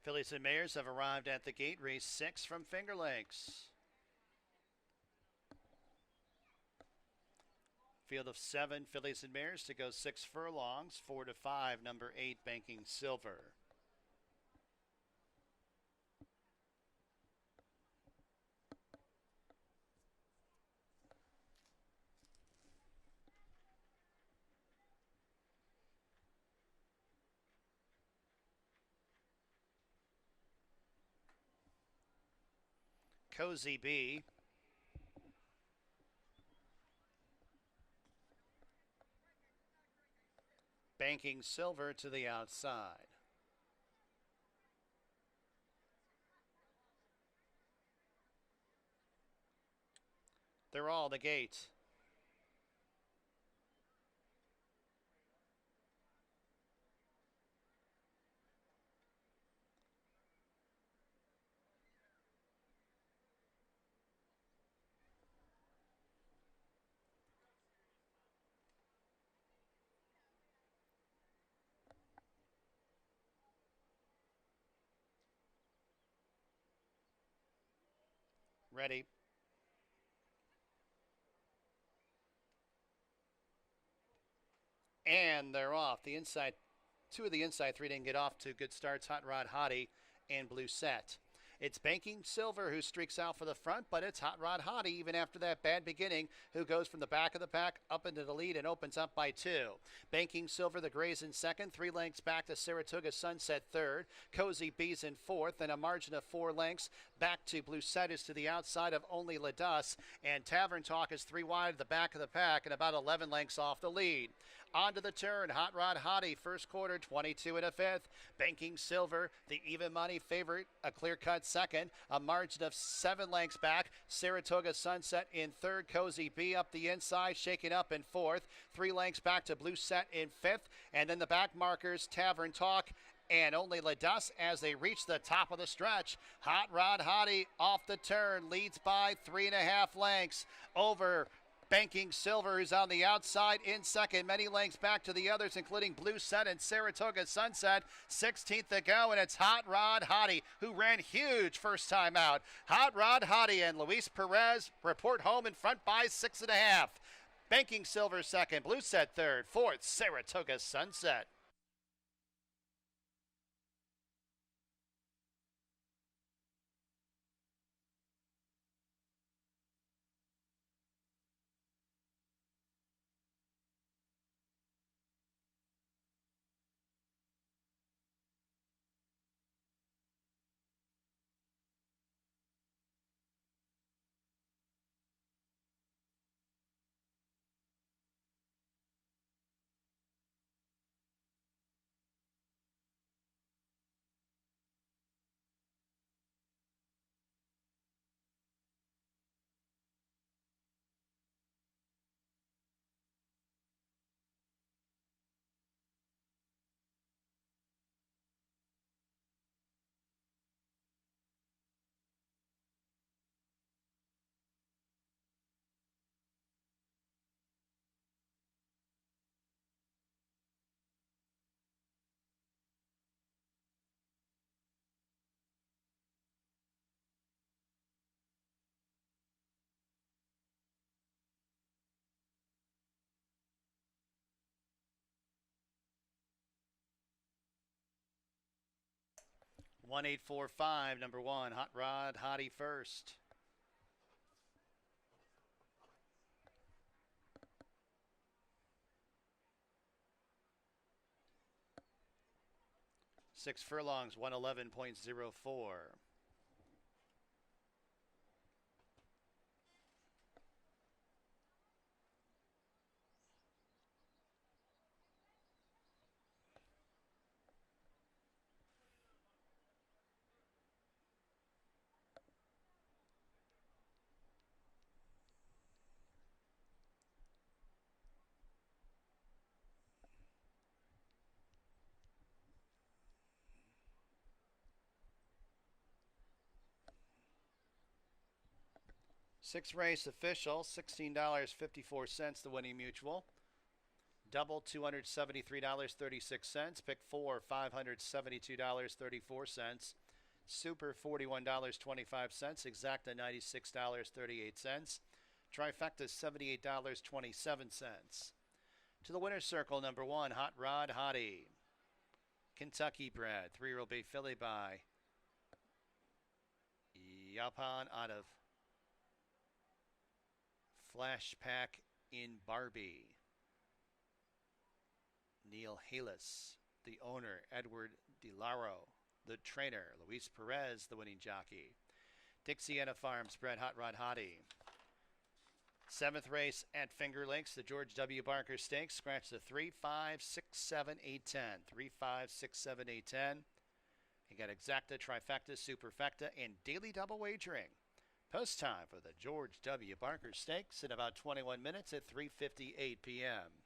[SPEAKER 2] Fillies and Mares have arrived at the gate. Race 6 from Finger Lakes. Field of 7 Fillies and Mares to go 6 furlongs. 4 to 5, number 8, Banking Silver. Cozy B. Banking Silver to the outside. They're all the gate. Ready. And they're off. The inside, 2 of the inside 3 didn't get off to good starts. Hot Rod Hottie and Blue Set. It's Banking Silver who streaks out for the front, but it's Hot Rod Hottie, even after that bad beginning, who goes from the back of the pack up into the lead and opens up by 2. Banking Silver, the Grays in second, 3 lengths back to Saratoga Sunset third. Cozy B's in fourth, and a margin of 4 lengths back to Blue Set is to the outside of only Ladus, and Tavern Talk is 3 wide at the back of the pack and about 11 lengths off the lead. Onto the turn, Hot Rod Hottie, first quarter, 22 and a fifth. Banking Silver, the even money favorite, a clear-cut second, a margin of 7 lengths back. Saratoga Sunset in third, Cozy B up the inside, shaking up in fourth. 3 lengths back to Blue Set in fifth, and then the back markers, Tavern Talk and only Ladus as they reach the top of the stretch. Hot Rod Hottie off the turn, leads by 3.5 lengths over Banking Silver, who's on the outside in second, many lengths back to the others, including Blue Set and Saratoga Sunset. 16th to go, and it's Hot Rod Hottie, who ran huge first time out. Hot Rod Hottie and Luis Perez report home in front by 6.5. Banking Silver second, Blue Set third, fourth, Saratoga Sunset. One 845, number 1, Hot Rod Hottie first. 6 furlongs, 111.04. Six race official, $16.54, the winning mutual. Double, $273.36. Pick four, $572.34. Super, $41.25. Exacta, $96.38. Trifecta, $78.27. To the winner's circle, number one, Hot Rod Hottie. Kentucky bred, 3-year-old bay filly by Yapan out of Flash Pack in Barbie. Neil Halis, the owner, Edward DeLaro, the trainer, Luis Perez, the winning jockey. Dixiana Farms bred Hot Rod Hottie. Seventh race at Finger Lakes, the George W. Barker Stakes. Scratch the 3, 5, 6, 7, 8, 10. 3, 5, 6, 7, 8, 10. You got exacta, trifecta, superfecta, and daily double wagering. Post time for the George W. Barker Stakes in about 21 minutes at 3:58 p.m.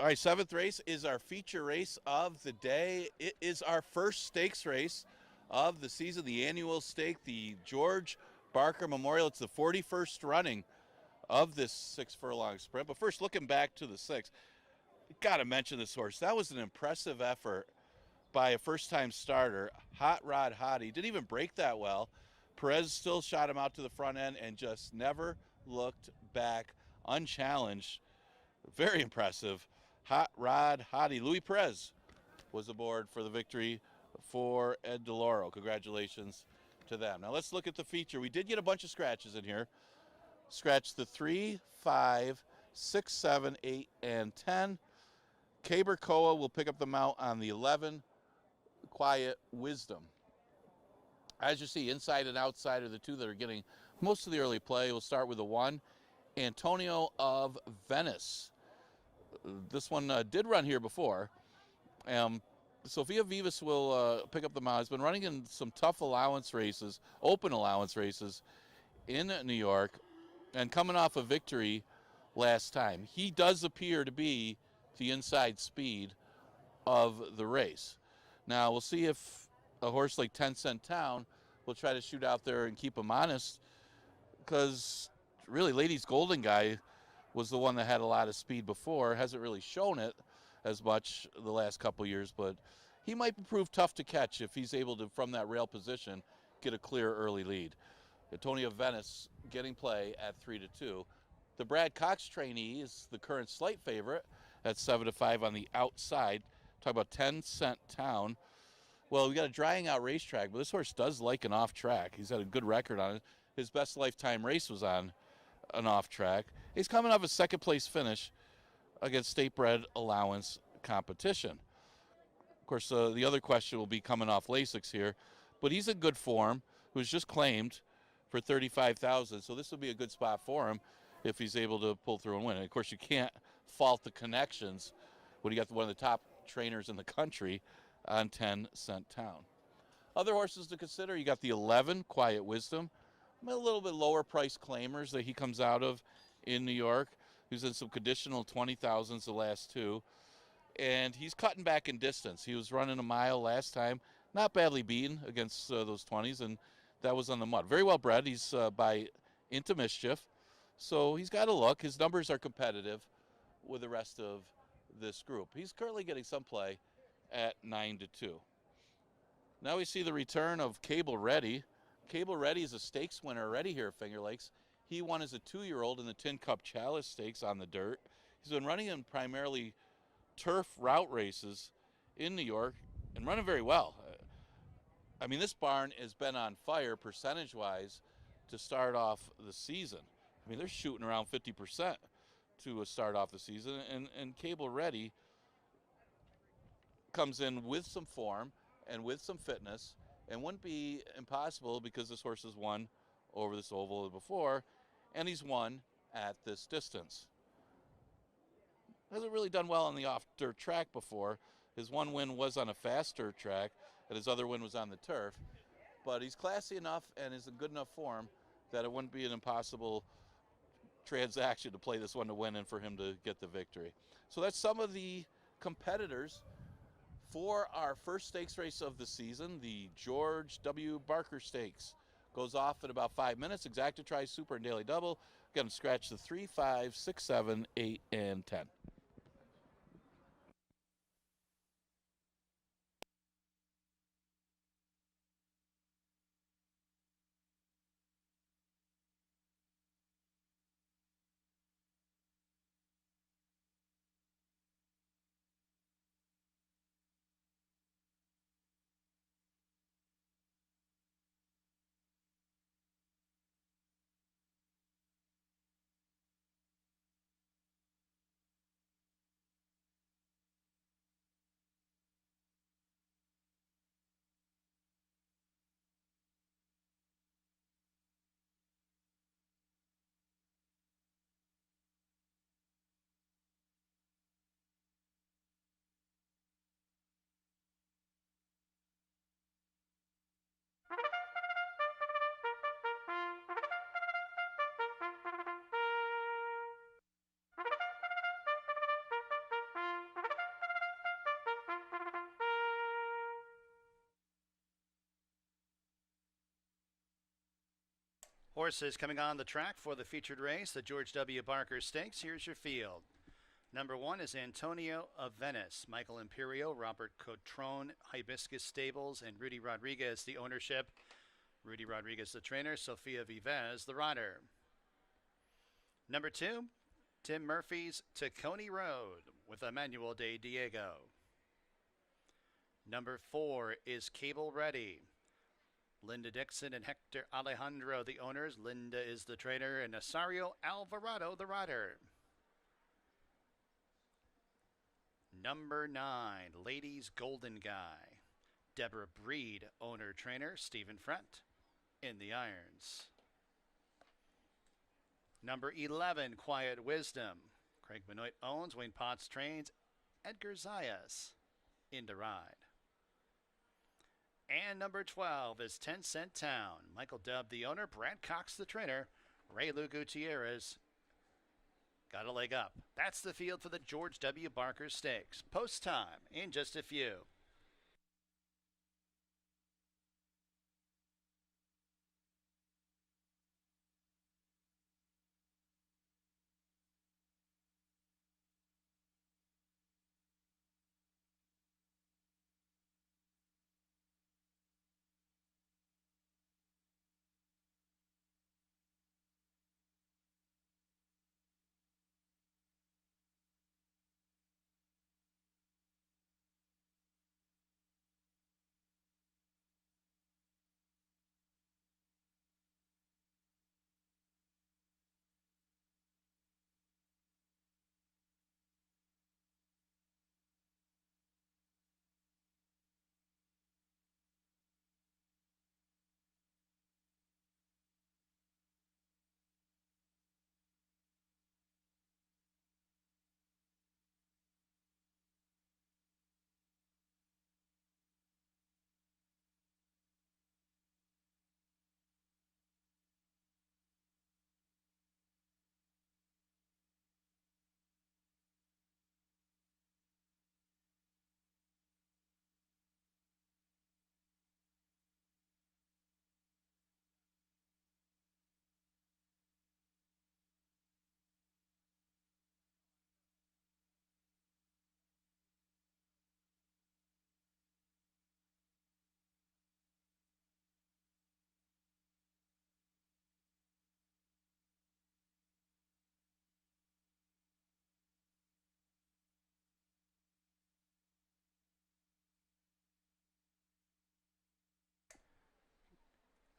[SPEAKER 3] All right, seventh race is our feature race of the day. It is our first stakes race of the season, the annual stake, the George Barker Memorial. It's the 41st running of this 6 furlong sprint. But first, looking back to the 6, got to mention this horse. That was an impressive effort by a first-time starter, Hot Rod Hottie. Didn't even break that well. Perez still shot him out to the front end and just never looked back, unchallenged. Very impressive. Hot Rod Hottie. Louis Perez was aboard for the victory for Ed DeLauro. Congratulations to them. Now let's look at the feature. We did get a bunch of scratches in here. Scratch the 3, 5, 6, 7, 8, and 10. Caber Koa will pick up the mount on the 11. Quiet Wisdom. As you see, inside and outside are the two that are getting most of the early play. We'll start with the 1, Antonio of Venice. This one did run here before. Sophia Vivas will pick up the mount. He's been running in some tough allowance races, open allowance races in New York, and coming off a victory last time. He does appear to be the inside speed of the race. Now, we'll see if a horse like 10 Cent Town will try to shoot out there and keep him honest, because really Ladies Golden Guy was the one that had a lot of speed before. Hasn't really shown it as much the last couple years, but he might prove tough to catch if he's able to, from that rail position, get a clear early lead. Antonio Venice getting play at 3-2. The Brad Cox trainee is the current slight favorite at 7-5 on the outside. Talk about 10 Cent Town. Well, we got a drying out racetrack, but this horse does like an off track. He's had a good record on it. His best lifetime race was on an off track. He's coming off a second place finish against state bred allowance competition. Of course, the other question will be coming off Lasix here, but he's in good form. Who was just claimed for $35,000, so this will be a good spot for him if he's able to pull through and win. And of course, you can't fault the connections when you got one of the top trainers in the country on 10 Cent Town. Other horses to consider, you got the 11, Quiet Wisdom. A little bit lower price claimers that he comes out of in New York. He's in some conditional 20,000s the last two. And he's cutting back in distance. He was running a mile last time, not badly beaten against those 20s, and that was on the mud. Very well bred. He's by Into Mischief. So he's got a look. His numbers are competitive with the rest of this group. He's currently getting some play at 9-2. Now we see the return of Cable Ready. Cable Ready is a stakes winner already here at Finger Lakes. He won as a 2-year-old in the Tin Cup Chalice Stakes on the dirt. He's been running in primarily turf route races in New York and running very well. I mean, this barn has been on fire percentage-wise to start off the season. I mean, they're shooting around 50% to start off the season, and Cable Ready comes in with some form and with some fitness, and wouldn't be impossible because this horse has won over this oval before, and he's won at this distance. Hasn't really done well on the off-dirt track before. His one win was on a fast dirt track, and his other win was on the turf. But he's classy enough and is in good enough form that it wouldn't be an impossible transaction to play this one to win and for him to get the victory. So that's some of the competitors for our first stakes race of the season, the George W. Barker Stakes. Goes off in about 5 minutes. Exacta Tri Super and Daily Double. Again, scratch the 3, 5, 6, 7, 8, and 10.
[SPEAKER 2] Horses coming on the track for the featured race, the George W. Barker Stakes. Here's your field. Number 1 is Antonio of Venice. Michael Imperio, Robert Cotrone, Hibiscus Stables, and Rudy Rodriguez, the ownership. Rudy Rodriguez, the trainer. Sofia Vives, the rider. Number 2, Tim Murphy's Tacony Road with Emmanuel de Diego. Number 4 is Cable Ready. Linda Dixon and Hector Alejandro, the owners. Linda is the trainer, and Nasario Alvarado, the rider. Number 9, Ladies Golden Guy. Deborah Breed, owner, trainer. Stephen Frent in the irons. Number 11, Quiet Wisdom. Craig Benoit owns, Wayne Potts trains. Edgar Zayas in to ride. And number 12 is 10 Cent Town. Michael Dubb, the owner. Brad Cox, the trainer. Ray Lou Gutierrez got a leg up. That's the field for the George W. Barker Stakes. Post time in just a few.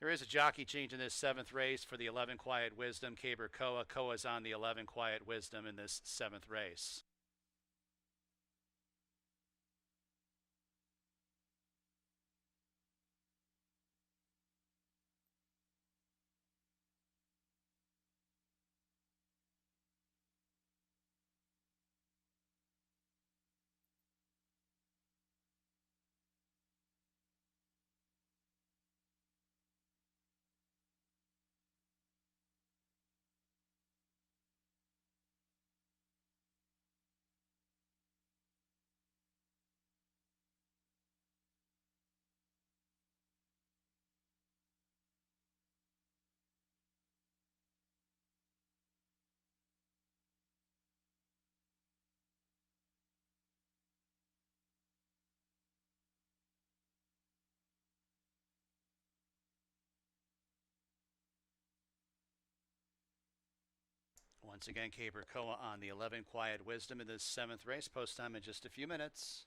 [SPEAKER 2] There is a jockey change in this 7th race for the 11 Quiet Wisdom. Caber Koa. Koa's on the 11 Quiet Wisdom in this 7th race. Once again, Caber Koa on the 11 Quiet Wisdom in this 7th race. Post time in just a few minutes.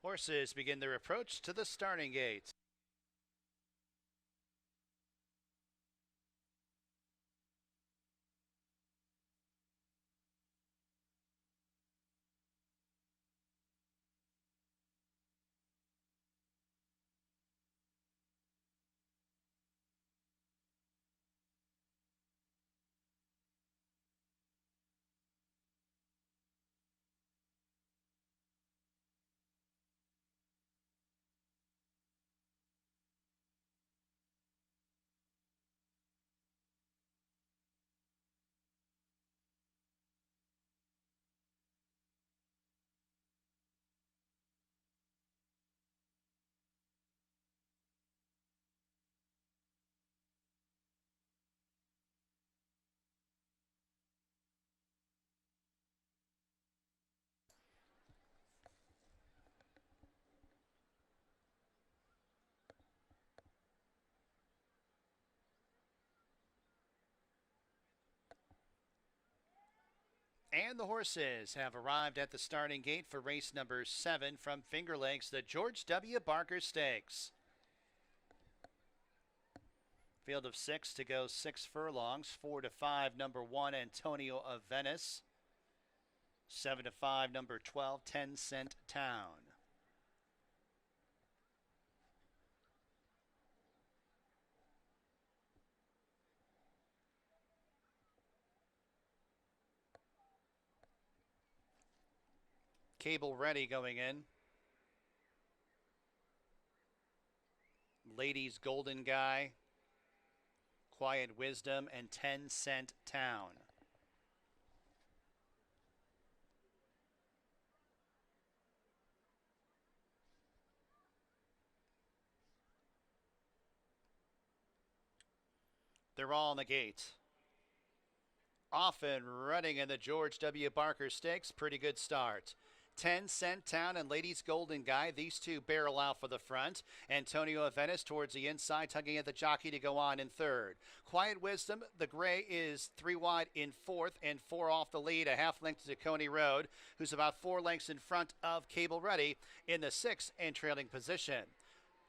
[SPEAKER 2] Horses begin their approach to the starting gate. And the horses have arrived at the starting gate for race number 7 from Finger Lakes, the George W. Barker Stakes. Field of 6 to go 6 furlongs. 4 to 5, number 1, Antonio of Venice. 7 to 5, number 12, 10 Cent Town. Cable Ready going in. Ladies Golden Guy, Quiet Wisdom, and 10 Cent Town. They're all in the gate. Off and running in the George W. Barker Stakes. Pretty good start. 10 Cent Town and Ladies Golden Guy. These two barrel out for the front. Antonio of Venice towards the inside, tugging at the jockey to go on in third. Quiet Wisdom, the gray, is 3 wide in fourth and 4 off the lead. A half length to Coney Road, who's about 4 lengths in front of Cable Ready in the sixth and trailing position.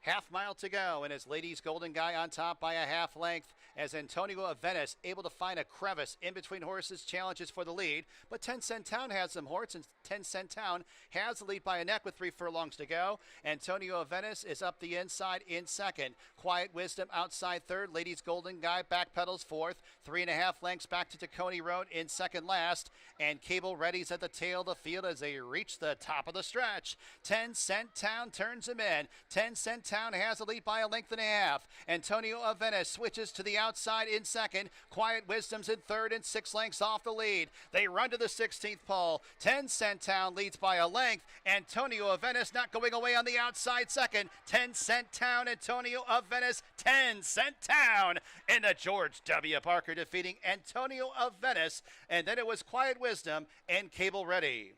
[SPEAKER 2] Half mile to go, and it's Ladies Golden Guy on top by a half length as Antonio of Venice able to find a crevice in between horses, challenges for the lead. But 10 Cent Town has some horse, and 10 Cent Town has the lead by a neck with 3 furlongs to go. Antonio of Venice is up the inside in second. Quiet Wisdom outside third. Ladies Golden Guy backpedals fourth. 3.5 lengths back to Tacony Road in second last. And Cable Ready's at the tail of the field as they reach the top of the stretch. 10 Cent Town turns him in. 10 Cent Town has the lead by a length and a half. Antonio of Venice switches to the outside in second. Quiet Wisdom's in third and 6 lengths off the lead. They run to the 16th pole. 10 Cent Town leads by a length. Antonio of Venice not going away on the outside second. 10 Cent Town, Antonio of Venice, 10 Cent Town in the George W. Barker defeating Antonio of Venice. And then it was Quiet Wisdom and Cable Ready.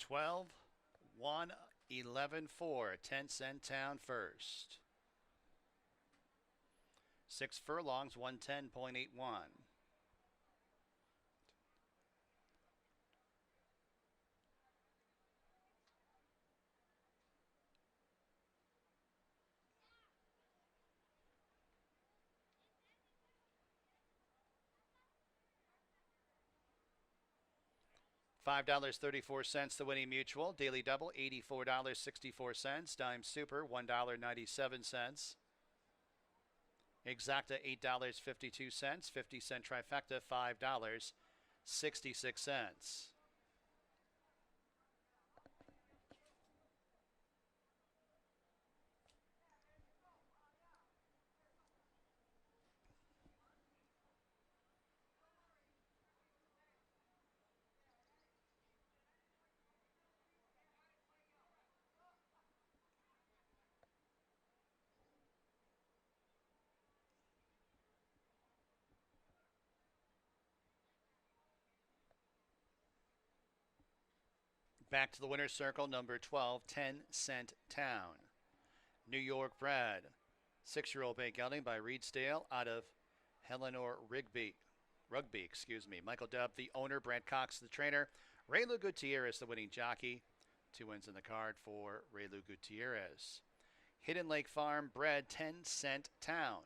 [SPEAKER 2] 12, 1, 11, 4. 10-cent town first. 6 furlongs, 110.81. $5.34 the winning mutual. Daily double $84.64. Dime super $1.97. Exacta $8.52. 50-cent trifecta $5.66. Back to the winner's circle, number 12, 10-cent town. New York bred. 6-year-old bay gelding by Reedsdale out of Eleanor Rugby. Michael Dubb, the owner. Brad Cox, the trainer. Raylu Gutierrez, the winning jockey. 2 wins in the card for Raylu Gutierrez. Hidden Lake Farm bred 10-cent town.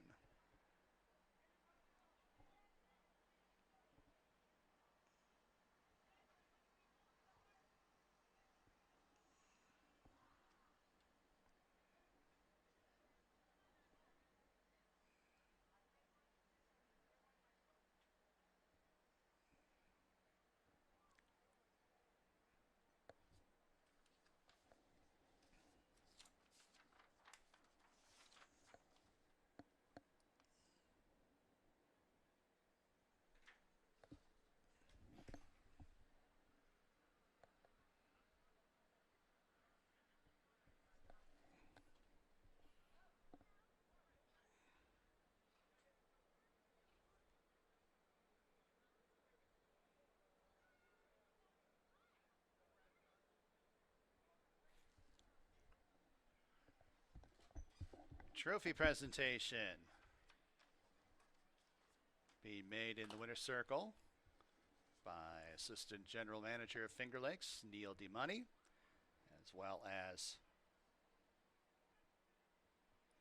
[SPEAKER 2] Trophy presentation being made in the winner's circle by Assistant General Manager of Finger Lakes, Neil DeMoney, as well as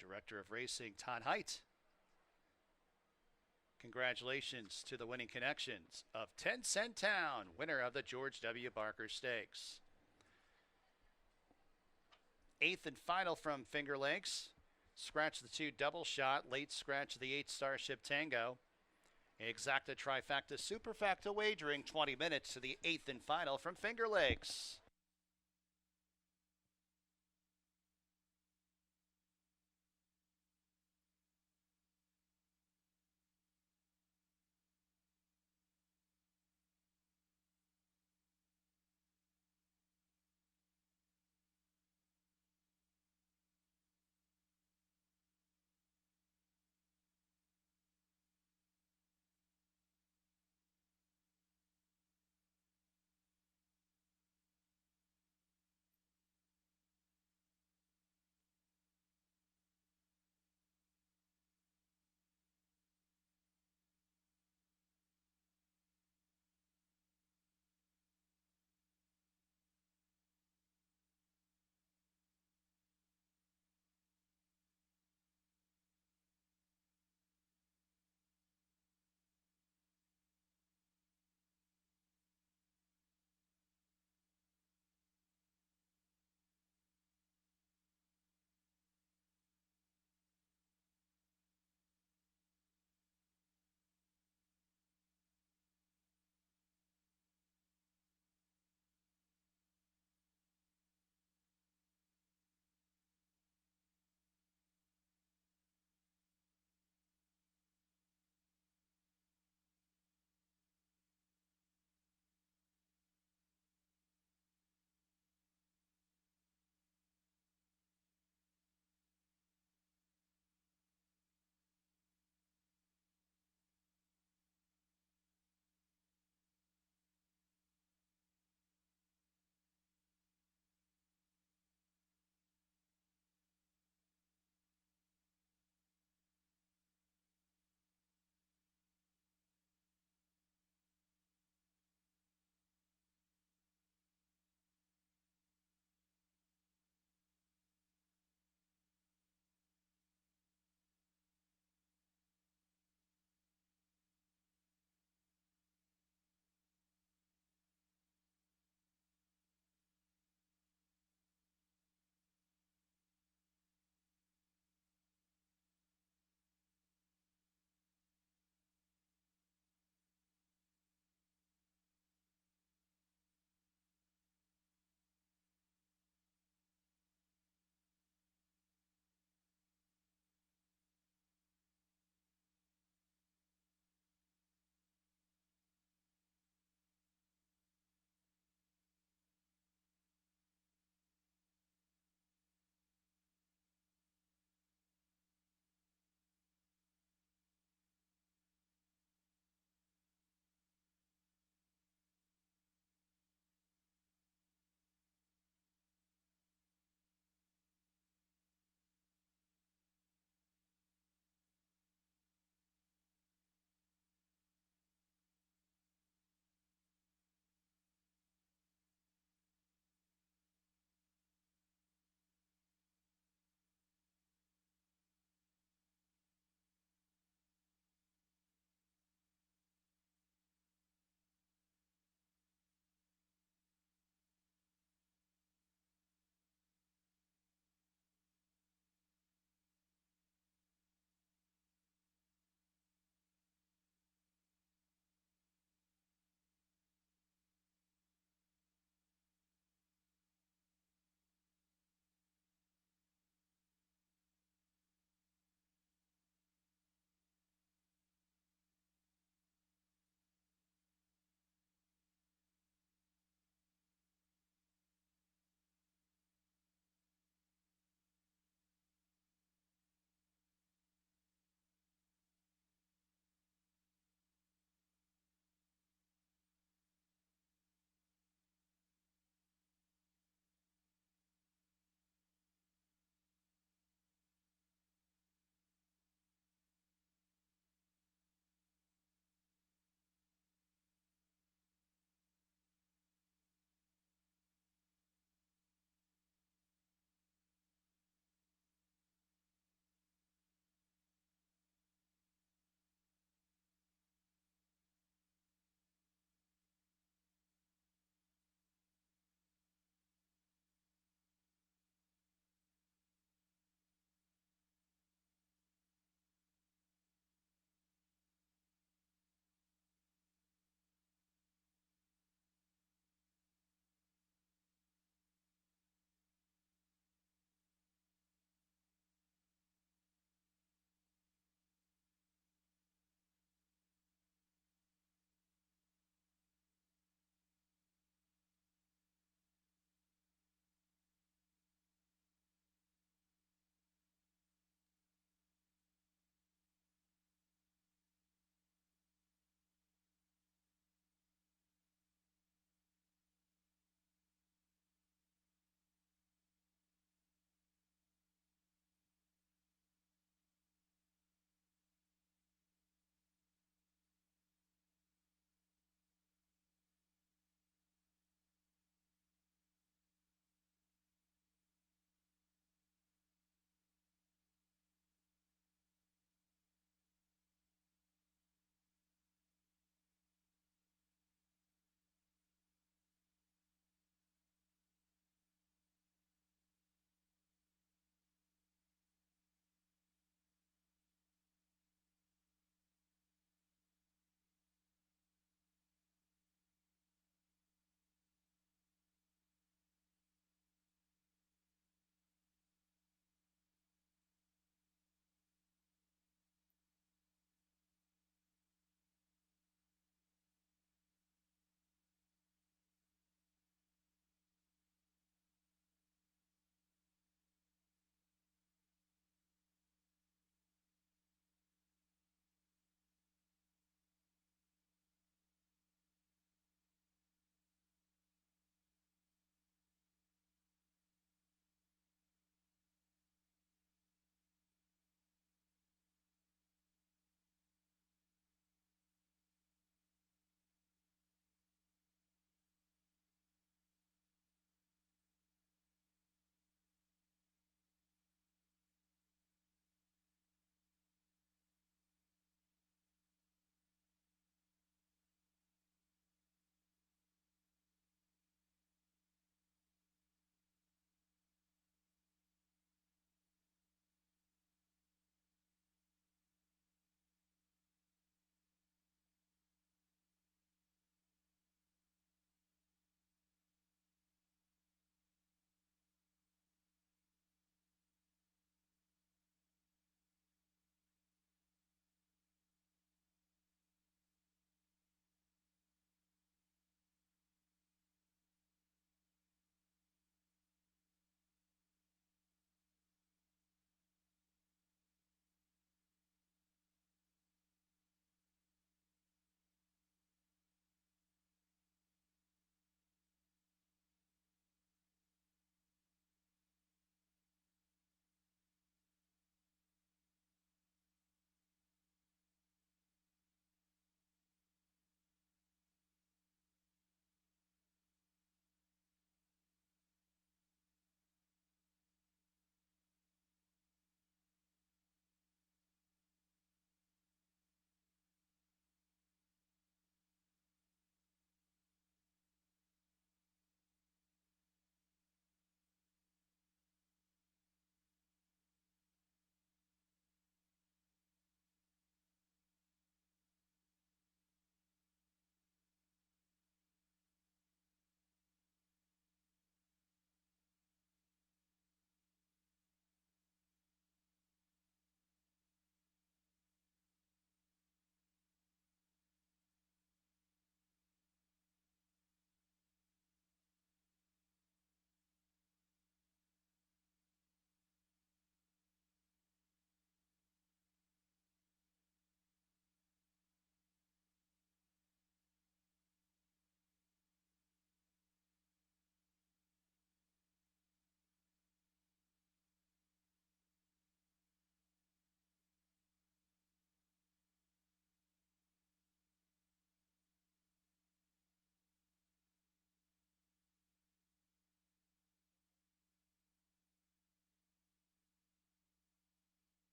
[SPEAKER 2] Director of Racing, Todd Height. Congratulations to the winning connections of 10-cent town, winner of the George W. Barker Stakes. 8th and final from Finger Lakes. Scratch the 2 double shot, late scratch the 8 Starship Tango. Exacta trifecta superfacta wagering 20 minutes to the 8th and final from Finger Lakes.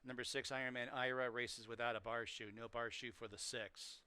[SPEAKER 2] Number 6, Ironman Ira races without a bar shoe. No bar shoe for the 6.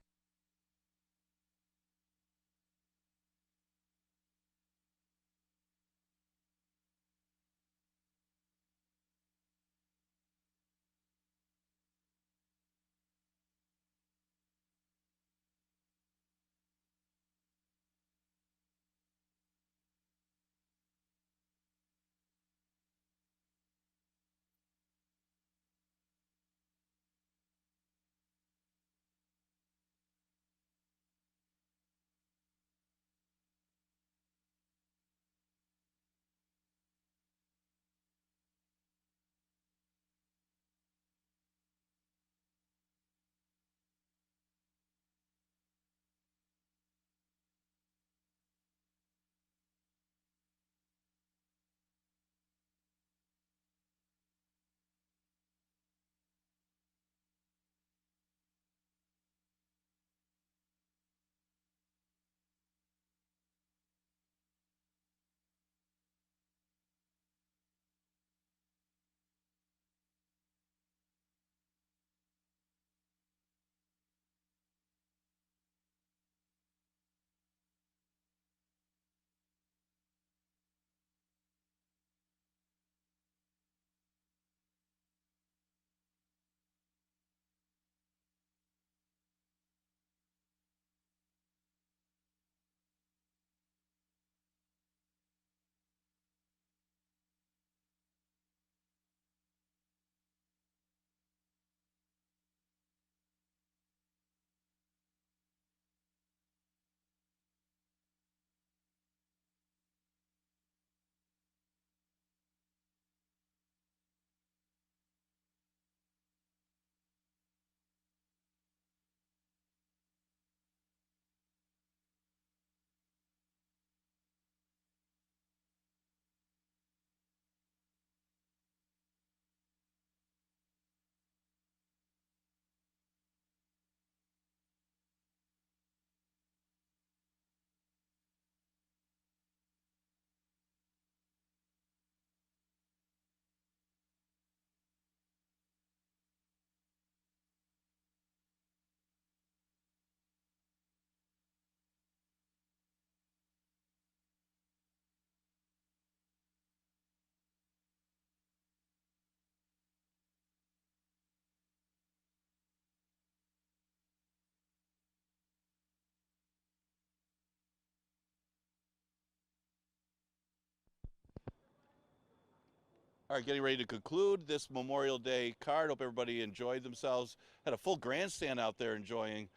[SPEAKER 3] All right, getting ready to conclude this Memorial Day card. Hope everybody enjoyed themselves. Had a full grandstand out there enjoying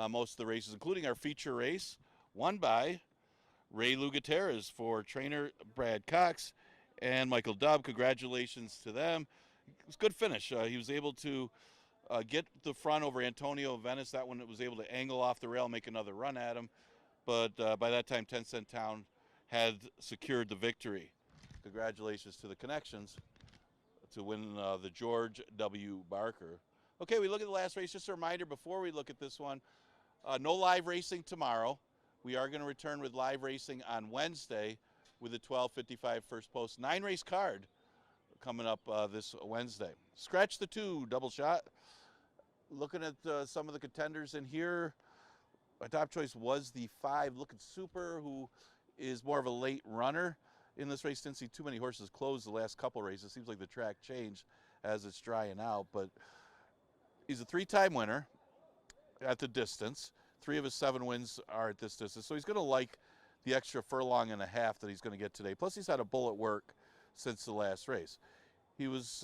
[SPEAKER 3] most of the races, including our feature race, won by Ray Lou Gutierrez for trainer Brad Cox and Michael Dubb. Congratulations to them. It was a good finish. He was able to get the front over Antonio Venice. That one was able to angle off the rail, make another run at him. But by that time, 10 Cent Town had secured the victory. Congratulations to the Connections to win the George W. Barker. Okay, we look at the last race. Just a reminder before we look at this one, no live racing tomorrow. We are going to return with live racing on Wednesday with the 12:55 first post 9-race card coming up this Wednesday. Scratch the 2 double shot. Looking at some of the contenders in here, my top choice was the 5 Looking Super, who is more of a late runner in this race. Didn't see too many horses close the last couple races. Seems like the track changed as it's drying out, but he's a 3-time winner at the distance. 3 of his 7 wins are at this distance, so he's going to like the extra furlong and a half that he's going to get today. Plus, he's had a bullet work since the last race. He was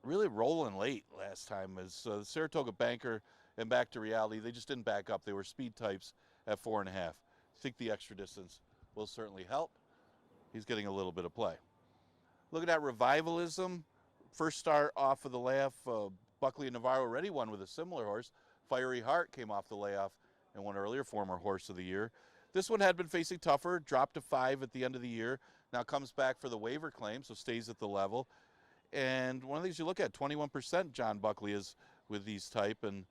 [SPEAKER 3] really rolling late last time as the Saratoga Banker and Back to Reality. They just didn't back up. They were speed types at 4.5. I think the extra distance will certainly help. He's getting a little bit of play. Looking at Revivalism, first start off of the layoff. Buckley and Navarro already won with a similar horse. Fiery Heart came off the layoff and won earlier, former horse of the year. This one had been facing tougher, dropped to 5 at the end of the year. Now comes back for the waiver claim, so stays at the level. And one of these you look at, 21% John Buckley is with these type, and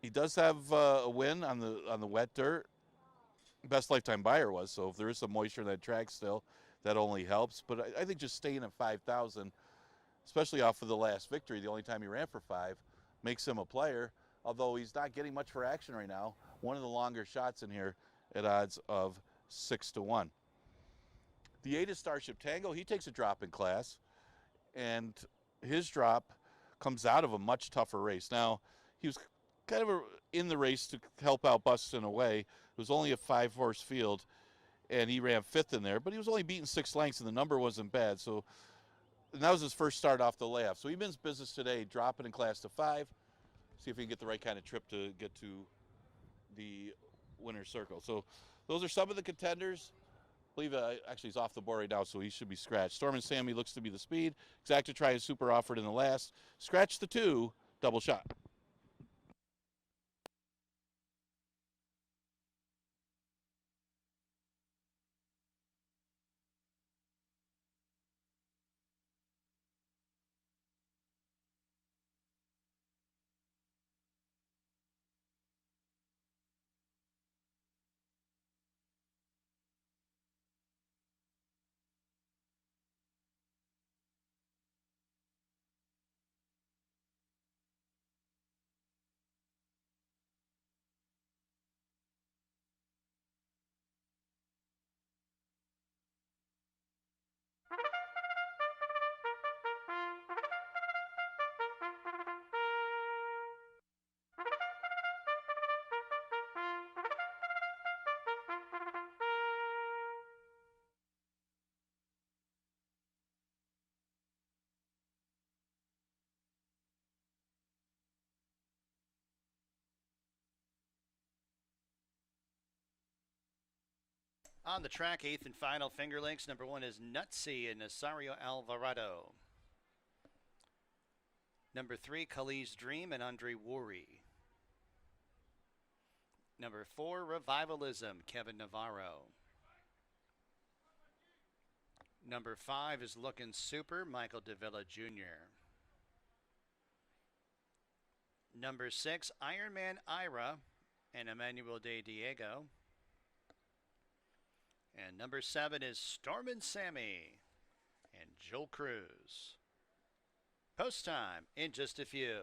[SPEAKER 3] he does have a win on the wet dirt. Best lifetime buyer was, so if there is some moisture in that track still, that only helps. But I think just staying at 5,000 especially off of the last victory, the only time he ran for 5, makes him a player, although he's not getting much for action right now. One of the longer shots in here at odds of 6-1. The 8 is Starship Tango. He takes a drop in class, and his drop comes out of a much tougher race. Now, he was kind of in the race to help out Bustin away. It was only a 5-horse field, and he ran 5th in there, but he was only beaten 6 lengths, and the number wasn't bad. So and that was his first start off the layoff. So he means business today, dropping in class to 5. See if he can get the right kind of trip to get to the winner's circle. So those are some of the contenders. I believe actually he's off the board right now, so he should be scratched. Storm and Sammy looks to be the speed. Exacta Try is super offered in the last. Scratch the 2, double shot.
[SPEAKER 2] On the track, 8th and final, Finger Lakes. Number 1 is Nutsy and Nazario Alvarado. Number 3, Khalid's Dream and Andre Worry. Number 4, Revivalism, Kevin Navarro. Number 5 is Looking Super, Michael Davila Jr. Number 6, Ironman Ira and Emmanuel De Diego. And number 7 is Stormin' Sammy and Joel Cruz. Post time in just a few.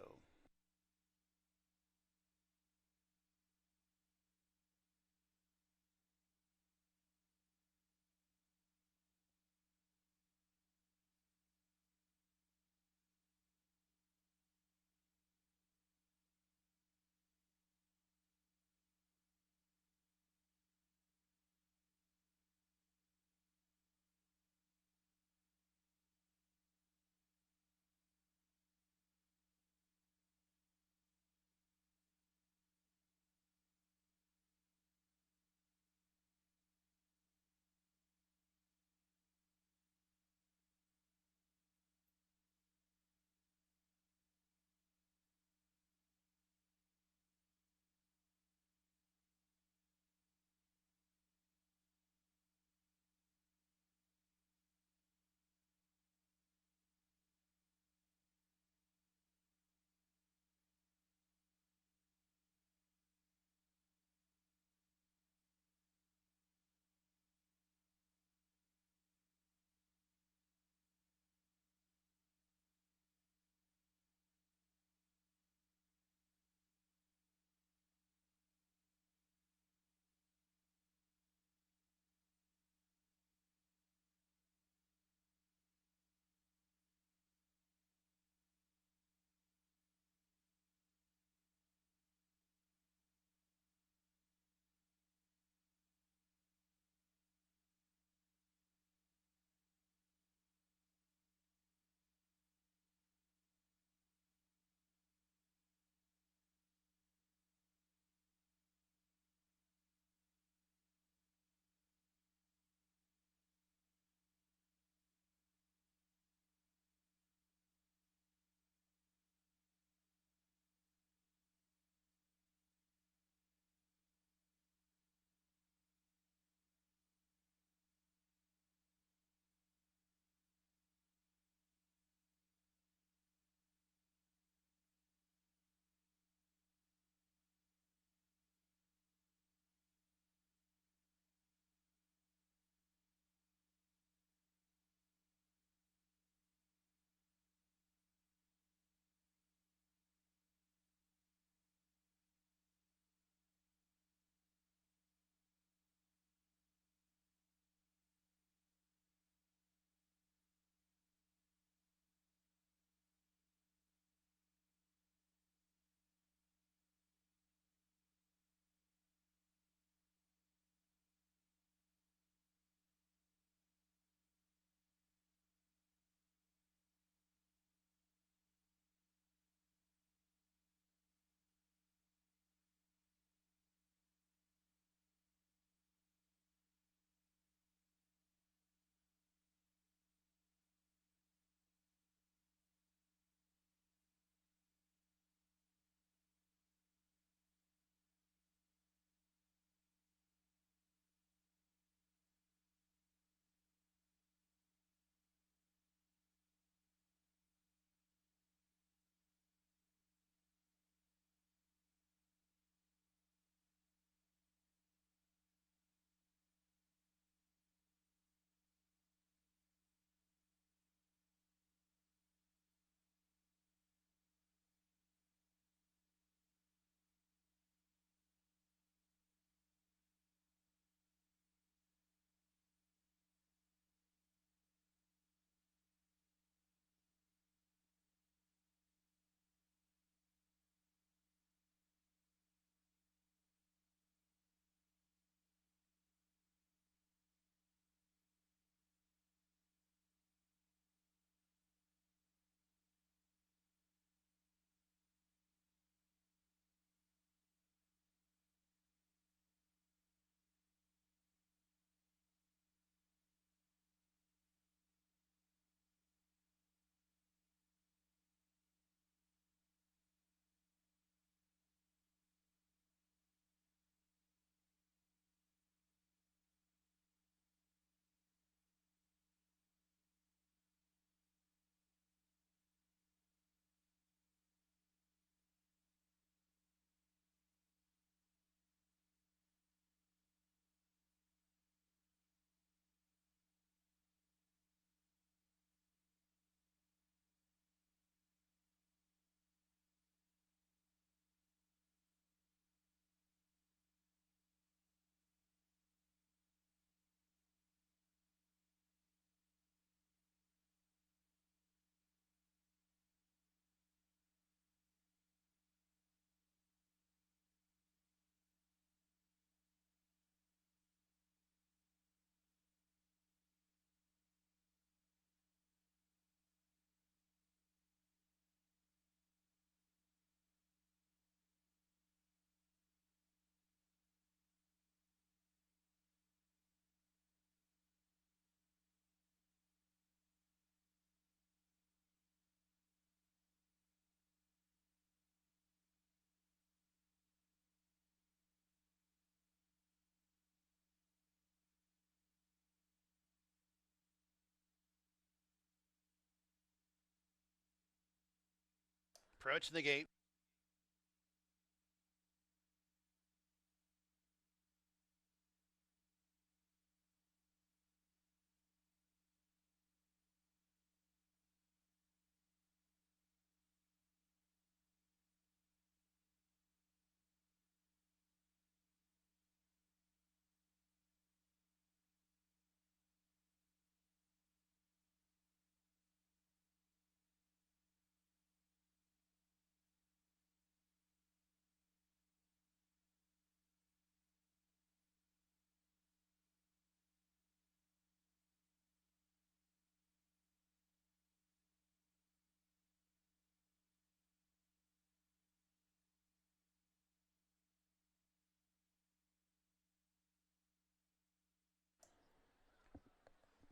[SPEAKER 2] approaching the gate.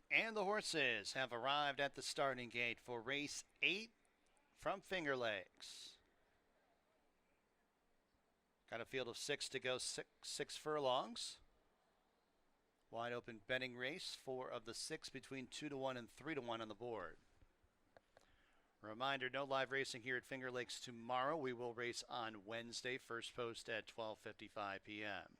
[SPEAKER 2] And the horses have arrived at the starting gate for race 8 from Finger Lakes. Got a field of 6 to go, six furlongs. Wide open betting race, 4 of the 6 between 2 to 1 and 3 to 1 on the board. Reminder, no live racing here at Finger Lakes tomorrow. We will race on Wednesday, first post at 12:55 p.m.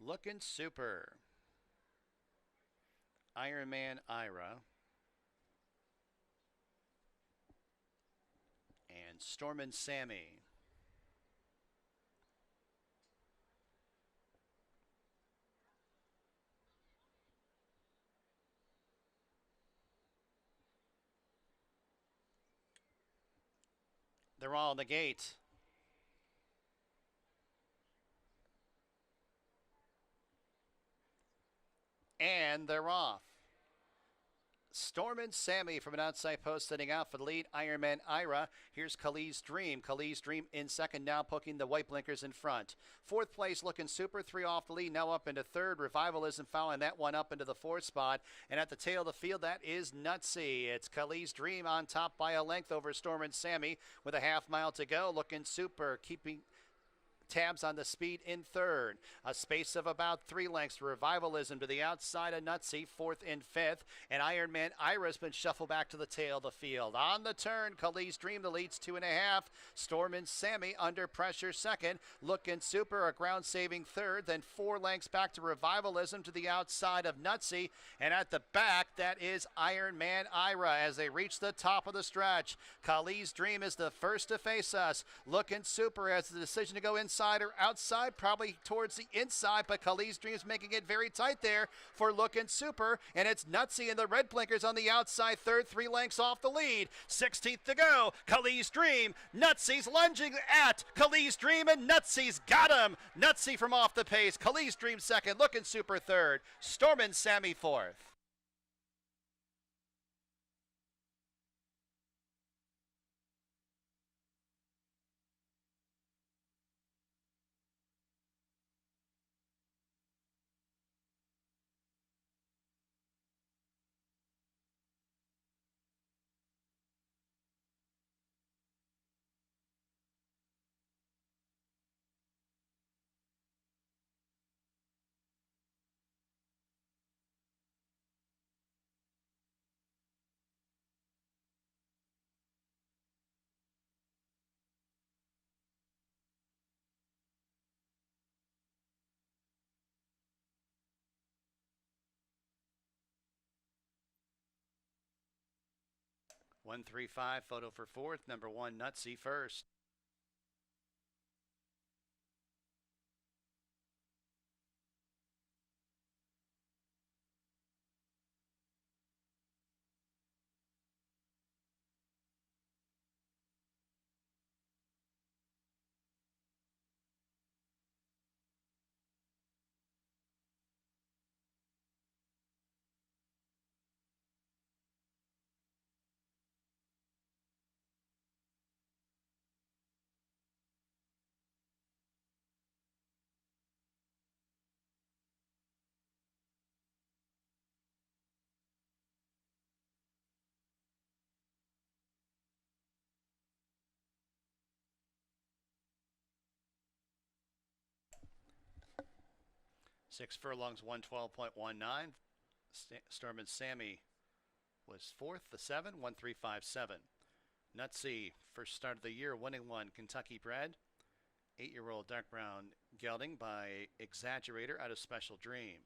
[SPEAKER 2] Looking Super, Ironman Ira, and Stormin' Sammy. They're all in the gate. And they're off. Stormin' Sammy from an outside post setting out for the lead. Ironman Ira. Here's Khalid's Dream. Khalid's Dream in second, now poking the white blinkers in front. Fourth place Looking Super, 3 off the lead, now up into third. Revivalism following that one up into the fourth spot. And at the tail of the field, that is Nutsy. It's Khalid's Dream on top by a length over Stormin' Sammy with a half mile to go. Looking Super keeping tabs on the speed in third. A space of about 3 lengths. Revivalism to the outside of Nutsy, fourth and fifth. And Ironman Ira's been shuffled back to the tail of the field. On the turn, Khalid's Dream, the lead's 2.5. Stormin' Sammy under pressure second. Looking Super, a ground-saving third. Then 4 lengths back to Revivalism to the outside of Nutsy. And at the back, that is Ironman Ira as they reach the top of the stretch. Khalid's Dream is the first to face us. Looking Super has the decision to go inside or outside, probably towards the inside, but Khalid's Dream is making it very tight there for Looking Super, and it's Nutsy and the red blinkers on the outside third, 3 lengths off the lead. 16th to go. Khalid's Dream, Nutsy's lunging at Khalid's Dream, and Nutsy's got him. Nutsy from off the pace. Khalid's Dream second, Looking Super third, Stormin' Sammy fourth. One, 3, 5, photo for fourth. Number 1, Nutsy first. 6 furlongs, 112.19. Stormin' Sammy was fourth, the 7, 1357. Nutsy, first start of the year, winning one, Kentucky bred. 8-year-old dark brown gelding by Exaggerator out of Special Dream.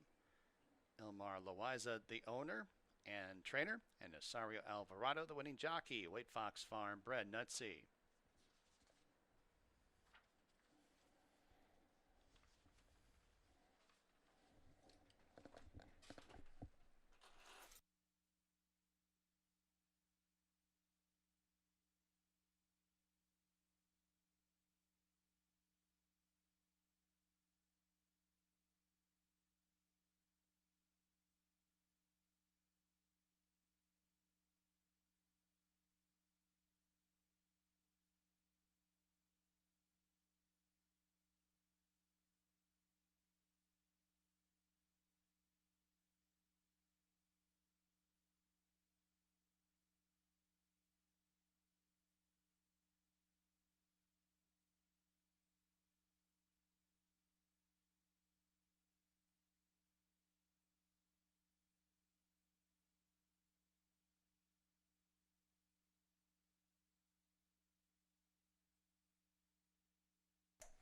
[SPEAKER 2] Elmar Loiza, the owner and trainer, and Nasario Alvarado, the winning jockey. Wade Fox Farm bred Nutsy.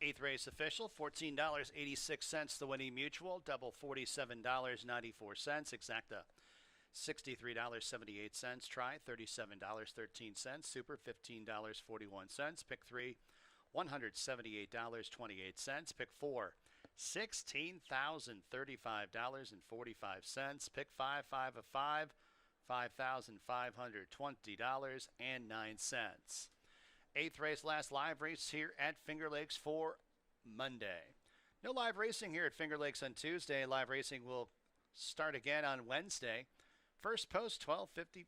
[SPEAKER 2] Eighth race official, $14.86 the winning mutual, double $47.94, exacta $63.78, try $37.13, super $15.41, pick 3 $178.28, pick 4 $16,035.45, pick 5 5 of 5 $5,520.09. Eighth race, last live race here at Finger Lakes for Monday. No live racing here at Finger Lakes on Tuesday. Live racing will start again on Wednesday. First post, 12:55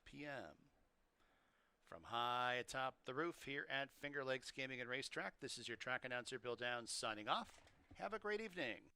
[SPEAKER 2] p.m. From high atop the roof here at Finger Lakes Gaming and Racetrack, this is your track announcer, Bill Downs, signing off. Have a great evening.